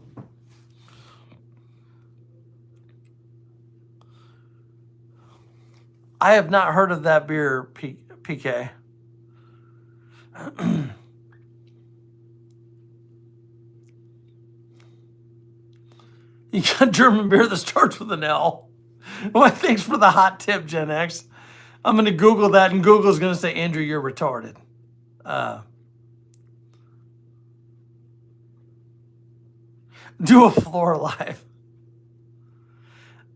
I have not heard of that beer, PK. You got German beer that starts with an L. Well, thanks for the hot tip, Gen X. I'm going to Google that, and Google's going to say, Andrew, you're retarded. Do a floor live.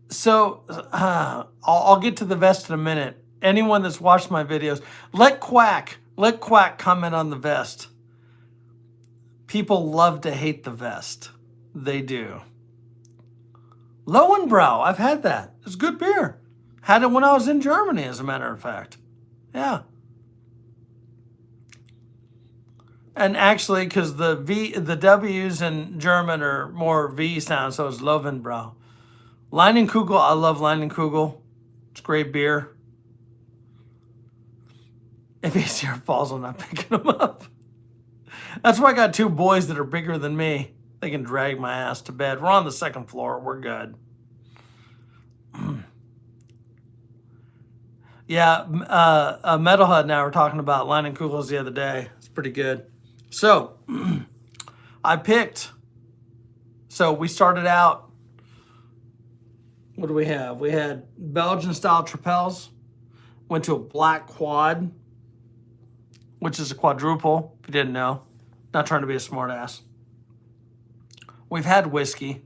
So I'll get to the vest in a minute. Anyone that's watched my videos, let Quack comment on the vest. People love to hate the vest. They do. Lowenbrau, I've had that. It's good beer. Had it when I was in Germany, as a matter of fact. Yeah. And actually, because the W's in German are more V sound, so it's Lowenbrau. Leinenkugel, I love Leinenkugel. It's great beer. If ACR falls, I'm not picking them up. That's why I got two boys that are bigger than me. They can drag my ass to bed. We're on the second floor. We're good. Yeah, Metalhead and I were talking about Leinenkugels the other day. It's pretty good. So, I picked. So, we started out. What do we have? We had Belgian-style Tripels. Went to a black quad, which is a quadruple, if you didn't know. Not trying to be a smart ass. We've had whiskey.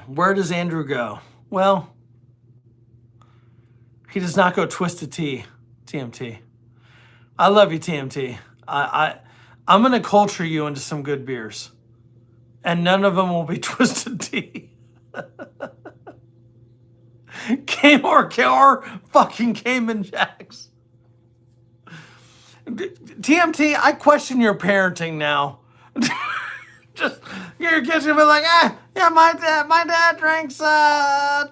Where does Andrew go? Well, he does not go Twisted Tea, TMT. I love you, TMT. I'm going to culture you into some good beers. And none of them will be Twisted Tea. Kmart fucking Cayman Jacks. TMT, I question your parenting now. Just your kids gonna be like, yeah, my dad drinks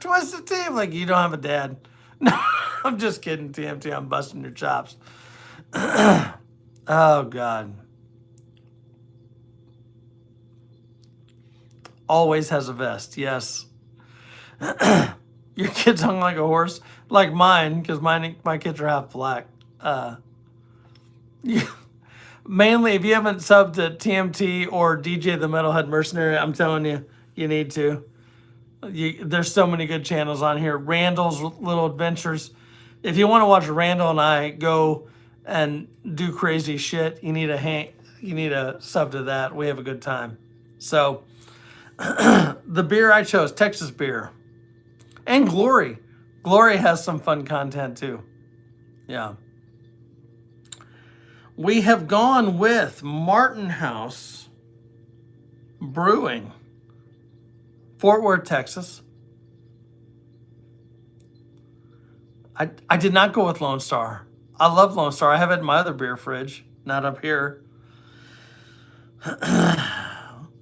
Twisted Tea. I'm like, you don't have a dad. No, I'm just kidding, TMT. I'm busting your chops. Oh God. Always has a vest. Yes. Your kid's hung like a horse, like mine, because my kids are half black. Mainly, if you haven't subbed to TMT or DJ the Metalhead Mercenary, I'm telling you, you need to. There's so many good channels on here. Randall's Little Adventures. If you want to watch Randall and I go and do crazy shit, you need a sub to that. We have a good time. So, The beer I chose, Texas beer. And Glory. Glory has some fun content too. Yeah. We have gone with Martin House Brewing, Fort Worth, Texas. I did not go with Lone Star. I love Lone Star. I have it in my other beer fridge, not up here.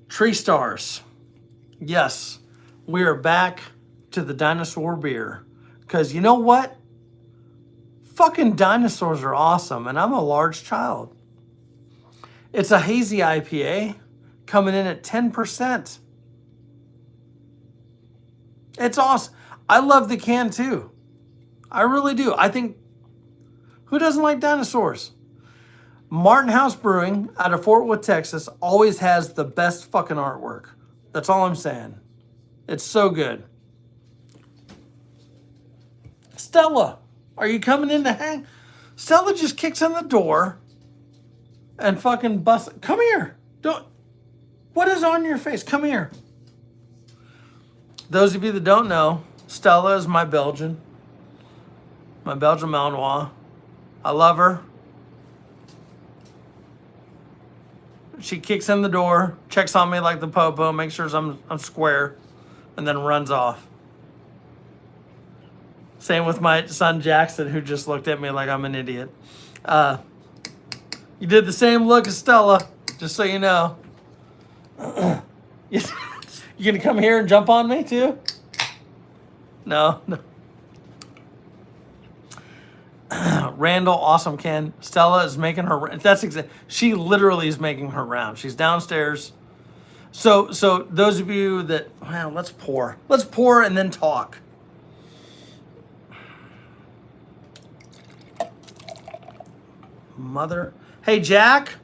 Tree Stars. Yes, we are back to the dinosaur beer. Because you know what? Fucking dinosaurs are awesome, and I'm a large child. It's a hazy IPA coming in at 10%. It's awesome. I love the can too. I really do. I think, who doesn't like dinosaurs? Martin House Brewing out of Fort Worth, Texas always has the best fucking artwork. That's all I'm saying. It's so good. Stella, are you coming in to hang? Stella just kicks in the door and fucking busts. Come here. Don't. What is on your face? Come here. Those of you that don't know, Stella is my Belgian Malinois. I love her. She kicks in the door, checks on me like the popo, makes sure I'm square, and then runs off. Same with my son Jackson, who just looked at me like I'm an idiot. You did the same look as Stella, just so you know. You gonna come here and jump on me too? No. Randall, awesome can. Stella is making her. She literally is making her round. She's downstairs. So those of you that, well, let's pour and then talk. Mother, hey Jack.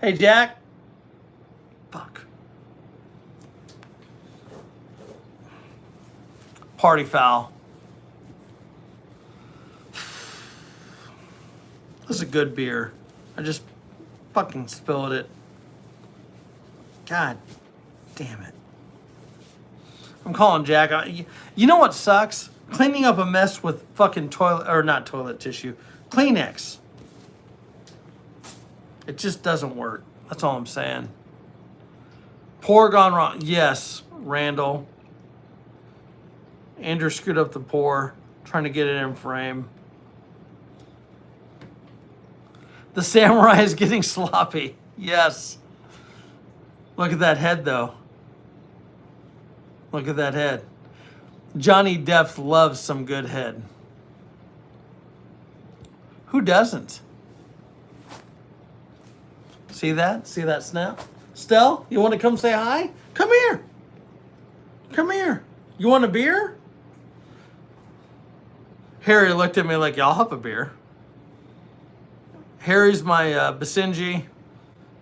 Hey Jack. Fuck. Party foul. This is a good beer. I just fucking spilled it. God damn it. I'm calling Jack. You know what sucks? Cleaning up a mess with fucking not toilet tissue, Kleenex. It just doesn't work. That's all I'm saying. Pour gone wrong. Yes, Randall. Andrew screwed up the pour, trying to get it in frame. The samurai is getting sloppy. Yes. Look at that head, though. Look at that head. Johnny Depp loves some good head. Who doesn't? See that? See that snap? Stell, you want to come say hi? Come here. Come here. You want a beer? Harry looked at me like, y'all have a beer. Harry's my Basenji.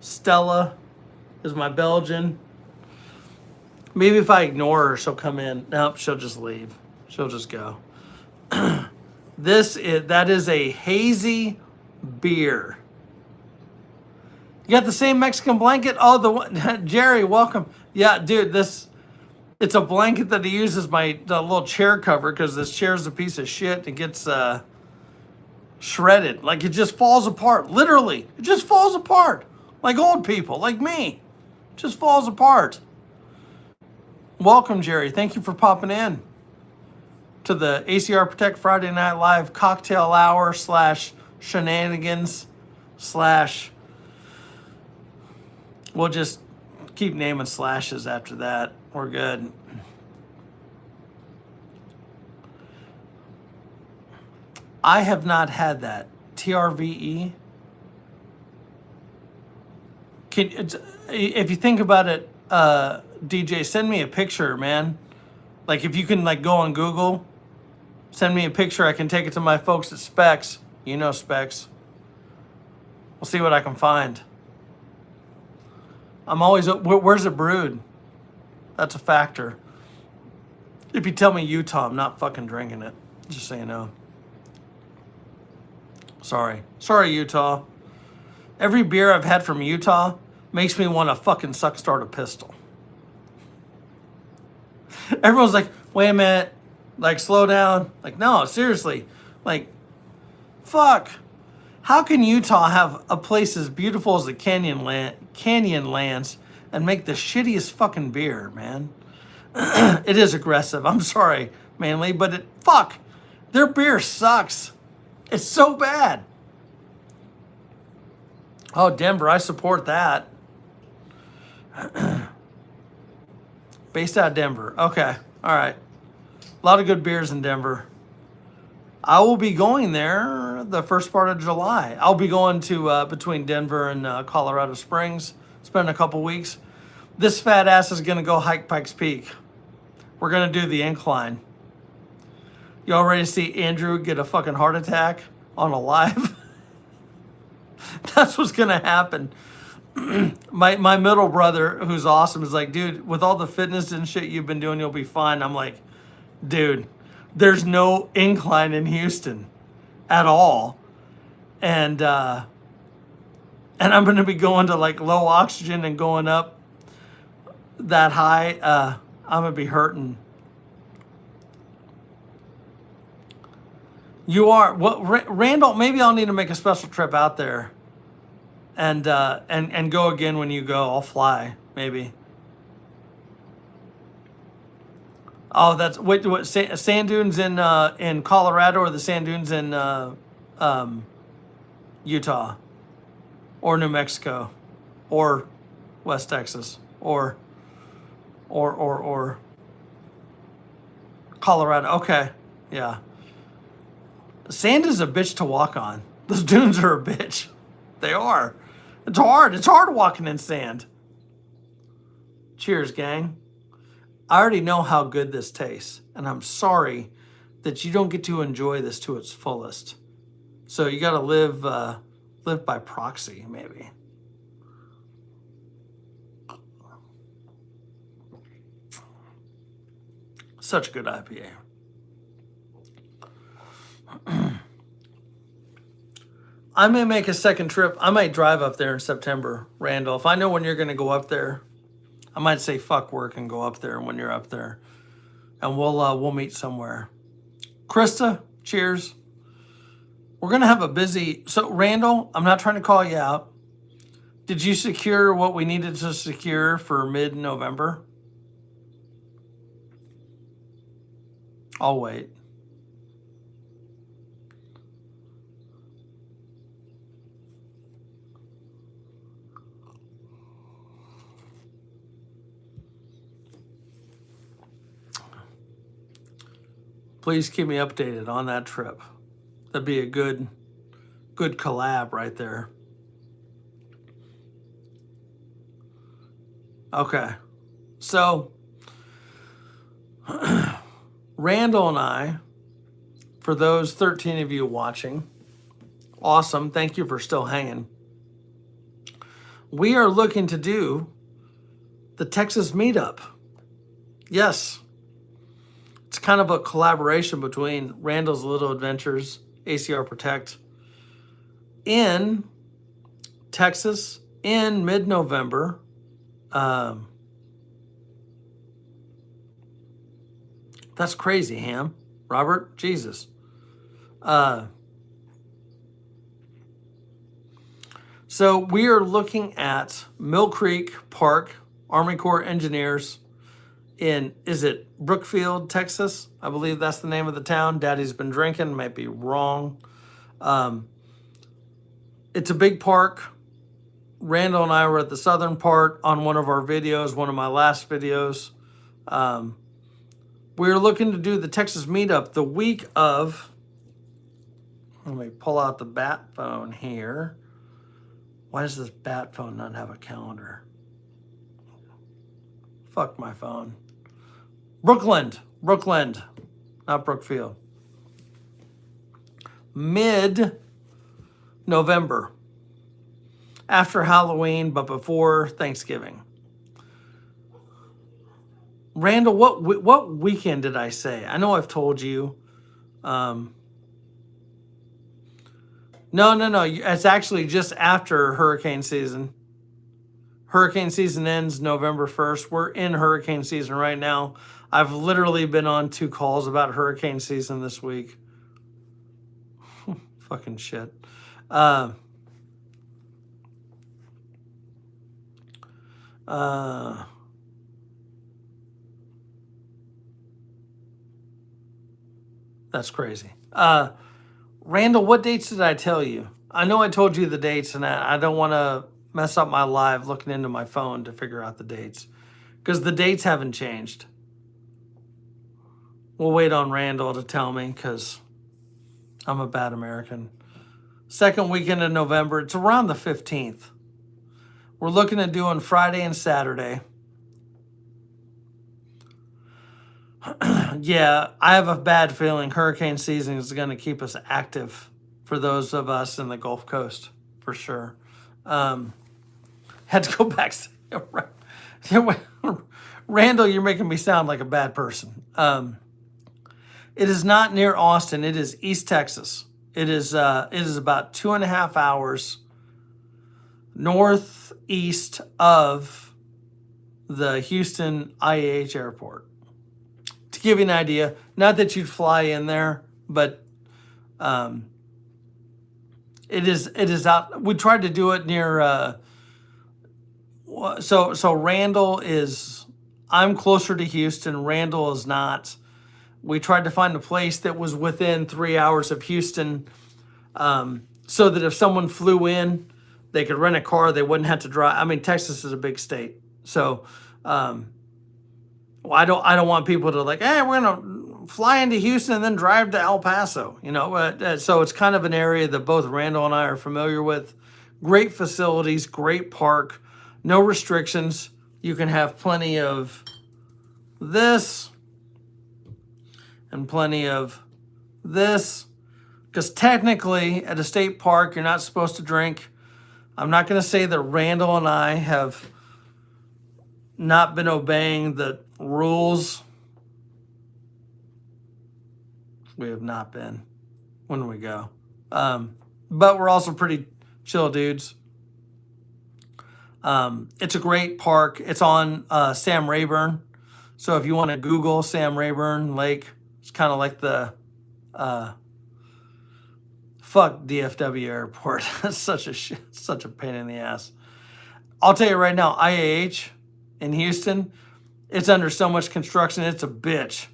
Stella is my Belgian. Maybe if I ignore her, she'll come in. Nope, she'll just leave. She'll just go. That is a hazy beer. You got the same Mexican blanket? Oh, the one, Jerry, welcome. Yeah, dude, it's a blanket that he uses the little chair cover because this chair is a piece of shit. It gets shredded. Like it just falls apart. Literally, it just falls apart. Like old people, like me. It just falls apart. Welcome, Jerry. Thank you for popping in to the ACR Protect Friday Night Live cocktail hour / shenanigans / we'll just keep naming slashes after that. We're good. I have not had that. TRVE. If you think about it, DJ, send me a picture, man. Like if you can go on Google, send me a picture. I can take it to my folks at Specs. You know Specs. We'll see what I can find. I'm always, where's it brewed? That's a factor. If you tell me Utah, I'm not fucking drinking it. Just so you know. Sorry, Utah. Every beer I've had from Utah, makes me want to fucking suck start a pistol. Everyone's like, wait a minute, like slow down. Like, no, seriously, like, fuck. How can Utah have a place as beautiful as the Canyonlands and make the shittiest fucking beer, man? It is aggressive. I'm sorry, Manly, but fuck, their beer sucks. It's so bad. Oh, Denver, I support that. Based out of Denver. Okay, all right. A lot of good beers in Denver. I will be going there the first part of July. I'll be going to between Denver and Colorado Springs, spend a couple weeks. This fat ass is going to go hike Pikes Peak. We're going to do the incline. You already see Andrew get a fucking heart attack on a live? That's what's going to happen. My middle brother, who's awesome, is like, dude, with all the fitness and shit you've been doing, you'll be fine. I'm like, dude, there's no incline in Houston at all. And I'm going to be going to like low oxygen and going up that high. I'm going to be hurting. You are. What, Randall, maybe I'll need to make a special trip out there and go again when you go. I'll fly, maybe. Oh, that's what sand dunes in Colorado, or the sand dunes in Utah, or New Mexico, or West Texas, or Colorado. Okay, yeah. Sand is a bitch to walk on. Those dunes are a bitch. They are. It's hard. It's hard walking in sand. Cheers, gang. I already know how good this tastes, and I'm sorry that you don't get to enjoy this to its fullest. So you got to live by proxy, maybe. Such a good IPA. I may make a second trip. I might drive up there in September, Randall. If I know when you're going to go up there, I might say fuck work and go up there when you're up there, and we'll meet somewhere. Krista, cheers. We're gonna have a busy. So Randall, I'm not trying to call you out. Did you secure what we needed to secure for mid-November? I'll wait. Please keep me updated on that trip. That'd be a good collab right there. Okay. So Randall and I, for those 13 of you watching, awesome. Thank you for still hanging. We are looking to do the Texas meetup. Yes. It's kind of a collaboration between Randall's Little Adventures, ACR Protect, in Texas in mid-November. That's crazy, Ham. Robert, Jesus. So we are looking at Mill Creek Park, Army Corps Engineers, is it Brookfield, Texas? I believe that's the name of the town. Daddy's been drinking, might be wrong. It's a big park. Randall and I were at the southern part on one of our videos, one of my last videos. We're looking to do the Texas meetup the week of, let me pull out the bat phone here. Why does this bat phone not have a calendar? Fuck my phone. Brookland, not Brookfield. Mid-November. After Halloween, but before Thanksgiving. Randall, what weekend did I say? I know I've told you. No. It's actually just after hurricane season. Hurricane season ends November 1st. We're in hurricane season right now. I've literally been on 2 calls about hurricane season this week. Fucking shit. That's crazy. Randall, what dates did I tell you? I know I told you the dates, and I don't want to mess up my live looking into my phone to figure out the dates, because the dates haven't changed. We'll wait on Randall to tell me, because I'm a bad American. Second weekend of November. It's around the 15th. We're looking at doing Friday and Saturday. Yeah, I have a bad feeling hurricane season is going to keep us active for those of us in the Gulf Coast, for sure. Had to go back. Randall, you're making me sound like a bad person. It is not near Austin. It is East Texas. It is about 2.5 hours northeast of the Houston IAH airport. To give you an idea, not that you'd fly in there, but it is out. We tried to do it near. So Randall is. I'm closer to Houston. Randall is not. We tried to find a place that was within 3 hours of Houston, so that if someone flew in, they could rent a car. They wouldn't have to drive. I mean, Texas is a big state, so I don't want people to like, hey, we're gonna fly into Houston and then drive to El Paso. So it's kind of an area that both Randall and I are familiar with. Great facilities, great park, no restrictions. You can have plenty of this and plenty of this, because technically at a state park, you're not supposed to drink. I'm not going to say that Randall and I have not been obeying the rules. We have not been when we go. But we're also pretty chill dudes. It's a great park. It's on Sam Rayburn. So if you want to Google Sam Rayburn Lake, it's kind of like the fuck DFW airport. That's such a pain in the ass. I'll tell you right now, IAH in Houston, it's under so much construction. It's a bitch.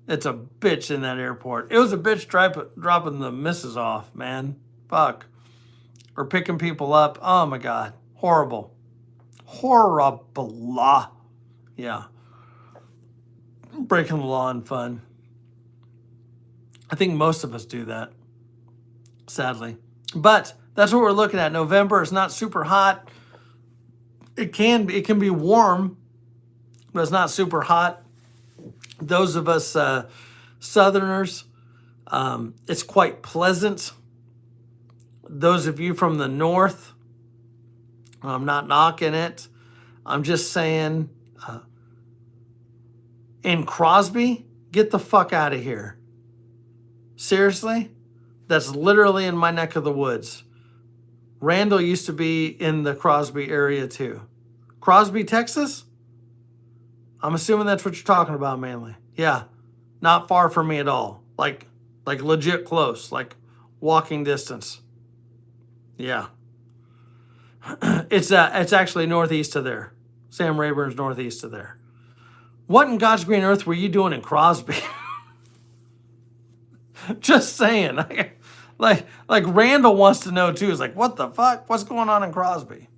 It's a bitch in that airport. It was a bitch dropping the misses off, man. Fuck. Or picking people up. Oh my God. Horrible. Horrible. Yeah. Breaking the law and fun. I think most of us do that, sadly. But that's what we're looking at. November is not super hot. It can be warm, but it's not super hot. Those of us Southerners, it's quite pleasant. Those of you from the north, I'm not knocking it. I'm just saying, in Crosby, get the fuck out of here. Seriously? That's literally in my neck of the woods. Randall used to be in the Crosby area too. Crosby, Texas? I'm assuming that's what you're talking about mainly. Yeah. Not far from me at all. Like legit close. Like walking distance. Yeah. It's actually northeast of there. Sam Rayburn's northeast of there. What in God's green earth were you doing in Crosby? Just saying. Like Randall wants to know too. It's like, what the fuck? What's going on in Crosby?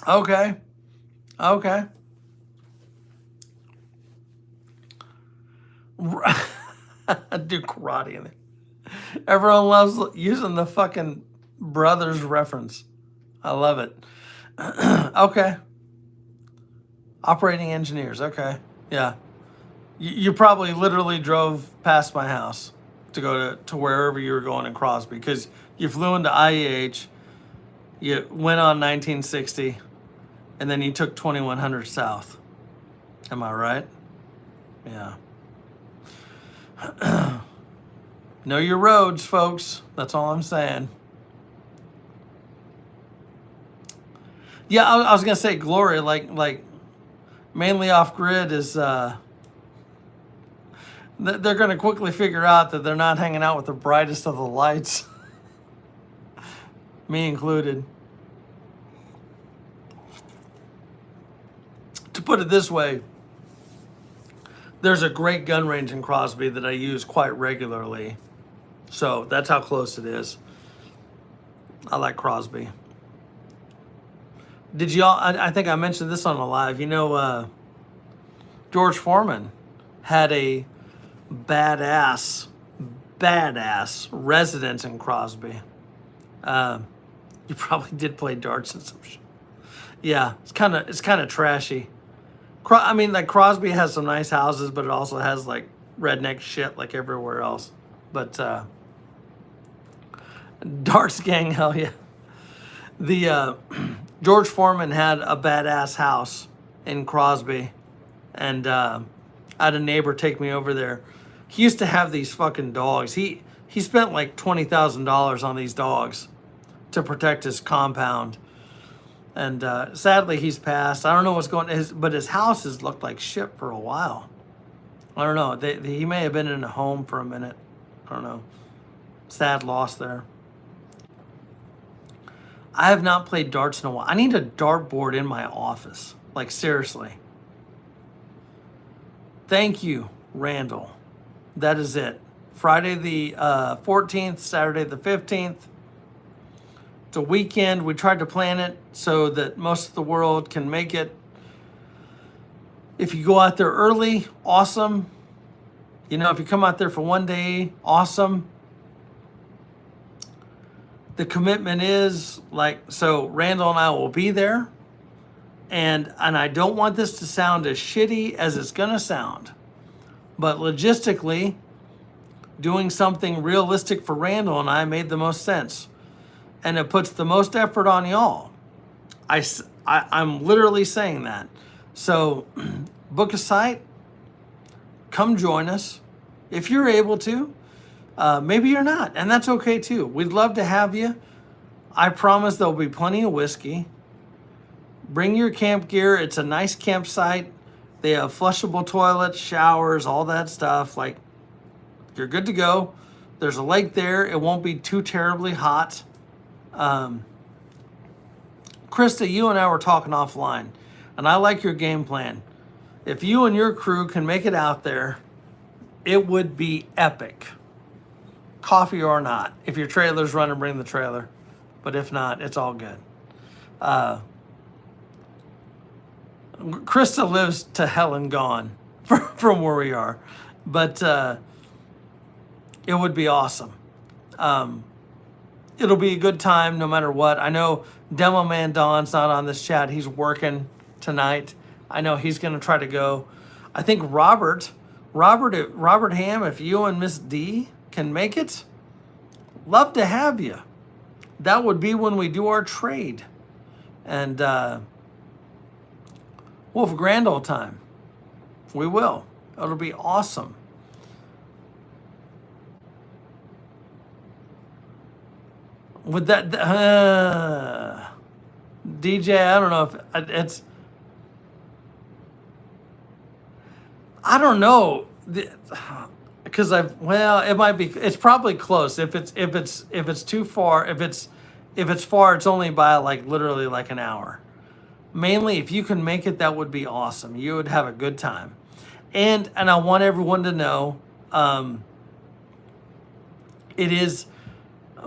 Okay. Do karate in it. Everyone loves using the fucking brothers reference. I love it. Okay. Operating engineers. Okay. Yeah. You probably literally drove past my house to go to wherever you were going in Crosby, because you flew into IEH, you went on 1960, and then you took 2100 south. Am I right? Yeah. Know your roads, folks. That's all I'm saying. Yeah, I was gonna say Glory, like mainly off grid is they're gonna quickly figure out that they're not hanging out with the brightest of the lights, me included. To put it this way, there's a great gun range in Crosby that I use quite regularly, so that's how close it is. I like Crosby. Did y'all? I think I mentioned this on a live. You know, George Foreman had a badass, badass residence in Crosby. You probably did play darts and some shit. Yeah, it's kind of trashy. I mean, like Crosby has some nice houses, but it also has like redneck shit like everywhere else. But darts gang, hell yeah. The George Foreman had a badass house in Crosby, and I had a neighbor take me over there. He used to have these fucking dogs. He spent like $20,000 on these dogs to protect his compound, and sadly he's passed. I don't know what's going on, but his house has looked like shit for a while. I don't know. He may have been in a home for a minute. I don't know. Sad loss there. I have not played darts in a while. I need a dartboard in my office. Like, seriously. Thank you, Randall. That is it. Friday the 14th, Saturday the 15th. It's a weekend. We tried to plan it so that most of the world can make it. If you go out there early, awesome. You know, if you come out there for one day, awesome. The commitment is like, so Randall and I will be there. And I don't want this to sound as shitty as it's going to sound. But logistically, doing something realistic for Randall and I made the most sense. And it puts the most effort on y'all. I'm literally saying that. So book a site. Come join us. If you're able to. Maybe you're not, and that's okay too. We'd love to have you. I promise there'll be plenty of whiskey. Bring your camp gear. It's a nice campsite. They have flushable toilets, showers, all that stuff. Like, you're good to go. There's a lake there. It won't be too terribly hot. Krista, you and I were talking offline, and I like your game plan. If you and your crew can make it out there, it would be epic. Coffee or not. If your trailer's running, bring the trailer. But if not, it's all good. Krista lives to hell and gone from where we are. But it would be awesome. It'll be a good time no matter what. I know Demo Man Don's not on this chat. He's working tonight. I know he's going to try to go. I think Robert Ham, if you and Miss D can make it, love to have you. That would be when we do our trade. And we'll have a grand old time. We will. It'll be awesome. With that, DJ, I don't know if it's, I don't know. Because it might be. It's probably close. If it's too far, if it's far, it's only by like literally like an hour. Mainly, if you can make it, that would be awesome. You would have a good time, and I want everyone to know, it is,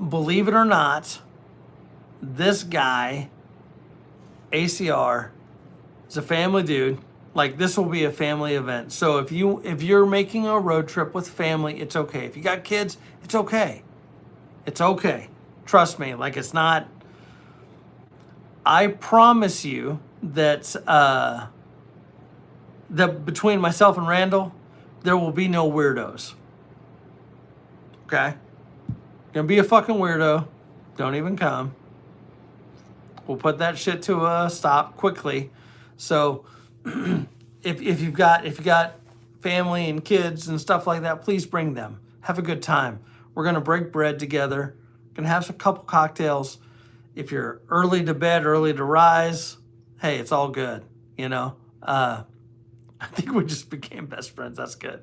believe it or not, this guy, ACR, is a family dude. Like, this will be a family event. So if you're making a road trip with family, it's okay. If you got kids, it's okay. It's okay. Trust me. Like, it's not. I promise you that that between myself and Randall, there will be no weirdos. Okay? Gonna be a fucking weirdo. Don't even come. We'll put that shit to a stop quickly. So if you've got family and kids and stuff like that, please bring them. Have a good time. We're gonna break bread together. Gonna have a couple cocktails. if you're early to bed, early to rise, hey, it's all good, you know. I think we just became best friends. That's good.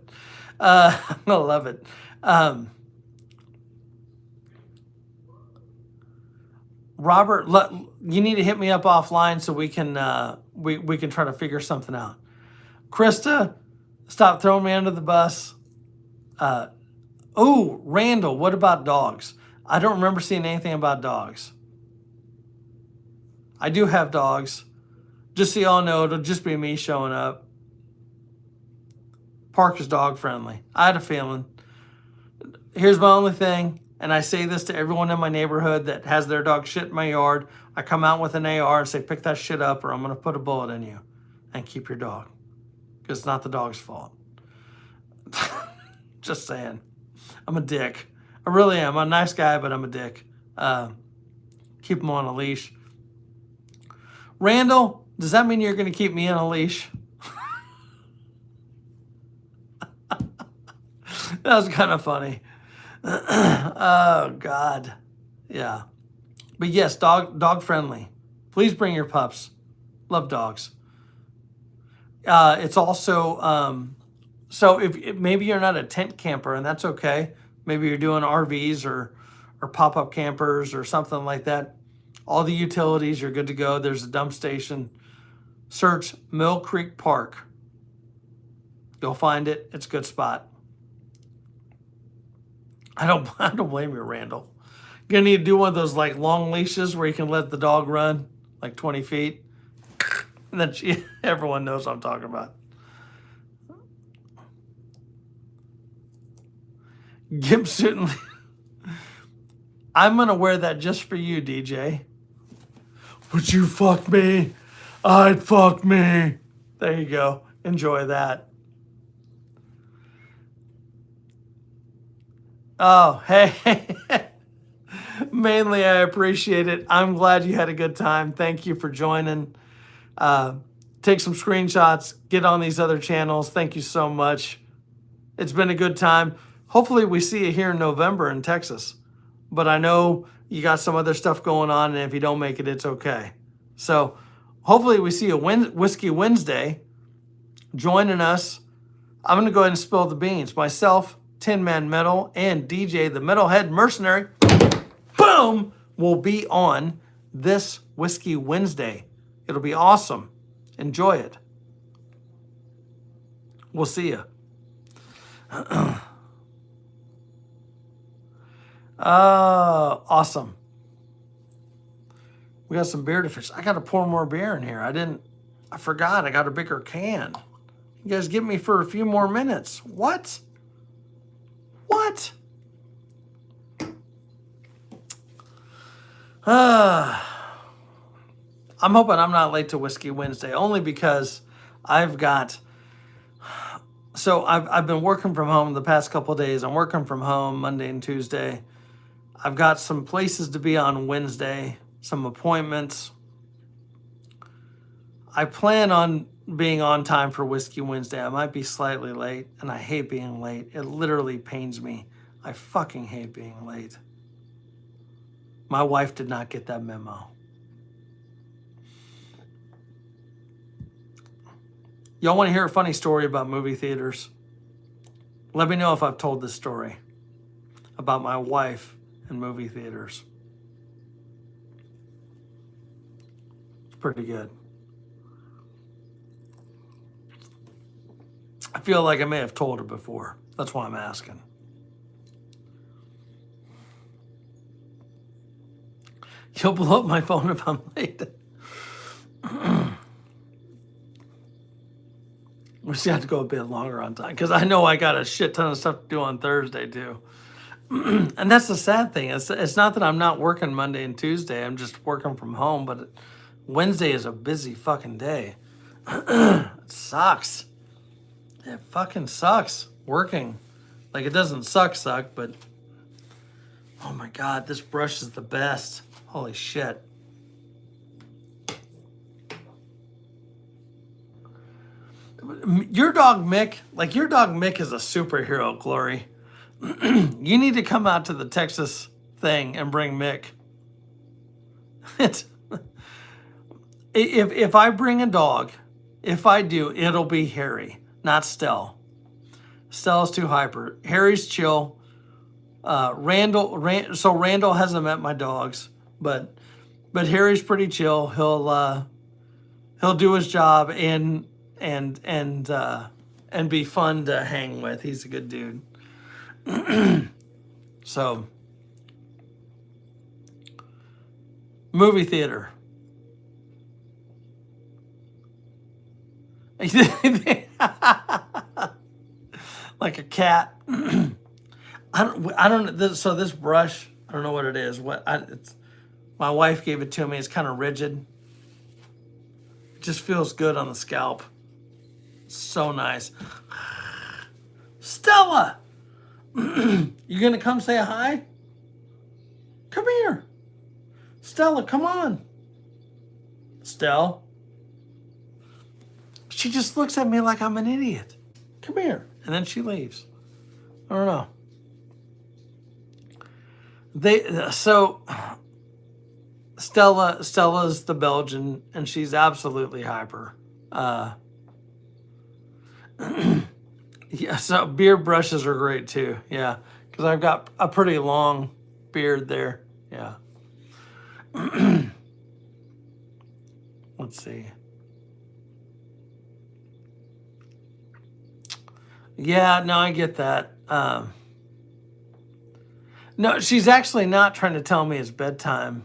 I love it. Robert, you need to hit me up offline so we can we can try to figure something out. Krista, stop throwing me under the bus. Oh, Randall, what about dogs? I don't remember seeing anything about dogs. I do have dogs. Just so y'all know, it'll just be me showing up. Park is dog friendly. I had a feeling. Here's my only thing, and I say this to everyone in my neighborhood that has their dog shit in my yard. I come out with an AR and say, pick that shit up or I'm going to put a bullet in you and keep your dog. Because it's not the dog's fault. Just saying. I'm a dick. I really am. I'm a nice guy, but I'm a dick. Keep him on a leash. Randall, does that mean you're going to keep me on a leash? That was kind of funny. Oh, God. Yeah. But yes, dog friendly. Please bring your pups. Love dogs. It's also, so if maybe you're not a tent camper, and that's okay. Maybe you're doing RVs or pop-up campers or something like that. All the utilities, you're good to go. There's a dump station. Search Mill Creek Park. You'll find it. It's a good spot. I don't blame you, Randall. You're gonna need to do one of those like long leashes where you can let the dog run like 20 feet. And then everyone knows what I'm talking about. Gimp suit and I'm gonna wear that just for you, DJ. Would you fuck me? I'd fuck me. There you go. Enjoy that. Oh, hey. Mainly, I appreciate it. I'm glad you had a good time. Thank you for joining. Take some screenshots. Get on these other channels. Thank you so much. It's been a good time. Hopefully, we see you here in November in Texas. But I know you got some other stuff going on, and if you don't make it, it's okay. So hopefully, we see you Whiskey Wednesday joining us. I'm going to go ahead and spill the beans. Myself, Tin Man Metal, and DJ, the Metalhead Mercenary, boom, will be on this Whiskey Wednesday. It'll be awesome. Enjoy it. We'll see you. Awesome. We got some beer to fish. I got to pour more beer in here. I forgot. I got a bigger can. You guys give me for a few more minutes. What? I'm hoping I'm not late to Whiskey Wednesday, only because I've been working from home the past couple of days. I'm working from home Monday and Tuesday. I've got some places to be on Wednesday, some appointments. I plan on being on time for Whiskey Wednesday. I might be slightly late, and I hate being late. It literally pains me. I fucking hate being late. My wife did not get that memo. Y'all want to hear a funny story about movie theaters? Let me know if I've told this story about my wife and movie theaters. It's pretty good. I feel like I may have told her before. That's why I'm asking. You'll blow up my phone if I'm late. We just have to go a bit longer on time because I know I got a shit ton of stuff to do on Thursday too. And that's the sad thing. It's not that I'm not working Monday and Tuesday. I'm just working from home. But Wednesday is a busy fucking day. It sucks. It fucking sucks working. Like, it doesn't suck, but oh my God, this brush is the best. Holy shit. Your dog Mick is a superhero, Glory. You need to come out to the Texas thing and bring Mick. It's, if I bring a dog, if I do, it'll be Harry, not Stell. Stell's too hyper. Harry's chill. So Randall hasn't met my dogs, but Harry's pretty chill. He'll do his job and be fun to hang with. He's a good dude. So, movie theater. Like a cat. I don't. So this brush, I don't know what it is. My wife gave it to me. It's kind of rigid. It just feels good on the scalp. So nice. Stella, you gonna come say hi? Come here. Stella, come on. Stella. She just looks at me like I'm an idiot. Come here. And then she leaves. I don't know. Stella's the Belgian, and she's absolutely hyper. Yeah, so beard brushes are great too. Yeah, because I've got a pretty long beard there. Yeah. Let's see. Yeah, no, I get that. No, she's actually not trying to tell me it's bedtime.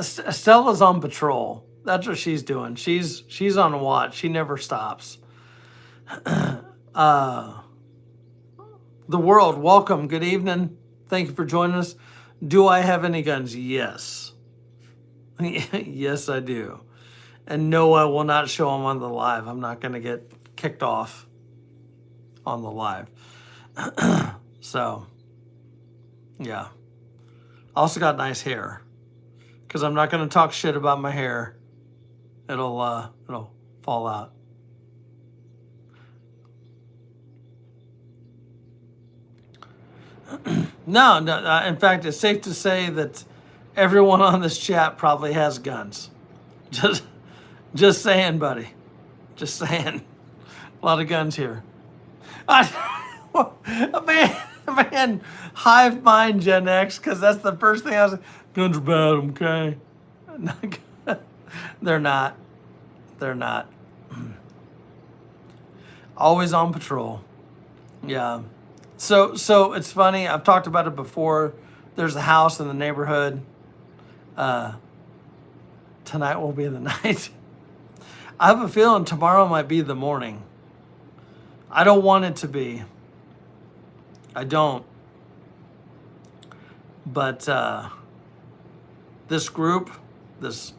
Stella's on patrol. That's what she's doing. She's on watch. She never stops. The world, welcome. Good evening. Thank you for joining us. Do I have any guns? Yes. Yes, I do. And no, I will not show them on the live. I'm not going to get kicked off on the live. So, yeah. Also got nice hair. Because I'm not going to talk shit about my hair. It'll fall out. No. In fact, it's safe to say that everyone on this chat probably has guns. Just saying, buddy. Just saying. A lot of guns here. Man, hive mind Gen X, because that's the first thing I was. Guns are bad, okay? They're not. They're not. Always on patrol. Yeah. So it's funny. I've talked about it before. There's a house in the neighborhood. Tonight will be the night. I have a feeling tomorrow might be the morning. I don't want it to be. I don't. But this group, that's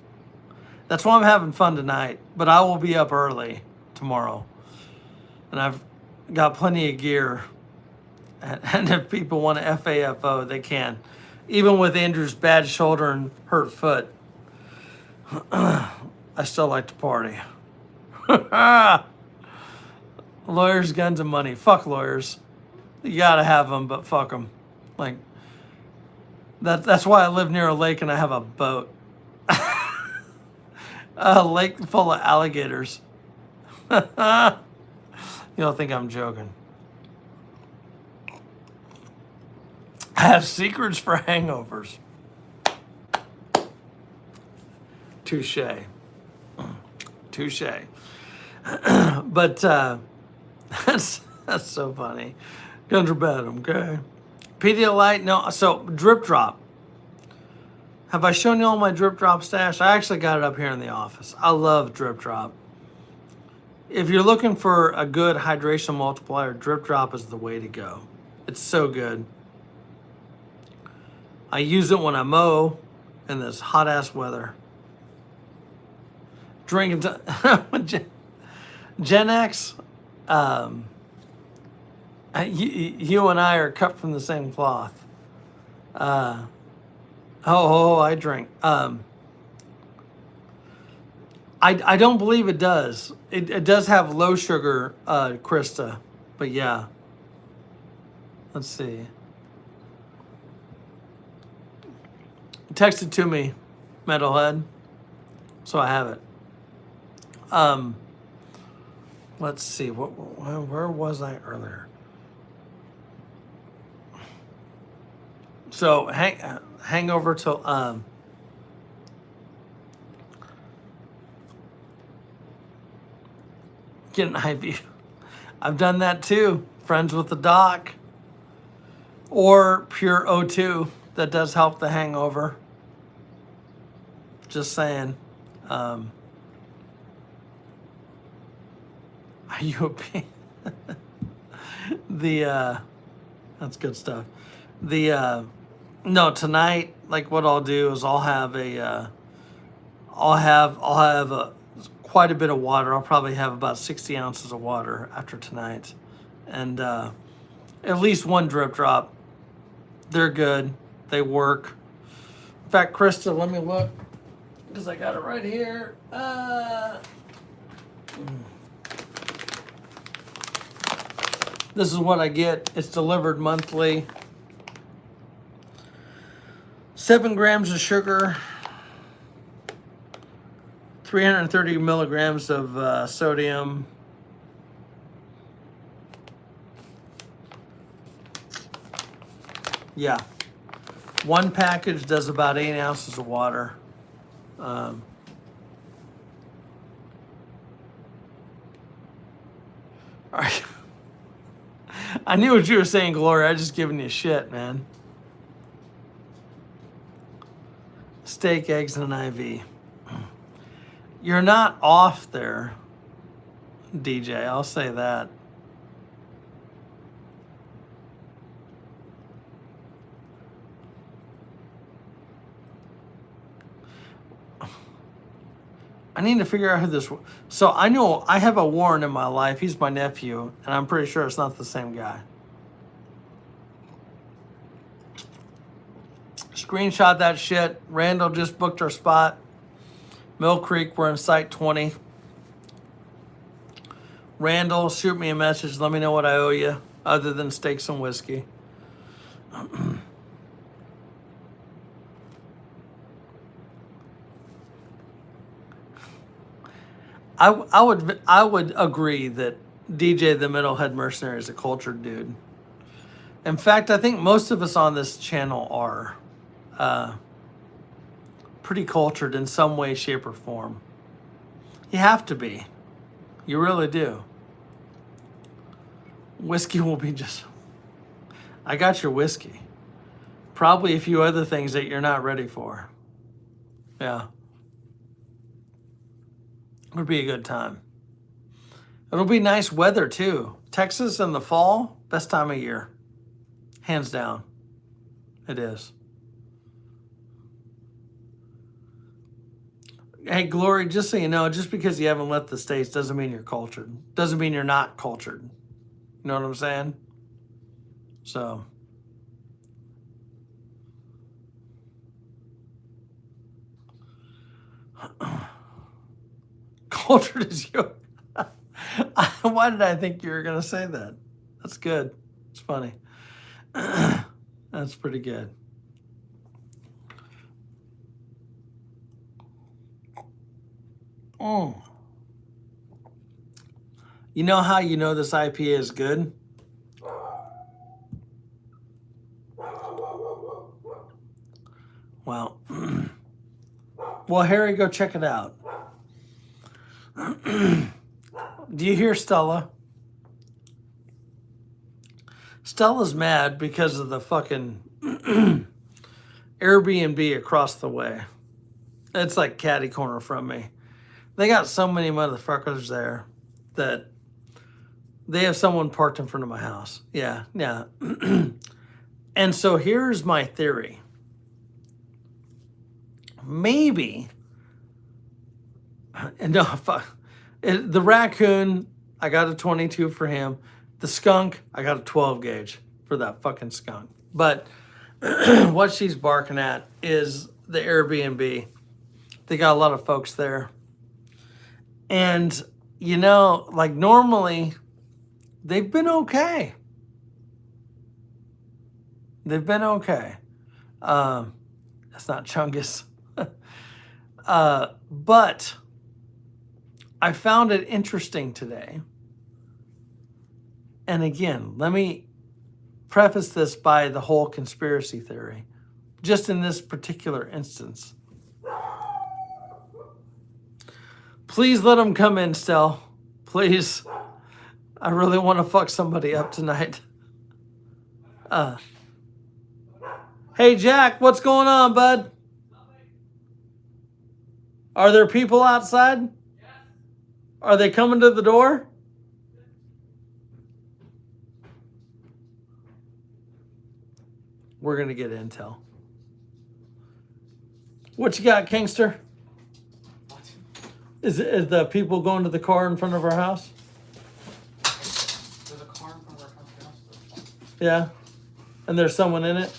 why I'm having fun tonight. But I will be up early tomorrow. And I've got plenty of gear. And if people want to FAFO, they can. Even with Andrew's bad shoulder and hurt foot, I still like to party. Lawyers, guns, and money. Fuck lawyers. You gotta have them, but fuck them. Like, that's why I live near a lake and I have a boat. A lake full of alligators. You don't think I'm joking. I have secrets for hangovers. Touche. Touche. But that's so funny. Guns are bad, okay? Pedialyte, no. So, drip drop. Have I shown you all my drip drop stash? I actually got it up here in the office. I love drip drop. If you're looking for a good hydration multiplier, drip drop is the way to go. It's so good. I use it when I mow in this hot ass weather. Drinking Gen X, you and I are cut from the same cloth. I drink. I don't believe it does. It does have low sugar, Krista, but yeah. Let's see. Text it to me, Metalhead, so I have it. Let's see. Where was I earlier? So hang over till get an IV. I've done that too. Friends with the doc or pure O2. That does help the hangover. Just saying. Are you a pain? That's good stuff. No, tonight, like what I'll do is I'll have quite a bit of water. I'll probably have about 60 ounces of water after tonight, and at least one drip drop. They're good. They work. In fact, Krista, let me look because I got it right here. This is what I get. It's delivered monthly. 7 grams of sugar, 330 milligrams of sodium. Yeah. One package does about 8 ounces of water. All right. I knew what you were saying, Gloria. I just giving you shit, man. Steak, eggs, and an IV. You're not off there, DJ. I'll say that. I need to figure out who this. So I know I have a Warren in my life. He's my nephew, and I'm pretty sure it's not the same guy. Screenshot that shit. Randall just booked our spot. Mill Creek, we're in Site 20. Randall, shoot me a message. Let me know what I owe you, other than steaks and whiskey. I would agree that DJ the Middlehead Mercenary is a cultured dude. In fact, I think most of us on this channel are pretty cultured in some way, shape, or form. You have to be. You really do. Whiskey will be just... I got your whiskey. Probably a few other things that you're not ready for. Yeah. Would be a good time. It'll be nice weather too. Texas in the fall, best time of year. Hands down. It is. Hey, Glory, just so you know, just because you haven't left the States doesn't mean you're cultured. Doesn't mean you're not cultured. You know what I'm saying? So. Cultured is you. Why did I think you were going to say that? That's good. It's funny. That's pretty good. Oh. You know how you know this IPA is good? Well, Harry, go check it out. Do you hear Stella? Stella's mad because of the fucking Airbnb across the way. It's like catty corner from me. They got so many motherfuckers there that they have someone parked in front of my house. Yeah. And so here's my theory. Maybe, no, the raccoon, I got a 22 for him. The skunk, I got a 12 gauge for that fucking skunk. But what she's barking at is the Airbnb. They got a lot of folks there. And, you know, like normally, they've been okay. It's not Chungus. But I found it interesting today. And again, let me preface this by the whole conspiracy theory, just in this particular instance. Please let them come in, Stell. Please. I really want to fuck somebody up tonight. Hey, Jack, what's going on, bud? Are there people outside? Yes. Are they coming to the door? We're going to get intel. What you got, Kingster? What? Is the people going to the car in front of our house? There's a car in front of our house. Yeah. And there's someone in it?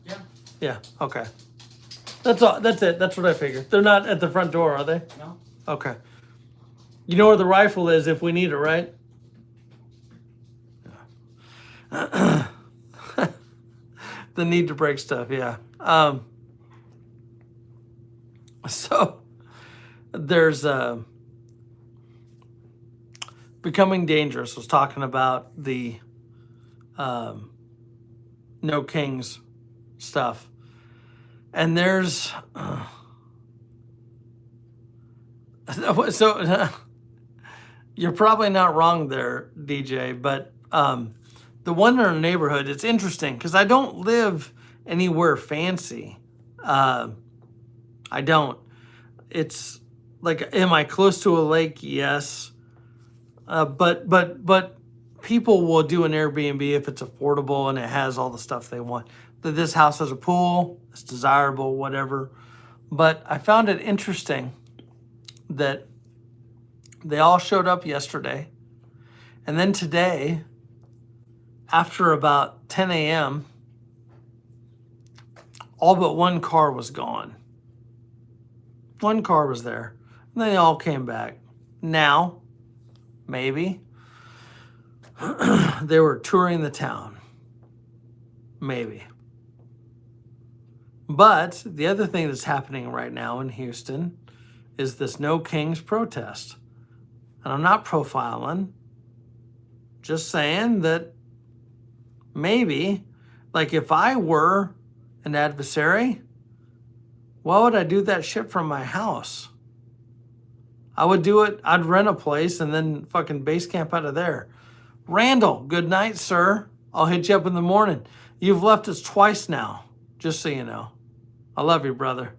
Yeah. Yeah. Okay. That's all. That's it. That's what I figured. They're not at the front door, are they? No. Okay. You know where the rifle is if we need it, right? The need to break stuff, yeah. So there's Becoming Dangerous was talking about the No Kings stuff. And there's so you're probably not wrong there, DJ, but the one in our neighborhood, it's interesting because I don't live anywhere fancy. I don't. It's like, am I close to a lake? Yes. But people will do an Airbnb if it's affordable and it has all the stuff they want. That this house has a pool, it's desirable, whatever. But I found it interesting that they all showed up yesterday. And then today, after about 10 a.m., all but one car was gone. One car was there. And they all came back. Now, maybe, they were touring the town. Maybe. But the other thing that's happening right now in Houston is this No Kings protest. And I'm not profiling, just saying that maybe, like if I were an adversary, why would I do that shit from my house? I would do it, I'd rent a place and then fucking base camp out of there. Randall, good night, sir. I'll hit you up in the morning. You've left us twice now, just so you know. I love you, brother.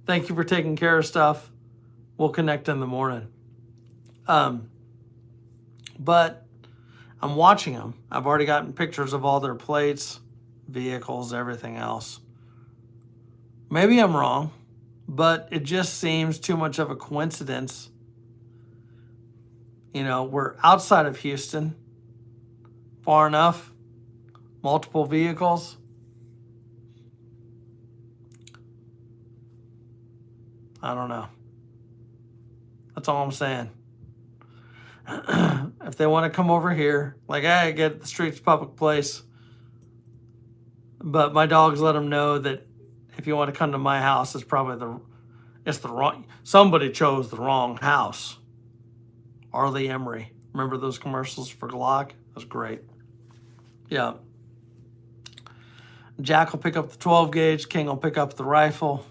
Thank you for taking care of stuff. We'll connect in the morning. But I'm watching them. I've already gotten pictures of all their plates, vehicles, everything else. Maybe I'm wrong, but it just seems too much of a coincidence. You know, we're outside of Houston, far enough, multiple vehicles. I don't know. That's all I'm saying. If they want to come over here, like, I get the street's a public place, but my dogs let them know that if you want to come to my house, it's probably the wrong, somebody chose the wrong house. Arlie Emery. Remember those commercials for Glock? That was great. Yeah. Jack will pick up the 12 gauge. King will pick up the rifle.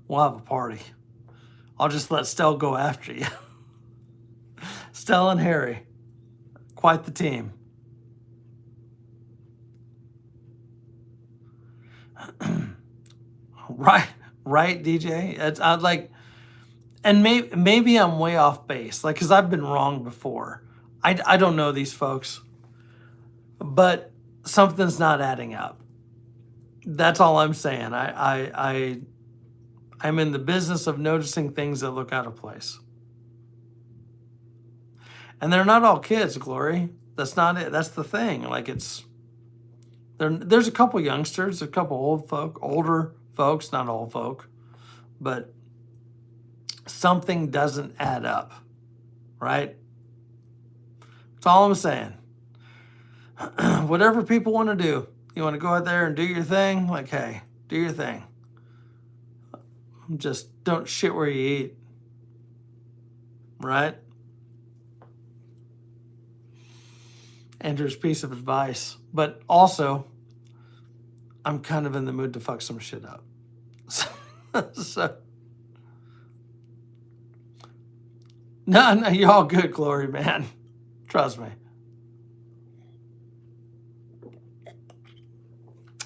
We'll have a party. I'll just let Stell go after you. Stell and Harry. Quite the team. Right, DJ. It's like, and maybe I'm way off base, like, because I've been wrong before. I don't know these folks, but something's not adding up. That's all I'm saying. I'm in the business of noticing things that look out of place. And they're not all kids, Glory. That's not it. That's the thing. Like, there's a couple youngsters, a couple older folks, not old folk, but something doesn't add up, right? That's all I'm saying. Whatever people want to do, you want to go out there and do your thing, like, hey, do your thing. Just don't shit where you eat. Right? Andrew's piece of advice. But also, I'm kind of in the mood to fuck some shit up. So no, you're all good, Glory, man. Trust me.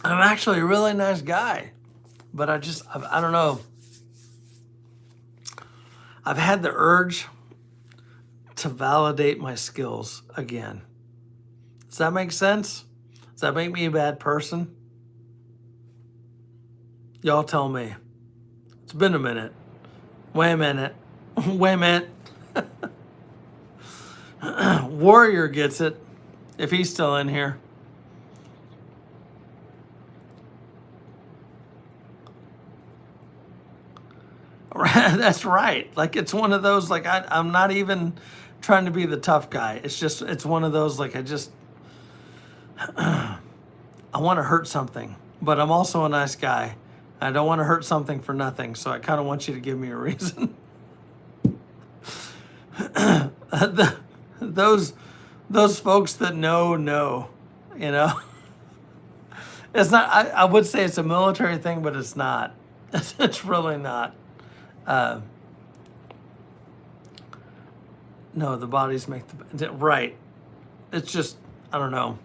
I'm actually a really nice guy, but I don't know. I've had the urge to validate my skills again. Does that make sense? Does that make me a bad person? Y'all tell me. It's been a minute. Wait a minute. Wait a minute. Warrior gets it, if he's still in here. That's right. Like, it's one of those, like, I'm not even trying to be the tough guy. It's one of those, like, I want to hurt something, but I'm also a nice guy. I don't want to hurt something for nothing, so I kind of want you to give me a reason. Those folks that know, you know. It's not, I would say it's a military thing, but it's not. It's really not. No, the bodies make the right. It's just, I don't know.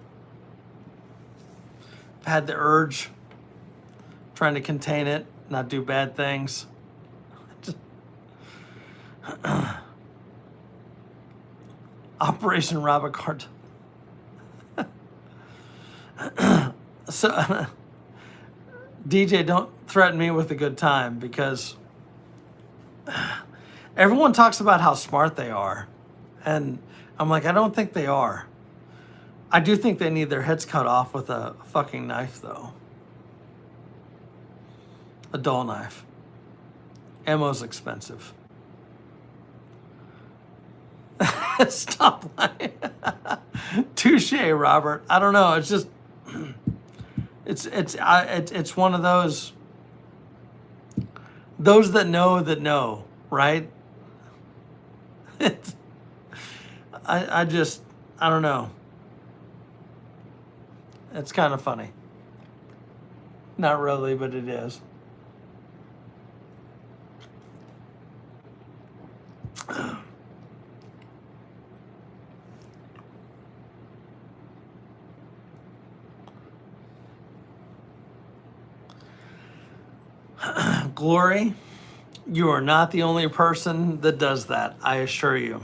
I've had the urge, trying to contain it, not do bad things. Operation Rob a Cart. So, DJ, don't threaten me with a good time, because everyone talks about how smart they are. And I'm like, I don't think they are. I do think they need their heads cut off with a fucking knife, though. A dull knife. Ammo's expensive. Stop lying. Touche, Robert. I don't know. It's just, it's one of those that know, right? I don't know. It's kind of funny. Not really, but it is. Glory, you are not the only person that does that, I assure you.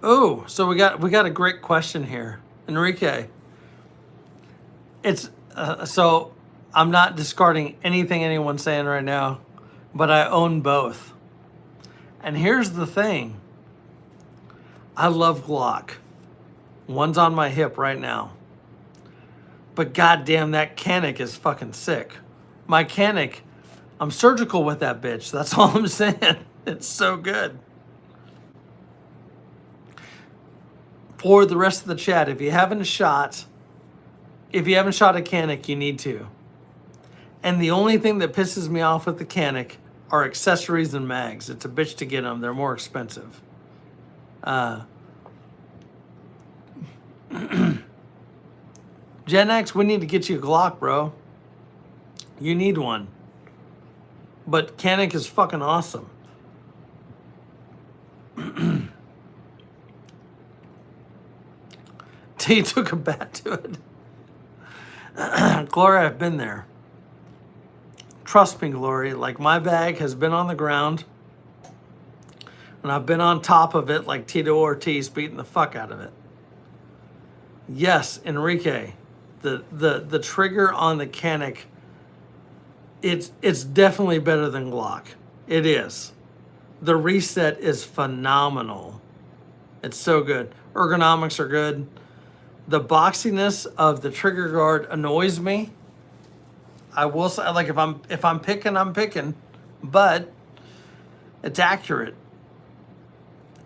Oh, so we got a great question here, Enrique. It's so I'm not discarding anything anyone's saying right now, but I own both. And here's the thing. I love Glock. One's on my hip right now. But goddamn, that Canic is fucking sick. My Canic, I'm surgical with that bitch. That's all I'm saying. It's so good. For the rest of the chat, if you haven't shot a Canic, you need to. And the only thing that pisses me off with the Canic are accessories and mags. It's a bitch to get them. They're more expensive. Gen X, we need to get you a Glock, bro. You need one. But Canic is fucking awesome. T took a bat to it. Glory, I've been there. Trust me, Glory. Like, my bag has been on the ground, and I've been on top of it like Tito Ortiz, beating the fuck out of it. Yes, Enrique, the trigger on the Canic, it's definitely better than Glock. It is. The reset is phenomenal. It's so good. Ergonomics are good. The boxiness of the trigger guard annoys me. I will say, like, if I'm picking, I'm picking, but it's accurate.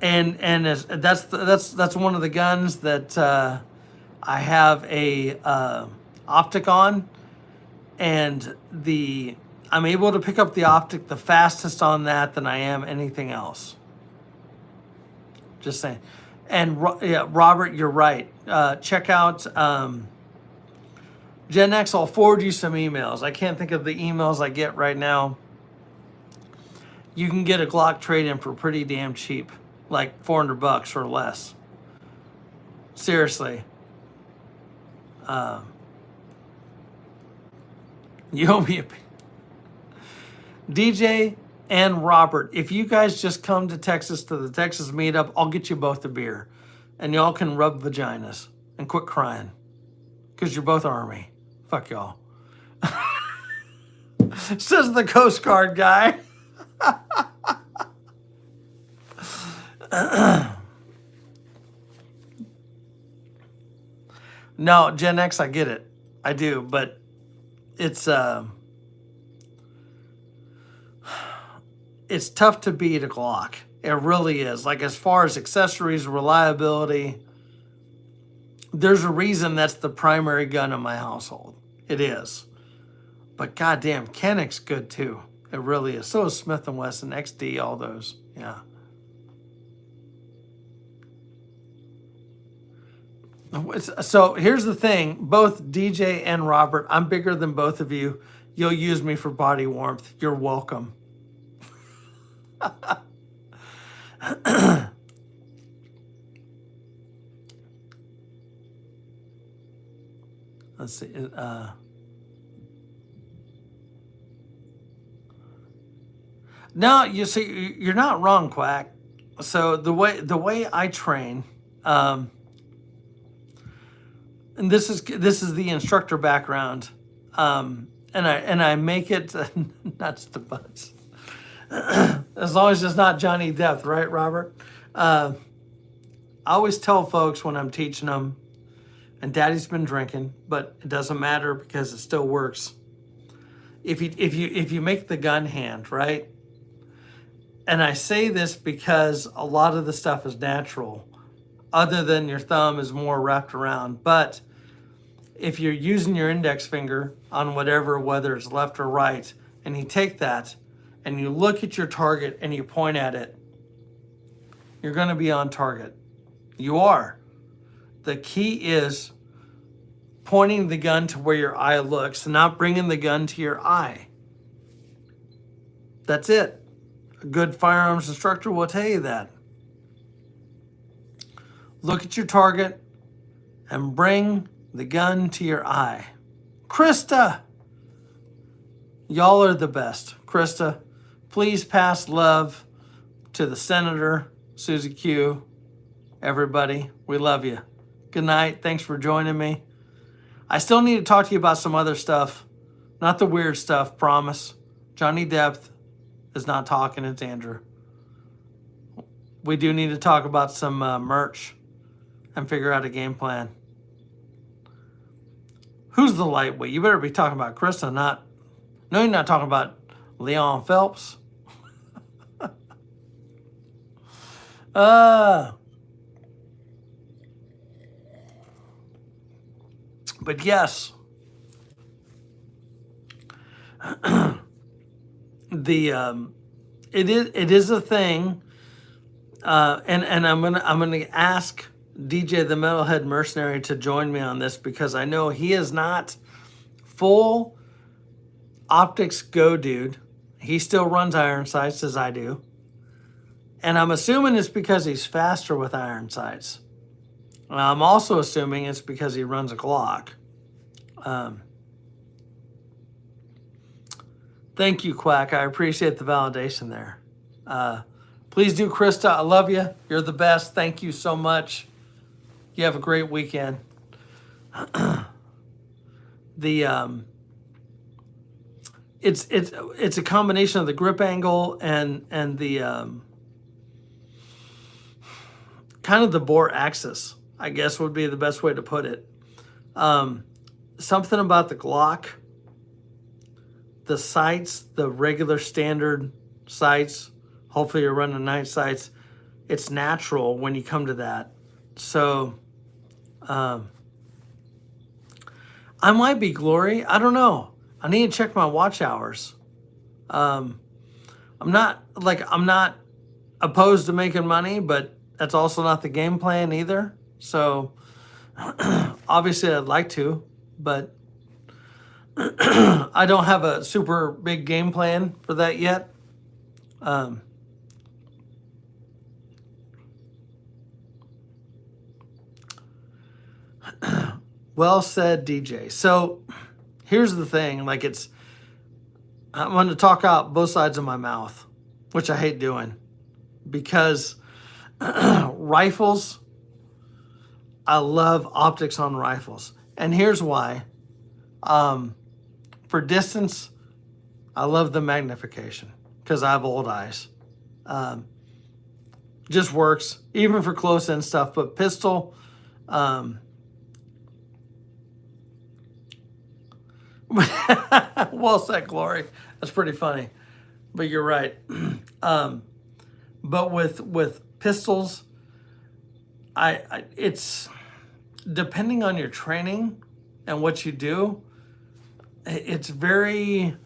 And that's one of the guns that I have a optic on, and I'm able to pick up the optic the fastest on that than I am anything else. Just saying. And yeah, Robert, you're right. Check out Gen X. I'll forward you some emails. I can't think of the emails I get right now. You can get a Glock trade-in for pretty damn cheap, like $400 or less. Seriously. You owe me a DJ and Robert. If you guys just come to Texas to the Texas meetup, I'll get you both a beer, and y'all can rub vaginas and quit crying, because you're both Army. Fuck y'all. Says the Coast Guard guy. No, Gen X, I get it. I do, but it's tough to beat a Glock. It really is. Like, as far as accessories, reliability, there's a reason that's the primary gun in my household. It is. But goddamn, Kennick's good too. It really is. So is Smith & Wesson, XD, all those. Yeah. So here's the thing. Both DJ and Robert, I'm bigger than both of you. You'll use me for body warmth. You're welcome. Let's see. No, you see, you're not wrong, Quack. So the way I train, and this is the instructor background, and I make it nuts to butts. As long as it's not Johnny Depp, right, Robert? I always tell folks when I'm teaching them, and Daddy's been drinking, but it doesn't matter because it still works. If you make the gun hand, right? And I say this because a lot of the stuff is natural, other than your thumb is more wrapped around. But if you're using your index finger on whatever, whether it's left or right, and you take that and you look at your target and you point at it, you're going to be on target. You are. The key is pointing the gun to where your eye looks and not bringing the gun to your eye. That's it. A good firearms instructor will tell you that. Look at your target and bring the gun to your eye. Krista! Y'all are the best. Krista, please pass love to the Senator, Susie Q, everybody. We love you. Good night. Thanks for joining me. I still need to talk to you about some other stuff. Not the weird stuff, promise. Johnny Depp is not talking, it's Andrew. We do need to talk about some merch and figure out a game plan. Who's the lightweight? You better be talking about Krista, not... No, you're not talking about Leon Phelps. But yes, it is a thing, and I'm gonna ask DJ the Metalhead Mercenary to join me on this, because I know he is not full optics go dude. He still runs iron sights as I do, and I'm assuming it's because he's faster with iron sights. I'm also assuming it's because he runs a Glock. Thank you, Quack. I appreciate the validation there. Please do, Krista. I love you. You're the best. Thank you so much. You have a great weekend. It's a combination of the grip angle and the kind of the bore axis, I guess would be the best way to put it. Something about the Glock, the sights, the regular standard sights, hopefully you're running night sights, it's natural when you come to that. So I might be, Glory. I don't know. I need to check my watch hours. I'm not opposed to making money, but that's also not the game plan either. So obviously I'd like to, but I don't have a super big game plan for that yet. Well said, DJ. So here's the thing, like I'm going to talk out both sides of my mouth, which I hate doing because rifles, I love optics on rifles. And here's why. For distance, I love the magnification because I have old eyes. Just works, even for close in stuff. But pistol, well said, Glory. That's pretty funny, but you're right. But with pistols, it's depending on your training and what you do. It's very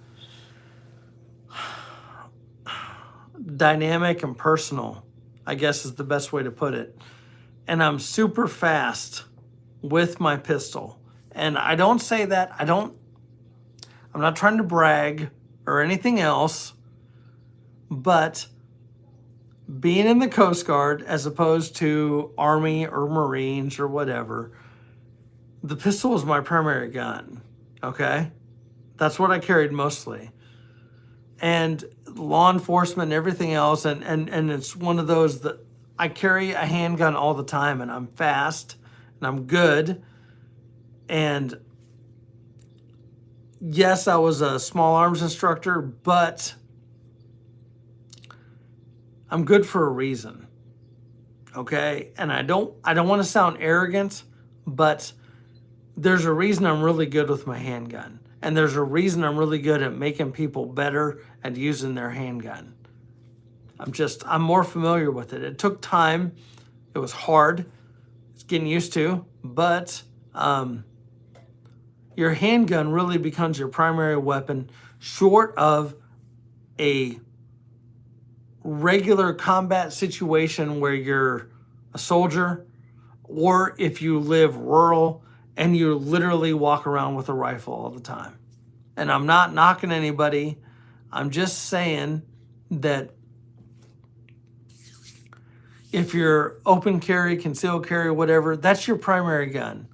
dynamic and personal, I guess is the best way to put it. And I'm super fast with my pistol. And I don't say that, I'm not trying to brag or anything else, but being in the Coast Guard as opposed to Army or Marines or whatever, the pistol was my primary gun, okay? That's what I carried mostly. And law enforcement and everything else, and it's one of those that I carry a handgun all the time, and I'm fast, and I'm good. And yes, I was a small arms instructor, but I'm good for a reason. Okay? And I don't want to sound arrogant, but there's a reason I'm really good with my handgun. And there's a reason I'm really good at making people better at using their handgun. I'm more familiar with it. It took time. It was hard. It's getting used to, but your handgun really becomes your primary weapon short of a regular combat situation where you're a soldier, or if you live rural and you literally walk around with a rifle all the time. And I'm not knocking anybody. I'm just saying that if you're open carry, concealed carry, whatever, that's your primary gun.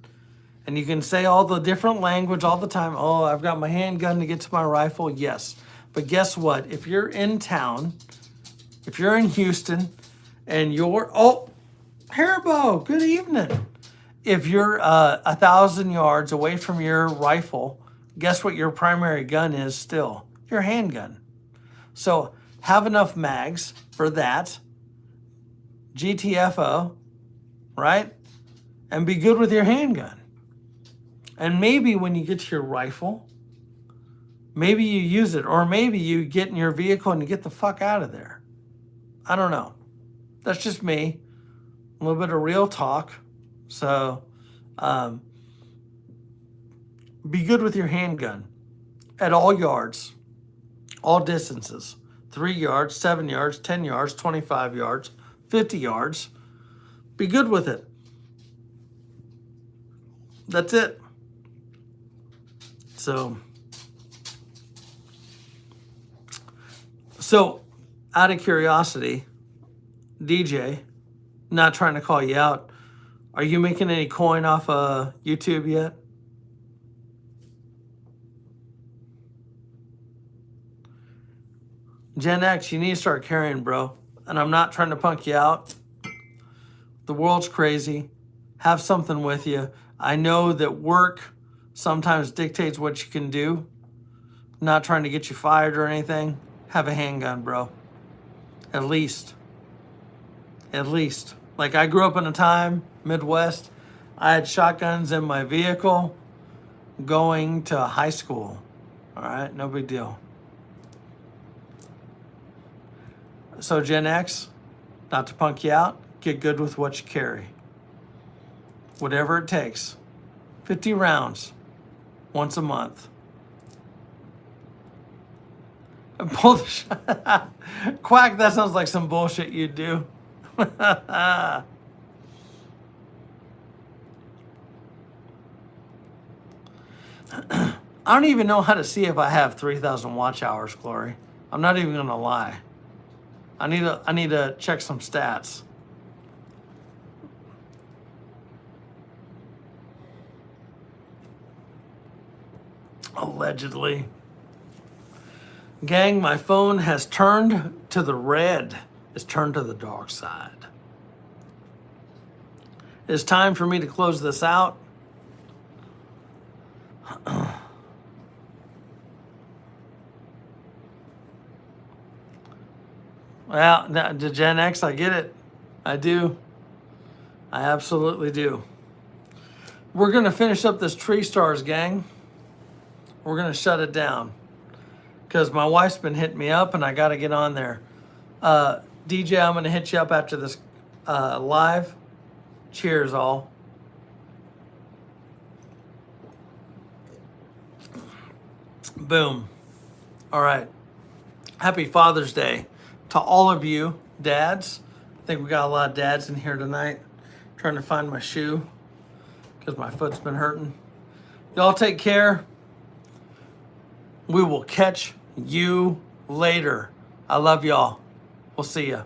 And you can say all the different language all the time. Oh, I've got my handgun to get to my rifle. Yes. But guess what? If you're in town, if you're in Houston and Haribo, good evening. If you're 1,000 yards away from your rifle, guess what your primary gun is still? Your handgun. So have enough mags for that. GTFO, right? And be good with your handgun. And maybe when you get to your rifle, maybe you use it, or maybe you get in your vehicle and you get the fuck out of there. I don't know. That's just me. A little bit of real talk. So be good with your handgun at all yards, all distances. 3 yards, 7 yards, 10 yards, 25 yards, 50 yards. Be good with it. That's it. So out of curiosity, DJ, not trying to call you out, are you making any coin off of YouTube yet? Gen X, you need to start carrying, bro. And I'm not trying to punk you out. The world's crazy. Have something with you. I know that work sometimes dictates what you can do. Not trying to get you fired or anything. Have a handgun, bro. At least. Like I grew up in a time, Midwest, I had shotguns in my vehicle going to high school. All right, no big deal. So Gen X, not to punk you out, get good with what you carry. Whatever it takes. 50 rounds. once a month. And pull the shot. Quack, that sounds like some bullshit you'd do. I don't even know how to see if I have 3,000 watch hours, Glory. I'm not even gonna lie. I need to check some stats. Allegedly. Gang, my phone has turned to the red. It's turned to the dark side. It's time for me to close this out. Well, the Gen X, I get it. I do. I absolutely do. We're going to finish up this Tree Stars, gang. We're going to shut it down because my wife's been hitting me up and I got to get on there. DJ, I'm going to hit you up after this live. Cheers, all. Boom. All right. Happy Father's Day to all of you dads. I think we got a lot of dads in here tonight. Trying to find my shoe because my foot's been hurting. Y'all take care. We will catch you later. I love y'all. We'll see ya.